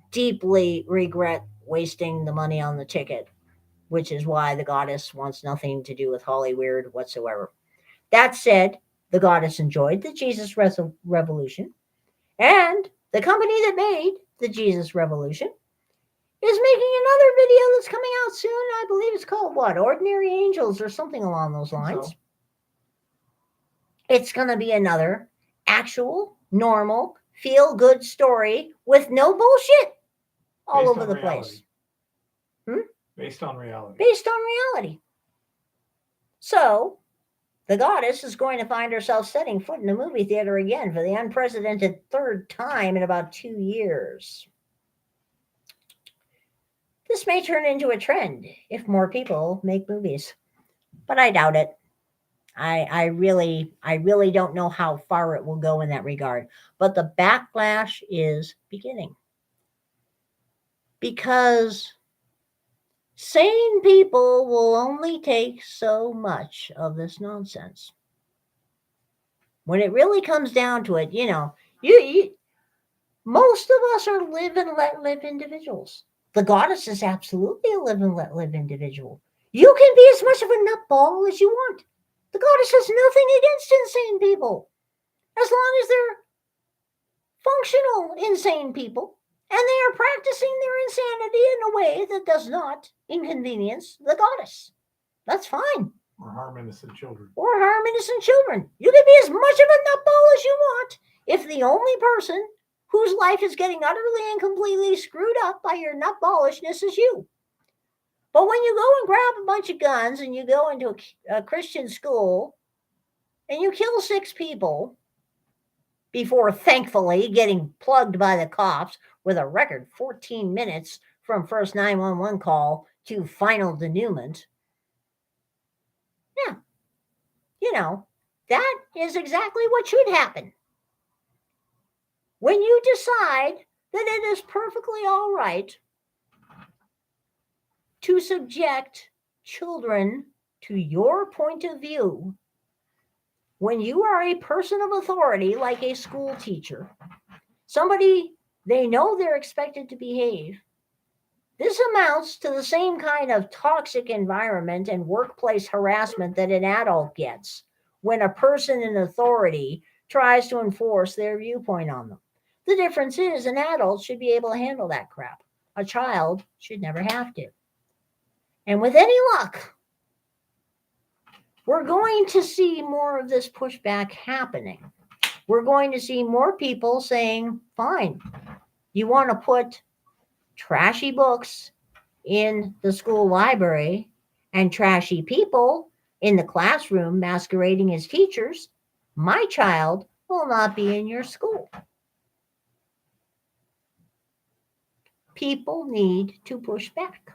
deeply regret wasting the money on the ticket, which is why the goddess wants nothing to do with Hollyweird whatsoever. That said, the goddess enjoyed the Jesus Revolution, and the company that made the Jesus Revolution is making another video that's coming out soon. I believe it's called what? Ordinary Angels or something along those lines. So, It's going to be another actual, normal, feel-good story with no bullshit all Based over on the reality. place. based on reality. Based on reality. So, the goddess is going to find herself setting foot in a movie theater again for the unprecedented third time in about 2 years. This may turn into a trend if more people make movies, but I doubt it. I really don't know how far it will go in that regard. But the backlash is beginning. Because sane people will only take so much of this nonsense. When it really comes down to it, you most of us are live and let live individuals. The goddess is absolutely a live and let live individual. You can be as much of a nutball as you want. The goddess has nothing against insane people, as long as they're functional insane people, and they are practicing their insanity in a way that does not inconvenience the goddess. That's fine. Or harm innocent children. Or harm innocent children. You can be as much of a nutball as you want if the only person whose life is getting utterly and completely screwed up by your nutballishness is you. But when you go and grab a bunch of guns and you go into a Christian school and you kill 6 people before thankfully getting plugged by the cops with a record 14 minutes from first 911 call to final denouement, yeah, that is exactly what should happen. When you decide that it is perfectly all right to subject children to your point of view, when you are a person of authority like a school teacher, somebody they know they're expected to behave, this amounts to the same kind of toxic environment and workplace harassment that an adult gets when a person in authority tries to enforce their viewpoint on them. The difference is an adult should be able to handle that crap. A child should never have to. And with any luck, we're going to see more of this pushback happening. We're going to see more people saying, fine, you want to put trashy books in the school library and trashy people in the classroom masquerading as teachers, my child will not be in your school. People need to push back.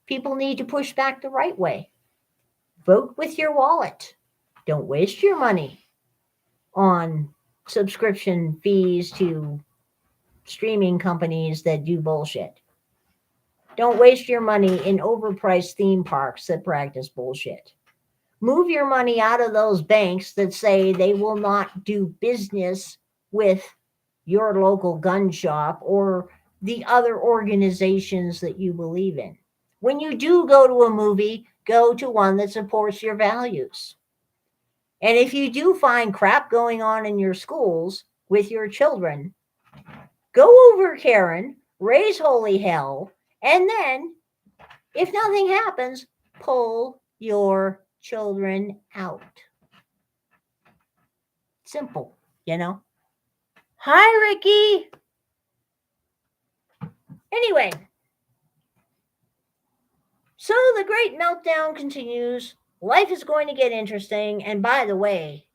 People need to push back the right way. Vote with your wallet. Don't waste your money on subscription fees to streaming companies that do bullshit. Don't waste your money in overpriced theme parks that practice bullshit. Move your money out of those banks that say they will not do business with your local gun shop or the other organizations that you believe in. When you do go to a movie, go to one that supports your values. And if you do find crap going on in your schools with your children, go over, Karen, raise holy hell, and then, if nothing happens, pull your children out. Simple, Hi, Ricky. Anyway, so the great meltdown continues. Life is going to get interesting. And by the way,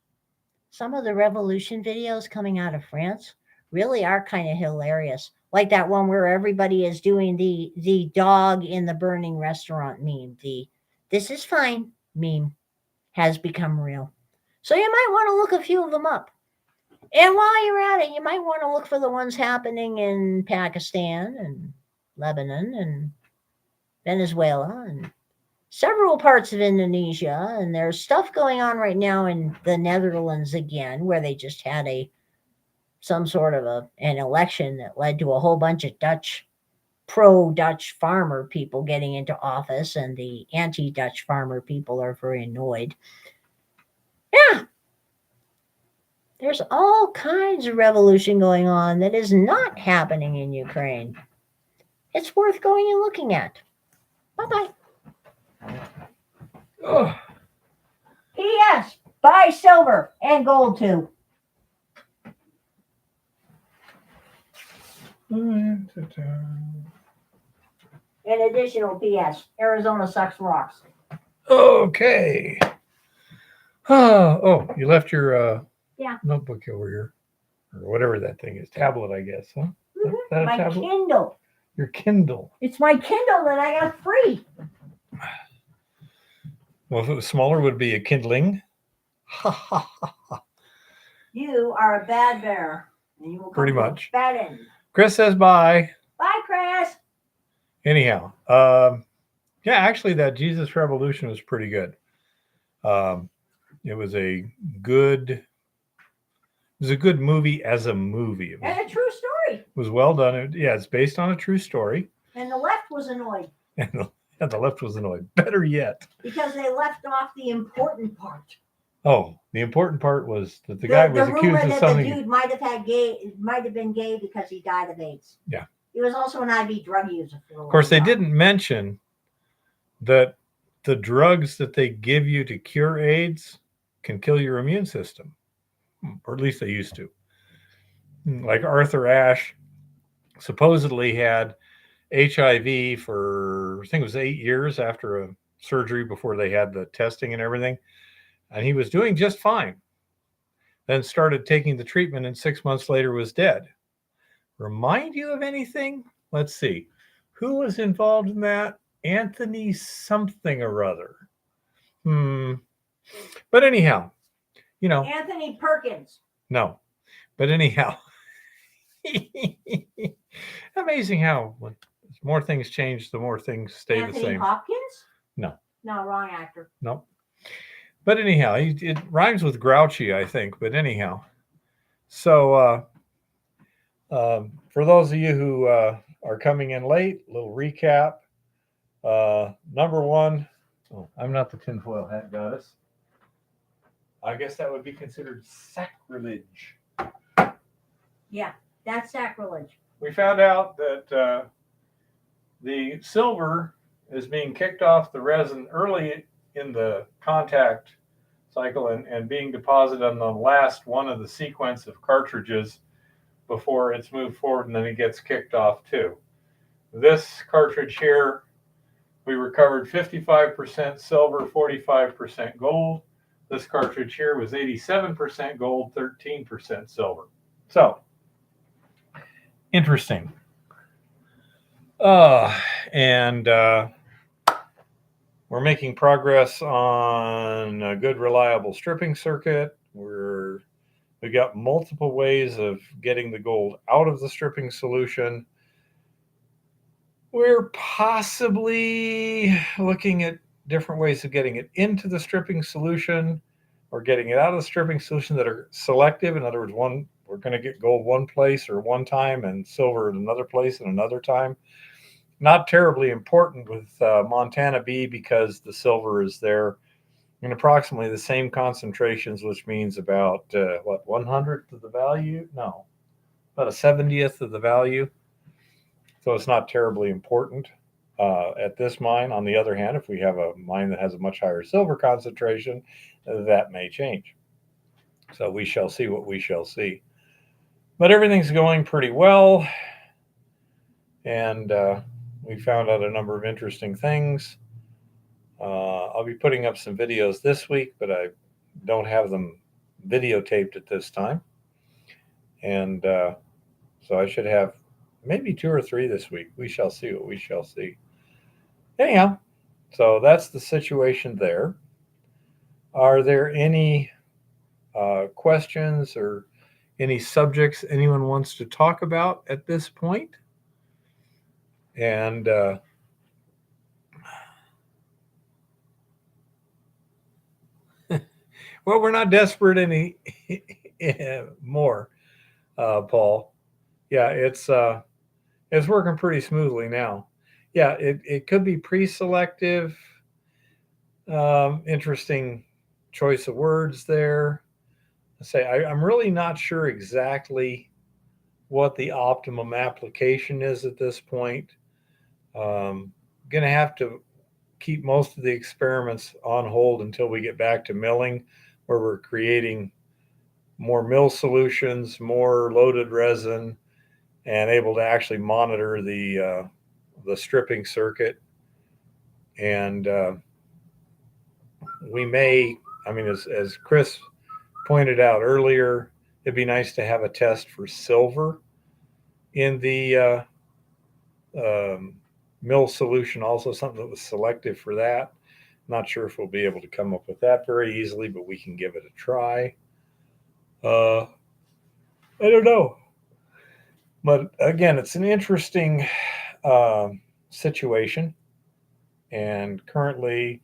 some of the revolution videos coming out of France really are kind of hilarious. Like that one where everybody is doing the dog in the burning restaurant meme. The "this is fine" meme has become real. So you might want to look a few of them up. And while you're at it, you might want to look for the ones happening in Pakistan and Lebanon and Venezuela and several parts of Indonesia. And there's stuff going on right now in the Netherlands again, where they just had some sort of an election that led to a whole bunch of pro-Dutch farmer people getting into office, and the anti-Dutch farmer people are very annoyed. Yeah. There's all kinds of revolution going on that is not happening in Ukraine. It's worth going and looking at. Bye-bye. Oh, P.S. Buy silver and gold too. An additional P.S. Arizona sucks rocks. okay. Oh, you left your notebook over here, or whatever that thing is, tablet, I guess, huh? Mm-hmm. That My tablet? Kindle. Your Kindle. It's my Kindle that I got free. Well, if it was smaller, would it be a kindling? Ha ha ha. You are a bad bear, and you will come Pretty to a much. bad end. Chris says bye. Bye, Chris. Anyhow, yeah, actually, that Jesus Revolution was pretty good. It was a good movie as a movie. And a true story. It was well done. It's based on a true story. And the left was annoyed. And The left was annoyed. Better yet. Because they left off the important part. Oh, the important part was that the guy was rumor accused of that something. the dude might have been gay because he died of AIDS. Yeah. He was also an IV drug user. Of course, they didn't mention that the drugs that they give you to cure AIDS can kill your immune system, or at least they used to. Like Arthur Ashe supposedly had HIV for, I think it was 8 years after a surgery before they had the testing and everything. And he was doing just fine. Then started taking the treatment and 6 months later was dead. Remind you of anything? Let's see. Who was involved in that? Anthony something or other. But anyhow, Anthony Perkins. No. But anyhow, amazing how when more things change, the more things stay Anthony the same. Hopkins? No. No, wrong actor. No. But anyhow, it rhymes with grouchy, I think. But anyhow, so for those of you who are coming in late, a little recap. Number one, I'm not the tinfoil hat goddess. I guess that would be considered sacrilege. Yeah, that's sacrilege. We found out that the silver is being kicked off the resin early in the contact cycle and being deposited on the last one of the sequence of cartridges before it's moved forward, and then it gets kicked off too. This cartridge here, we recovered 55% silver, 45% gold. This cartridge here was 87% gold, 13% silver. So, interesting. And we're making progress on a good, reliable stripping circuit. We got multiple ways of getting the gold out of the stripping solution. We're possibly looking at different ways of getting it into the stripping solution or getting it out of the stripping solution that are selective. In other words, we're going to get gold one place or one time and silver in another place and another time. Not terribly important with Montana B because the silver is there in approximately the same concentrations, which means about 1/100th of the value? No, about a 70th of the value. So it's not terribly important at this mine. On the other hand, if we have a mine that has a much higher silver concentration, that may change. So we shall see what we shall see. But everything's going pretty well. And we found out a number of interesting things. I'll be putting up some videos this week, but I don't have them videotaped at this time. And so I should have maybe 2 or 3 this week. We shall see what we shall see. Anyhow, so that's the situation there. Are there any questions or any subjects anyone wants to talk about at this point? And well, we're not desperate any more, Paul. Yeah, it's working pretty smoothly now. Yeah, it could be pre-selective. Interesting choice of words there. I'm really not sure exactly what the optimum application is at this point. Going to have to keep most of the experiments on hold until we get back to milling, where we're creating more mill solutions, more loaded resin, and able to actually monitor the stripping circuit. And we may, as Chris pointed out earlier, it'd be nice to have a test for silver in the mill solution, also something that was selective for that. Not sure if we'll be able to come up with that very easily, but we can give it a try. I don't know. But again, it's an interesting situation. And currently,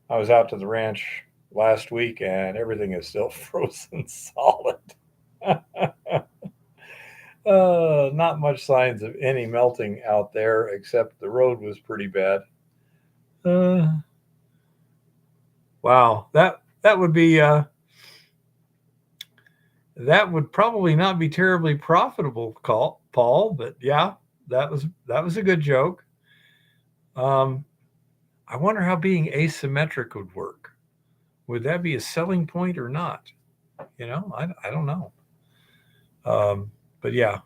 I was out to the ranch last week and everything is still frozen solid. Not much signs of any melting out there, except the road was pretty bad. Wow, that would be that would probably not be terribly profitable, Paul. But yeah, that was a good joke. Um, I wonder how being asymmetric would work. Would that be a selling point or not? I don't know. But yeah,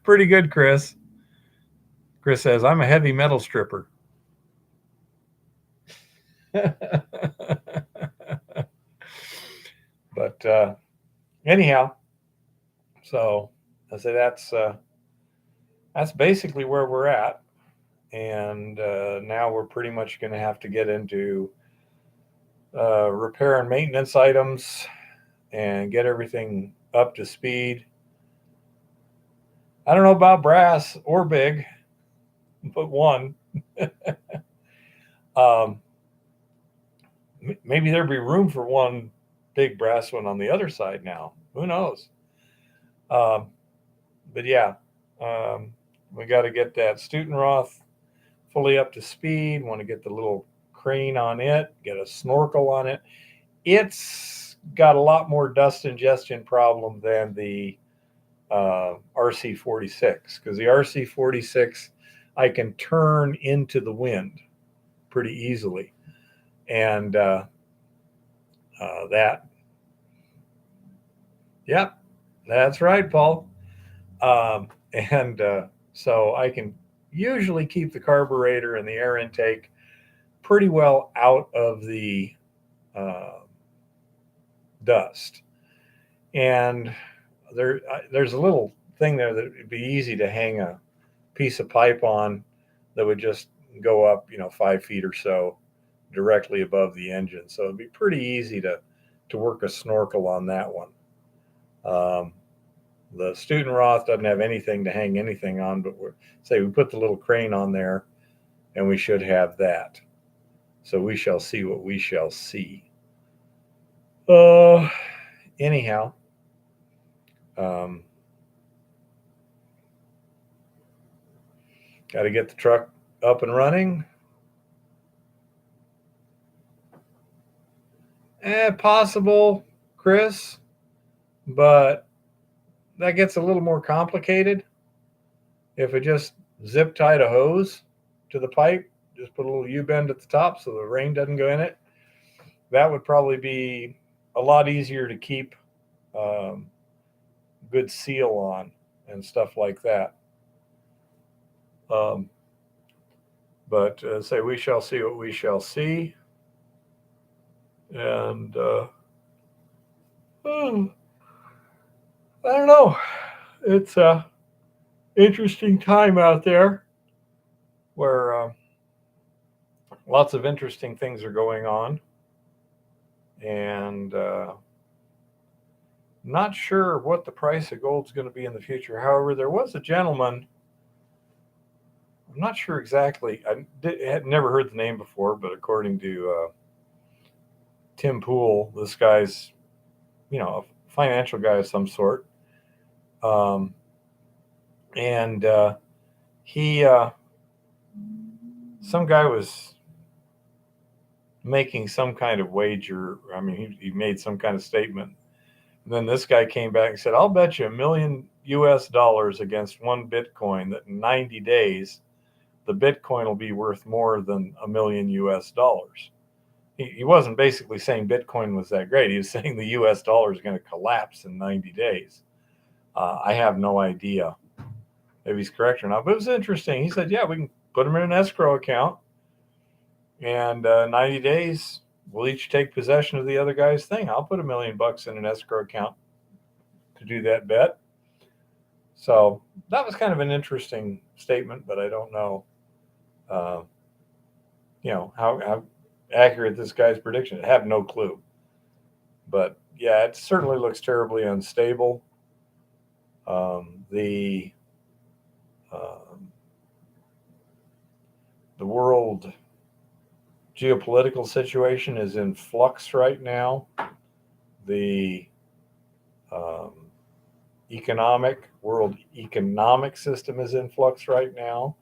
pretty good, Chris. Chris says, I'm a heavy metal stripper. But anyhow, so I say that's basically where we're at. And now we're pretty much going to have to get into repair and maintenance items and get everything up to speed. I don't know about brass or big, but one. um, Maybe there'd be room for one big brass one on the other side now. Who knows? Um, but yeah, we got to get that Stutenroth fully up to speed. Want to get the little crane on it, get a snorkel on it. It's got a lot more dust ingestion problem than the RC46, because the RC46 I can turn into the wind pretty easily. And that, yep, that's right, Paul. And so I can usually keep the carburetor and the air intake pretty well out of the dust. And there's a little thing there that would be easy to hang a piece of pipe on that would just go up, 5 feet or so directly above the engine. So it'd be pretty easy to work a snorkel on that one. The Stutenroth doesn't have anything to hang anything on, but we put the little crane on there and we should have that. So we shall see what we shall see. Anyhow, got to get the truck up and running. Possible, Chris, but that gets a little more complicated. If it just zip tied a hose to the pipe, just put a little U-bend at the top so the rain doesn't go in it, that would probably be a lot easier to keep good seal on and stuff like that. But we shall see what we shall see. And I don't know. It's a interesting time out there where lots of interesting things are going on. And not sure what the price of gold is going to be in the future. However, there was a gentleman, I'm not sure exactly, had never heard the name before, but according to Tim Pool, this guy's, a financial guy of some sort. And he, some guy was making some kind of wager. I mean, he made some kind of statement. And then this guy came back and said, I'll bet you $1 million against one Bitcoin that in 90 days, the Bitcoin will be worth more than $1 million. He wasn't basically saying Bitcoin was that great. He was saying the US dollar is going to collapse in 90 days. I have no idea if he's correct or not, but it was interesting. He said, yeah, we can put them in an escrow account, and 90 days, we'll each take possession of the other guy's thing. I'll put $1 million in an escrow account to do that bet. So that was kind of an interesting statement, but I don't know, how accurate this guy's prediction. I have no clue. But yeah, it certainly looks terribly unstable. The world geopolitical situation is in flux right now. The world economic system is in flux right now.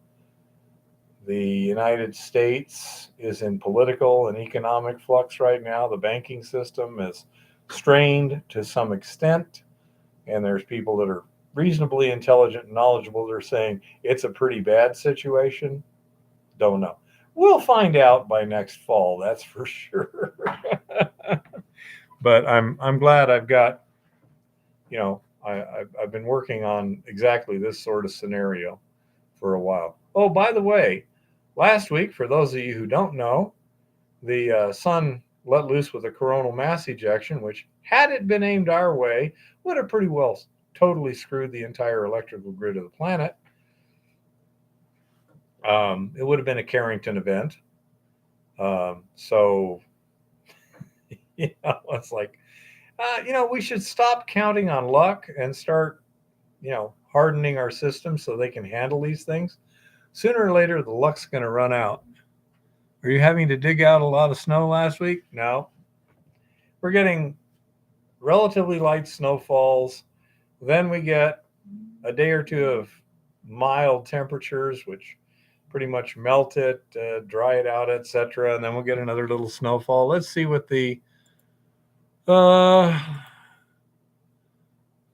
The United States is in political and economic flux right now. The banking system is strained to some extent, and there's people that are reasonably intelligent and knowledgeable that are saying it's a pretty bad situation. Don't know. We'll find out by next fall, that's for sure. But I'm glad I've got, I've been working on exactly this sort of scenario for a while. Oh, by the way, last week, for those of you who don't know, the sun let loose with a coronal mass ejection, which, had it been aimed our way, would have pretty well totally screwed the entire electrical grid of the planet. It would have been a Carrington event. So, it's like, we should stop counting on luck and start, hardening our system so they can handle these things. Sooner or later, the luck's going to run out. Are you having to dig out a lot of snow last week? No. We're getting relatively light snowfalls. Then we get a day or two of mild temperatures, which pretty much melt it, dry it out, etc. And then we'll get another little snowfall. Let's see what the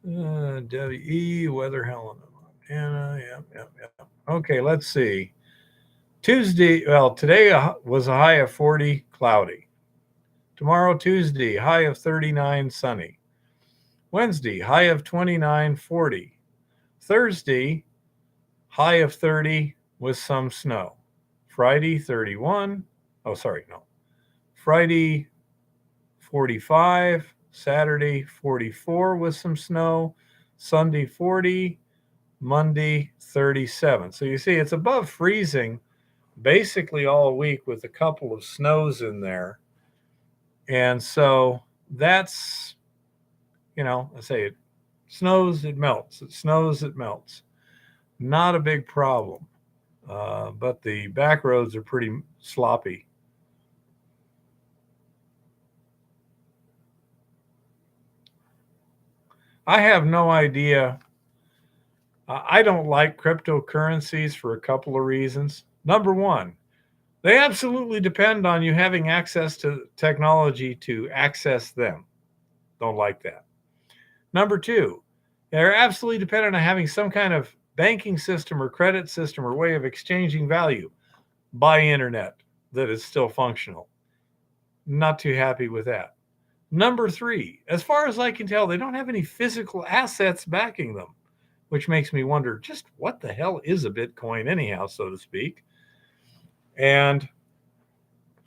WE weather Helena, Montana. Yeah. Okay, let's see. Tuesday, today was a high of 40, cloudy. Tomorrow, Tuesday, high of 39, sunny. Wednesday, high of 29, 40. Thursday, high of 30 with some snow. Friday, 31. Oh, sorry, no. Friday, 45. Saturday, 44 with some snow. Sunday, 40. Monday, 37. So you see, it's above freezing basically all week with a couple of snows in there. And so that's, I say it snows, it melts. It snows, it melts. Not a big problem. But the back roads are pretty sloppy. I have no idea. I don't like cryptocurrencies for a couple of reasons. Number one, they absolutely depend on you having access to technology to access them. Don't like that. Number two, they're absolutely dependent on having some kind of banking system or credit system or way of exchanging value by internet that is still functional. Not too happy with that. Number three, as far as I can tell, they don't have any physical assets backing them, which makes me wonder just what the hell is a Bitcoin anyhow, so to speak. And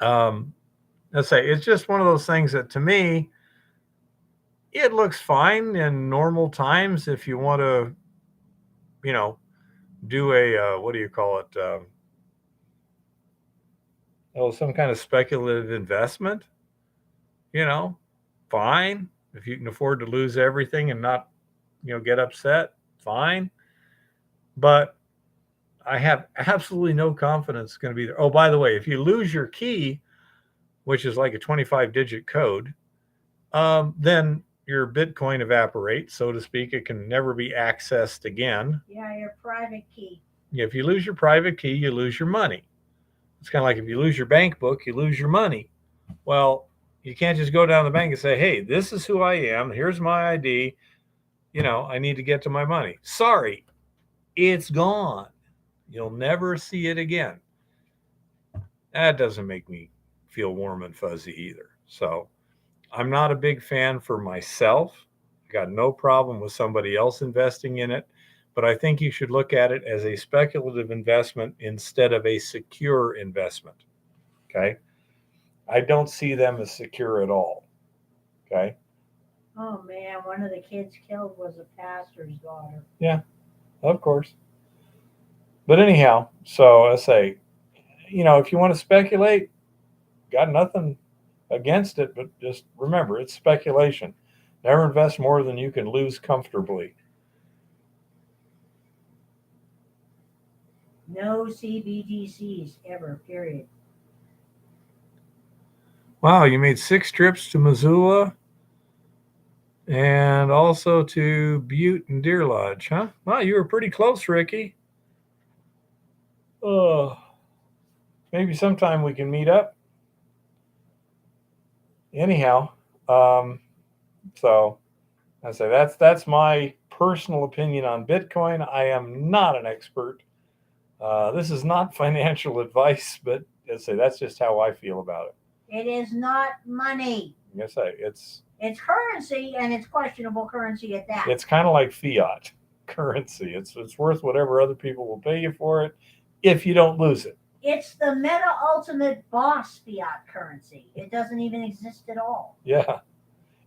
let's say it's just one of those things that to me, it looks fine in normal times if you want to, do a, what do you call it? Some kind of speculative investment, fine. If you can afford to lose everything and not, get upset, fine. But I have absolutely no confidence it's going to be there. Oh, by the way, if you lose your key, which is like a 25-digit code, then your Bitcoin evaporates, so to speak. It can never be accessed again. Yeah, your private key. If you lose your private key, you lose your money. It's kind of like if you lose your bank book, you lose your money. Well, you can't just go down to the bank and say, hey, this is who I am. Here's my ID. I need to get to my money. Sorry, it's gone. You'll never see it again. That doesn't make me feel warm and fuzzy either. So I'm not a big fan for myself. I got no problem with somebody else investing in it, but I think you should look at it as a speculative investment instead of a secure investment. Okay. I don't see them as secure at all. Okay. Oh man, one of the kids killed was a pastor's daughter. Yeah, of course. But anyhow, so I say, if you want to speculate, got nothing against it, but just remember, it's speculation. Never invest more than you can lose comfortably. No CBDCs ever, period. Wow, you made 6 trips to Missoula and also to Butte and Deer Lodge, huh? Wow, you were pretty close, Ricky. Oh, maybe sometime we can meet up. Anyhow, so I say that's my personal opinion on Bitcoin. I am not an expert. This is not financial advice, but I say that's just how I feel about it. It is not money. Yes, It's currency, and it's questionable currency at that. it's kind of like fiat currency. It's worth whatever other people will pay you for it if you don't lose it. It's the meta ultimate boss fiat currency. It doesn't even exist at all. Yeah,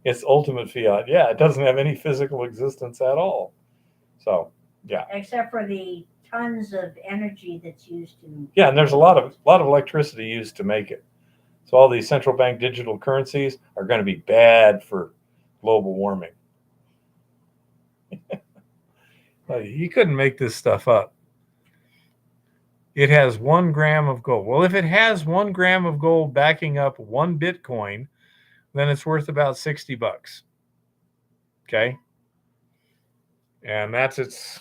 it's ultimate fiat. Yeah, it doesn't have any physical existence at all. So yeah, Except for the tons of energy that's used to. yeah, and there's a lot of electricity used to make it. So all these central bank digital currencies are going to be bad for global warming. You couldn't make this stuff up. It has 1 gram of gold. Well, if it has 1 gram of gold backing up 1 Bitcoin, then it's worth about $60. Okay. And that's its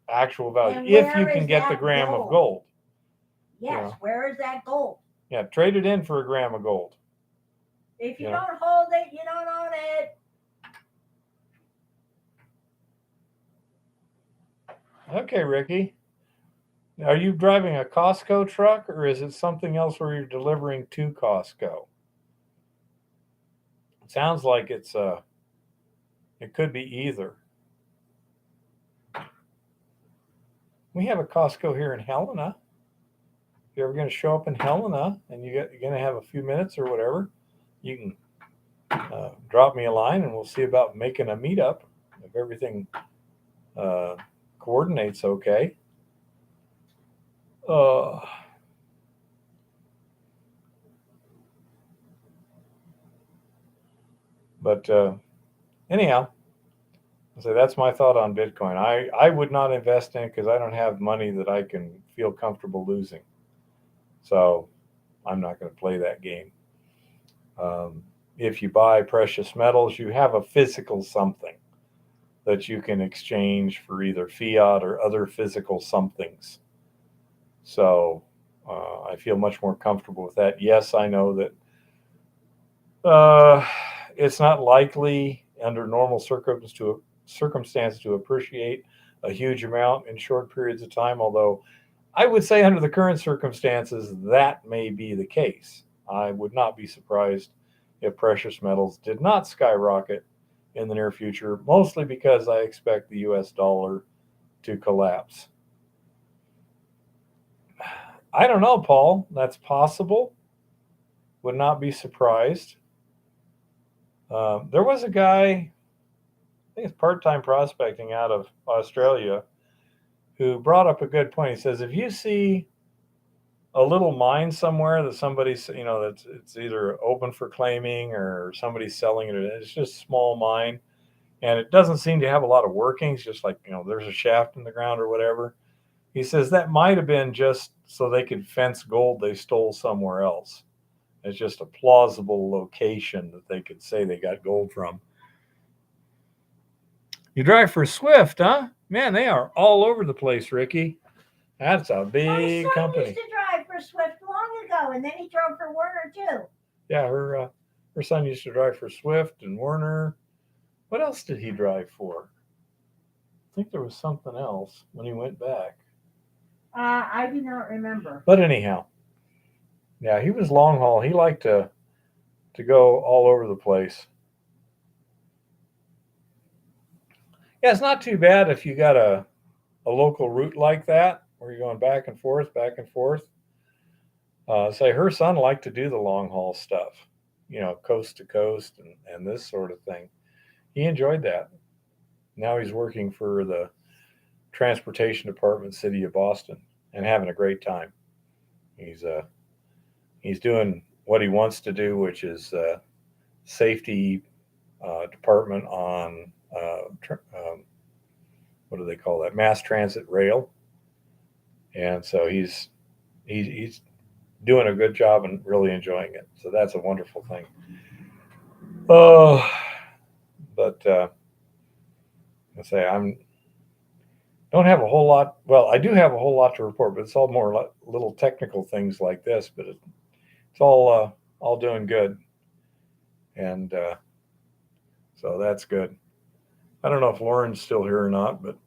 actual value. And If you where can is get the that gram of gold? gold. Yes, Yeah. where is that gold? Yeah, trade it in for a gram of gold. If you Yeah. don't hold it, you don't own it. Okay, Ricky. Are you driving a Costco truck, or is it something else where you're delivering to Costco? It sounds like it could be either. We have a Costco here in Helena. If you're ever going to show up in Helena and you're going to have a few minutes or whatever, you can drop me a line and we'll see about making a meetup if everything coordinates okay. But anyhow, so that's my thought on Bitcoin. I would not invest in it because I don't have money that I can feel comfortable losing. So I'm not going to play that game. If you buy precious metals, you have a physical something that you can exchange for either fiat or other physical somethings. So I feel much more comfortable with that. Yes, I know that it's not likely under normal circumstances to appreciate a huge amount in short periods of time, although I would say under the current circumstances that may be the case. I would not be surprised if precious metals did not skyrocket in the near future, mostly because I expect the US dollar to collapse. I don't know, Paul. That's possible. Would not be surprised. There was a guy, I think it's part-time prospecting out of Australia, who brought up a good point. He says, if you see a little mine somewhere that somebody's, that's it's either open for claiming or somebody's selling it, it's just a small mine, and it doesn't seem to have a lot of workings, just like, there's a shaft in the ground or whatever. He says that might have been just so they could fence gold they stole somewhere else. It's just a plausible location that they could say they got gold from. You drive for Swift, huh? Man, they are all over the place, Ricky. That's a big company. My son used to drive for Swift long ago, and then he drove for Werner too. Yeah, her son used to drive for Swift and Werner. What else did he drive for? I think there was something else when he went back. I do not remember. But anyhow, yeah, he was long haul. He liked to go all over the place. Yeah, it's not too bad if you got a local route like that where you're going back and forth, back and forth. Say her son liked to do the long haul stuff, coast to coast and this sort of thing. He enjoyed that. Now he's working for the transportation department, city of Boston, and having a great time. He's doing what he wants to do, which is safety department on what do they call that? Mass transit rail. And so he's doing a good job and really enjoying it. So that's a wonderful thing. Oh, but I say don't have a whole lot. Well, I do have a whole lot to report, but it's all more little technical things like this. But it's all doing good, and so that's good. I don't know if Lauren's still here or not, but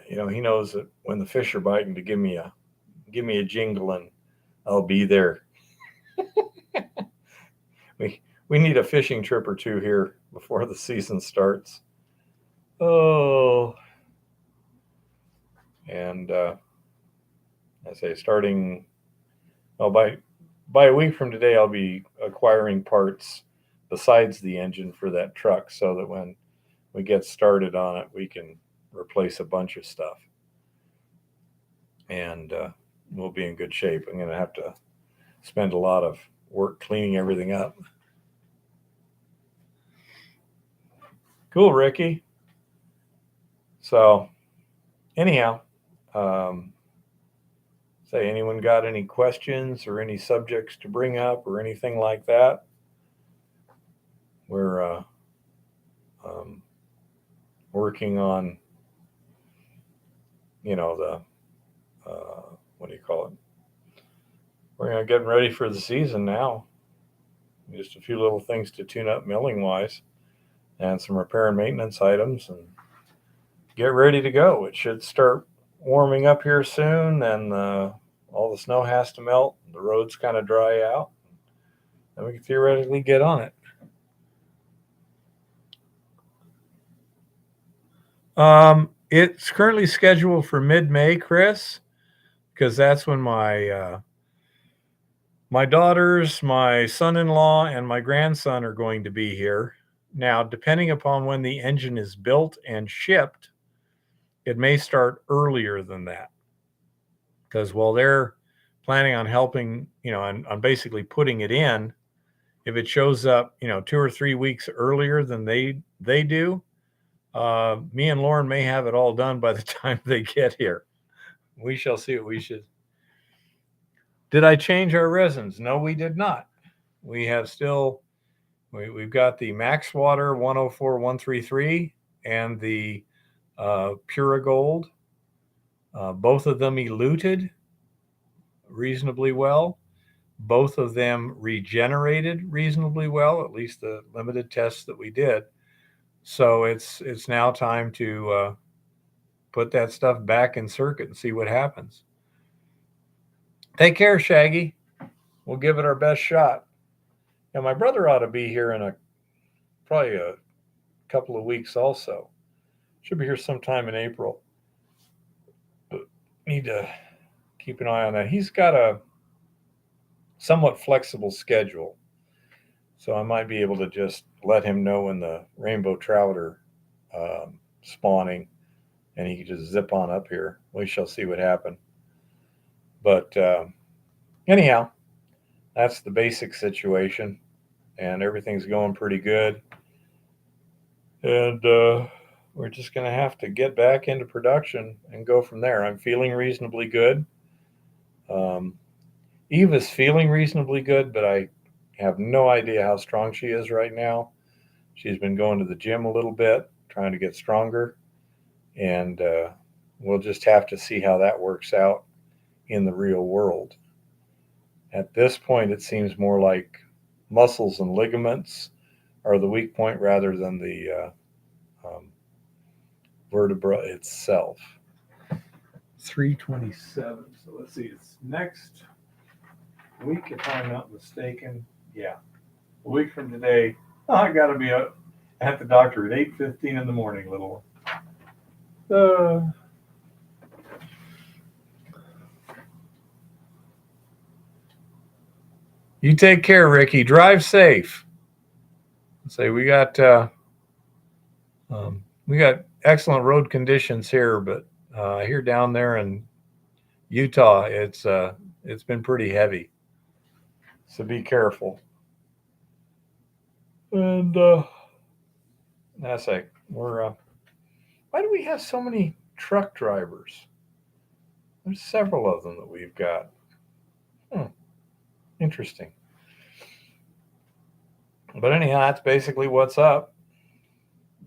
he knows that when the fish are biting to give me a jingle, and I'll be there. we need a fishing trip or two here before the season starts. Oh, and I say starting. Well, by a week from today, I'll be acquiring parts besides the engine for that truck, so that when we get started on it, we can replace a bunch of stuff, and we'll be in good shape. I'm going to have to spend a lot of work cleaning everything up. Cool, Ricky. So, anyhow, say anyone got any questions or any subjects to bring up or anything like that? We're working on, the what do you call it? We're getting ready for the season now. Just a few little things to tune up milling wise, and some repair and maintenance items, and get ready to go. It should start warming up here soon, and all the snow has to melt, the roads kind of dry out, and we can theoretically get on it. It's currently scheduled for mid-May, Chris, because that's when my daughters, my son-in-law, and my grandson are going to be here. Now, depending upon when the engine is built and shipped, it may start earlier than that, because while they're planning on helping, on basically putting it in, if it shows up, 2 or 3 weeks earlier than they do, me and Lauren may have it all done by the time they get here. We shall see what we should. Did I change our resins? No, we did not. We have still, we've got the Max Water 104-133 and the Pura Gold. Both of them eluted reasonably well. Both of them regenerated reasonably well, at least the limited tests that we did. So it's now time to put that stuff back in circuit and see what happens. Take care, Shaggy. We'll give it our best shot. Now, my brother ought to be here in probably a couple of weeks also. Should be here sometime in April. But need to keep an eye on that. He's got a somewhat flexible schedule, so I might be able to just let him know when the rainbow trout are spawning, and he can just zip on up here. We shall see what happens. But anyhow, that's the basic situation, and everything's going pretty good. And we're just going to have to get back into production and go from there. I'm feeling reasonably good. Eva's feeling reasonably good, but I have no idea how strong she is right now. She's been going to the gym a little bit, trying to get stronger, and we'll just have to see how that works out in the real world. At this point, it seems more like muscles and ligaments are the weak point rather than the vertebra itself. 327. So let's see. It's next week, if I'm not mistaken. Yeah, a week from today. I got to be at the doctor at 8:15 in the morning, little one. You take care, Ricky. Drive safe. Say we got excellent road conditions here, but here down there in Utah, it's been pretty heavy. So be careful. And that's like we're. Why do we have so many truck drivers? There's several of them that we've got. Interesting. But anyhow, that's basically what's up.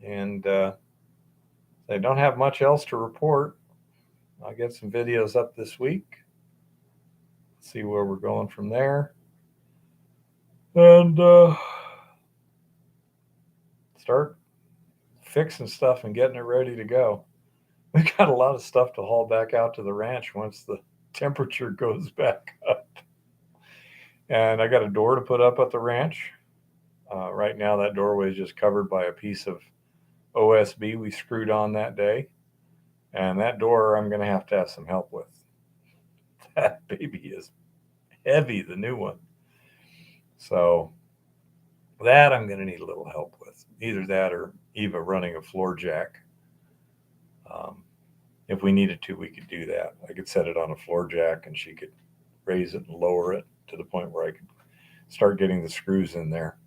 And they don't have much else to report. I'll get some videos up this week. See where we're going from there. And start fixing stuff and getting it ready to go. We got a lot of stuff to haul back out to the ranch once the temperature goes back up. And I got a door to put up at the ranch. Right now, that doorway is just covered by a piece of OSB we screwed on that day. And that door I'm going to have some help with. That baby is heavy, the new one. So that I'm going to need a little help with. Either that or Eva running a floor jack. If we needed to, we could do that. I could set it on a floor jack and she could raise it and lower it to the point where I could start getting the screws in there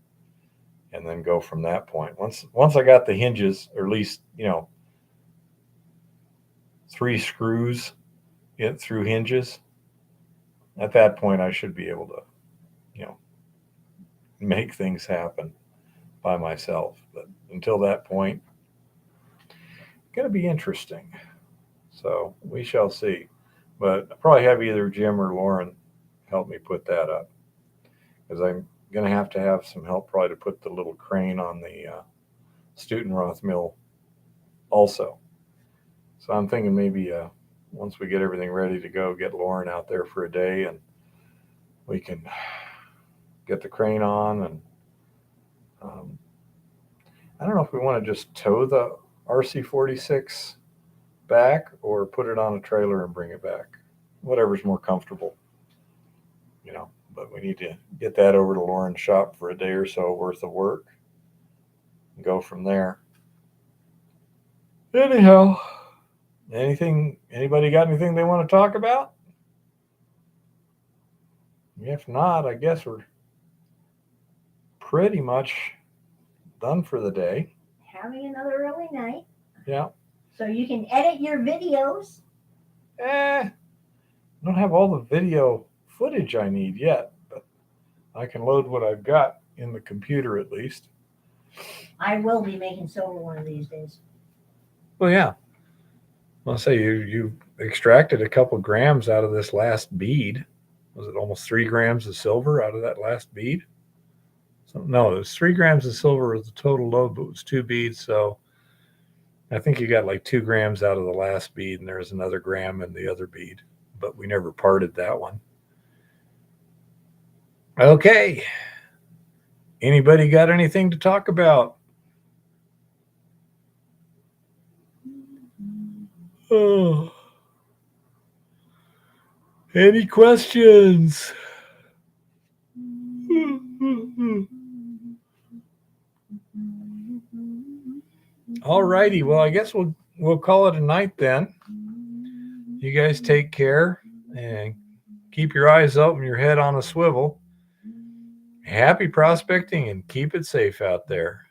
and then go from that point. Once I got the hinges, or at least, 3 screws in through hinges, at that point I should be able to, make things happen by myself. But until that point, it's going to be interesting. So we shall see. But I'll probably have either Jim or Lauren help me put that up, because I'm going to have some help probably to put the little crane on the Stutenroth mill also. So I'm thinking maybe once we get everything ready to go, get Lauren out there for a day and we can get the crane on. And I don't know if we want to just tow the RC46 back or put it on a trailer and bring it back. Whatever's more comfortable, but we need to get that over to Lauren's shop for a day or so worth of work and go from there. Anyhow, anybody got anything they want to talk about? If not, I guess we're pretty much done for the day. Having another early night. Yeah. So you can edit your videos. I don't have all the video footage I need yet, but I can load what I've got in the computer at least. I will be making silver one of these days. Well, yeah. I'll say you extracted a couple grams out of this last bead. Was it almost 3 grams of silver out of that last bead? No, it was 3 grams of silver was the total load, but it was 2 beads. So I think you got like 2 grams out of the last bead, and there's another gram in the other bead, but we never parted that one. Okay. Anybody got anything to talk about? Oh. Any questions? All righty. Well, I guess we'll call it a night then. You guys take care and keep your eyes open, your head on a swivel. Happy prospecting and keep it safe out there.